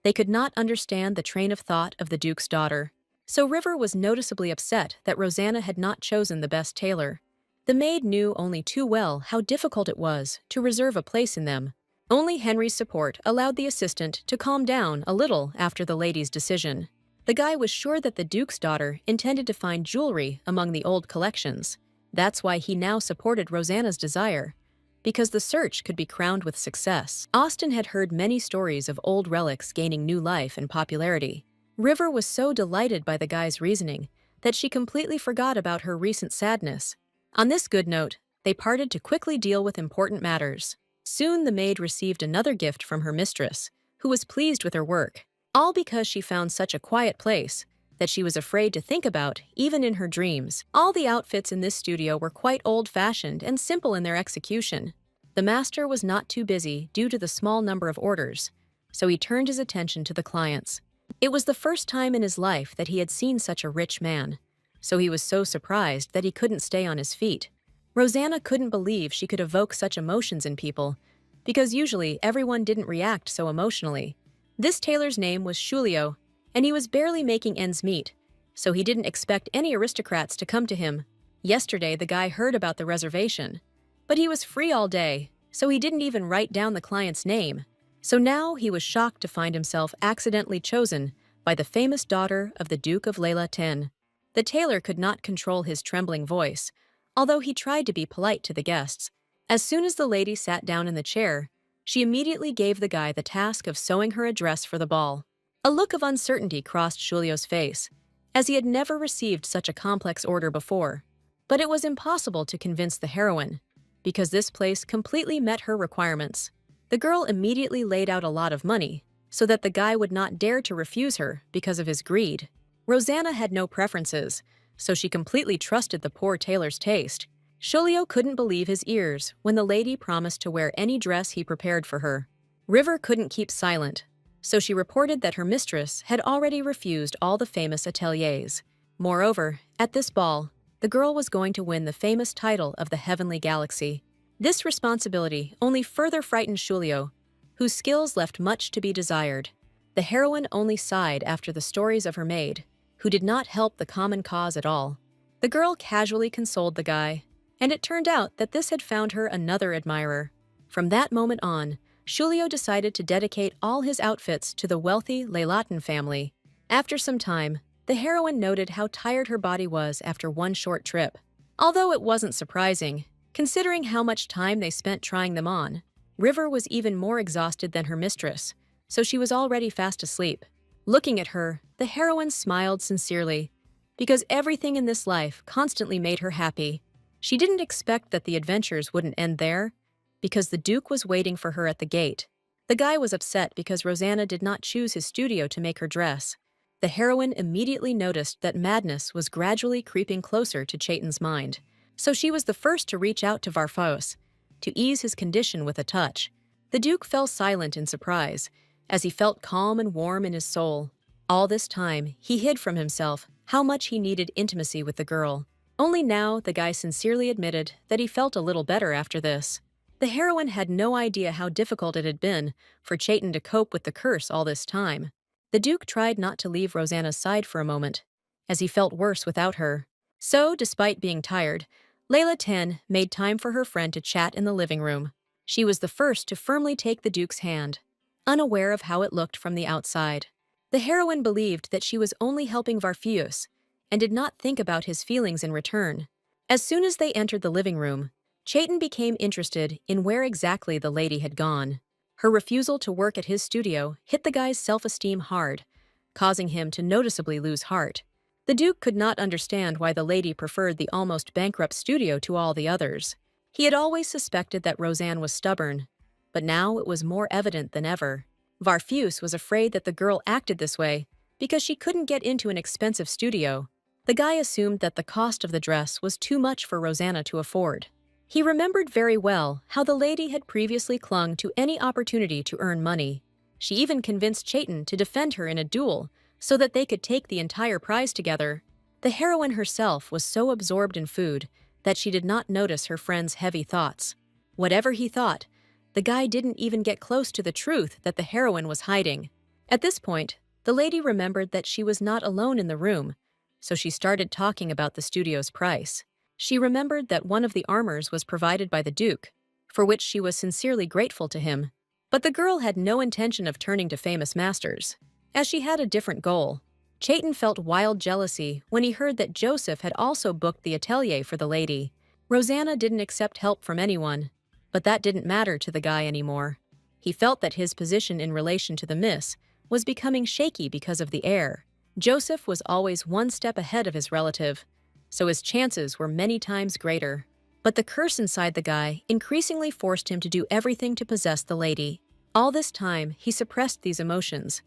they could not understand the train of thought of the Duke's daughter. So River was noticeably upset that Rosanna had not chosen the best tailor. The maid knew only too well how difficult it was to reserve a place in them. Only Henry's support allowed the assistant to calm down a little after the lady's decision. The guy was sure that the Duke's daughter intended to find jewelry among the old collections. That's why he now supported Rosanna's desire, because the search could be crowned with success. Austin had heard many stories of old relics gaining new life and popularity. River was so delighted by the guy's reasoning that she completely forgot about her recent sadness. On this good note, they parted to quickly deal with important matters. Soon the maid received another gift from her mistress, who was pleased with her work, all because she found such a quiet place that she was afraid to think about even in her dreams. All the outfits in this studio were quite old-fashioned and simple in their execution. The master was not too busy due to the small number of orders, so he turned his attention to the clients. It was the first time in his life that he had seen such a rich man, so he was so surprised that he couldn't stay on his feet. Rosanna couldn't believe she could evoke such emotions in people, because usually everyone didn't react so emotionally. This tailor's name was Julio, and he was barely making ends meet, so he didn't expect any aristocrats to come to him. Yesterday the guy heard about the reservation, but he was free all day, so he didn't even write down the client's name. So now he was shocked to find himself accidentally chosen by the famous daughter of the Duke of Leila 10. The tailor could not control his trembling voice, although he tried to be polite to the guests. As soon as the lady sat down in the chair, she immediately gave the guy the task of sewing her a dress for the ball. A look of uncertainty crossed Julio's face, as he had never received such a complex order before. But it was impossible to convince the heroine, because this place completely met her requirements. The girl immediately laid out a lot of money, so that the guy would not dare to refuse her because of his greed. Rosanna had no preferences, so she completely trusted the poor tailor's taste. Julio couldn't believe his ears when the lady promised to wear any dress he prepared for her. River couldn't keep silent, so she reported that her mistress had already refused all the famous ateliers. Moreover, at this ball, the girl was going to win the famous title of the Heavenly Galaxy. This responsibility only further frightened Julio, whose skills left much to be desired. The heroine only sighed after the stories of her maid, who did not help the common cause at all. The girl casually consoled the guy, and it turned out that this had found her another admirer. From that moment on, Julio decided to dedicate all his outfits to the wealthy Leilatin family. After some time, the heroine noted how tired her body was after one short trip. Although it wasn't surprising, considering how much time they spent trying them on. River was even more exhausted than her mistress, so she was already fast asleep. Looking at her, the heroine smiled sincerely, because everything in this life constantly made her happy. She didn't expect that the adventures wouldn't end there, because the Duke was waiting for her at the gate. The guy was upset because Rosanna did not choose his studio to make her dress. The heroine immediately noticed that madness was gradually creeping closer to Chaitin's mind, so she was the first to reach out to Varfos, to ease his condition with a touch. The Duke fell silent in surprise, as he felt calm and warm in his soul. All this time, he hid from himself how much he needed intimacy with the girl. Only now the guy sincerely admitted that he felt a little better after this. The The heroine had no idea how difficult it had been for Chaitin to cope with the curse all this time. The Duke tried not to leave Rosanna's side for a moment, as he felt worse without her. So, despite being tired, Layla 10 made time for her friend to chat in the living room. She was the first to firmly take the Duke's hand, unaware of how it looked from the outside. The heroine believed that she was only helping Varfius and did not think about his feelings in return. As soon as they entered the living room, Chaitin became interested in where exactly the lady had gone. Her refusal to work at his studio hit the guy's self-esteem hard, causing him to noticeably lose heart. The Duke could not understand why the lady preferred the almost bankrupt studio to all the others. He had always suspected that Rosanne was stubborn, but now it was more evident than ever. Varfius was afraid that the girl acted this way because she couldn't get into an expensive studio. The guy assumed that the cost of the dress was too much for Rosanna to afford. He remembered very well how the lady had previously clung to any opportunity to earn money. She even convinced Chaitin to defend her in a duel so that they could take the entire prize together. The heroine herself was so absorbed in food that she did not notice her friend's heavy thoughts. Whatever he thought, the guy didn't even get close to the truth that the heroine was hiding. At this point, the lady remembered that she was not alone in the room, so she started talking about the studio's price. She remembered that one of the armors was provided by the Duke, for which she was sincerely grateful to him. But the girl had no intention of turning to famous masters, as she had a different goal. Chaitin felt wild jealousy when he heard that Joseph had also booked the atelier for the lady. Rosanna didn't accept help from anyone, but that didn't matter to the guy anymore. He felt that his position in relation to the miss was becoming shaky because of the heir. Joseph was always one step ahead of his relative, so his chances were many times greater. But the curse inside the guy increasingly forced him to do everything to possess the lady. All this time, he suppressed these emotions,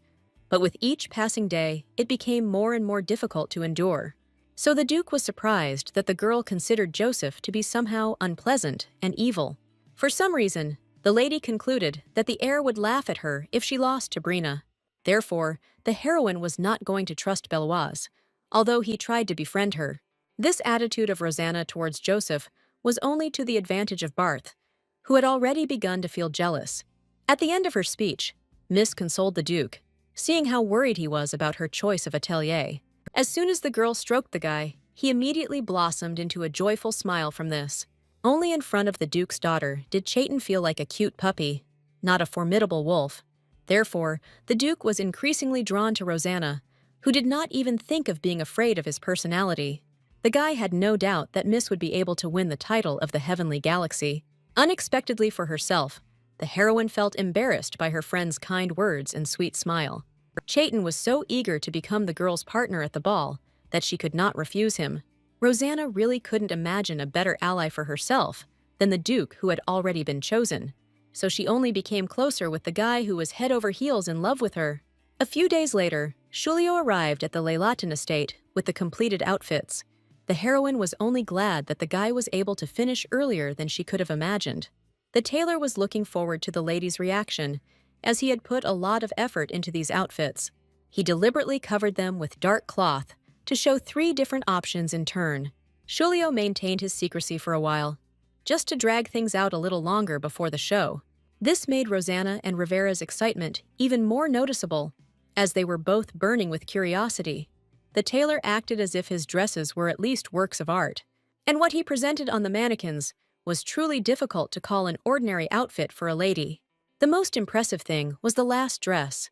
but with each passing day, it became more and more difficult to endure. So the Duke was surprised that the girl considered Joseph to be somehow unpleasant and evil. For some reason, the lady concluded that the heir would laugh at her if she lost to Brina. Therefore, the heroine was not going to trust Beloise, although he tried to befriend her. This attitude of Rosanna towards Joseph was only to the advantage of Barth, who had already begun to feel jealous. At the end of her speech, Miss consoled the Duke, seeing how worried he was about her choice of atelier. As soon as the girl stroked the guy, he immediately blossomed into a joyful smile from this. Only in front of the Duke's daughter did Chaitin feel like a cute puppy, not a formidable wolf. Therefore, the Duke was increasingly drawn to Rosanna, who did not even think of being afraid of his personality. The guy had no doubt that Miss would be able to win the title of the Heavenly Galaxy. Unexpectedly for herself, the heroine felt embarrassed by her friend's kind words and sweet smile. Chaitin was so eager to become the girl's partner at the ball that she could not refuse him. Rosanna really couldn't imagine a better ally for herself than the Duke who had already been chosen, so she only became closer with the guy who was head over heels in love with her. A few days later, Julio arrived at the Leilatin estate with the completed outfits. The heroine was only glad that the guy was able to finish earlier than she could have imagined. The tailor was looking forward to the lady's reaction, as he had put a lot of effort into these outfits. He deliberately covered them with dark cloth to show 3 different options in turn. Julio maintained his secrecy for a while, just to drag things out a little longer before the show. This made Rosanna and Rivera's excitement even more noticeable, as they were both burning with curiosity. The tailor acted as if his dresses were at least works of art, and what he presented on the mannequins was truly difficult to call an ordinary outfit for a lady. The most impressive thing was the last dress,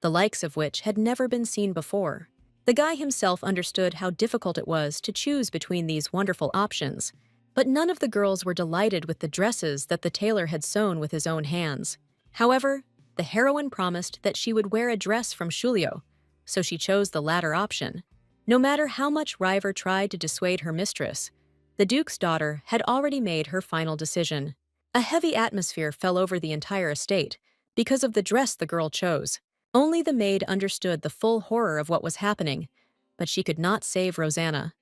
the likes of which had never been seen before. The guy himself understood how difficult it was to choose between these wonderful options, but none of the girls were delighted with the dresses that the tailor had sewn with his own hands. However, the heroine promised that she would wear a dress from Julio, so she chose the latter option. No matter how much River tried to dissuade her mistress, the Duke's daughter had already made her final decision. A heavy atmosphere fell over the entire estate because of the dress the girl chose. Only the maid understood the full horror of what was happening, but she could not save Rosanna.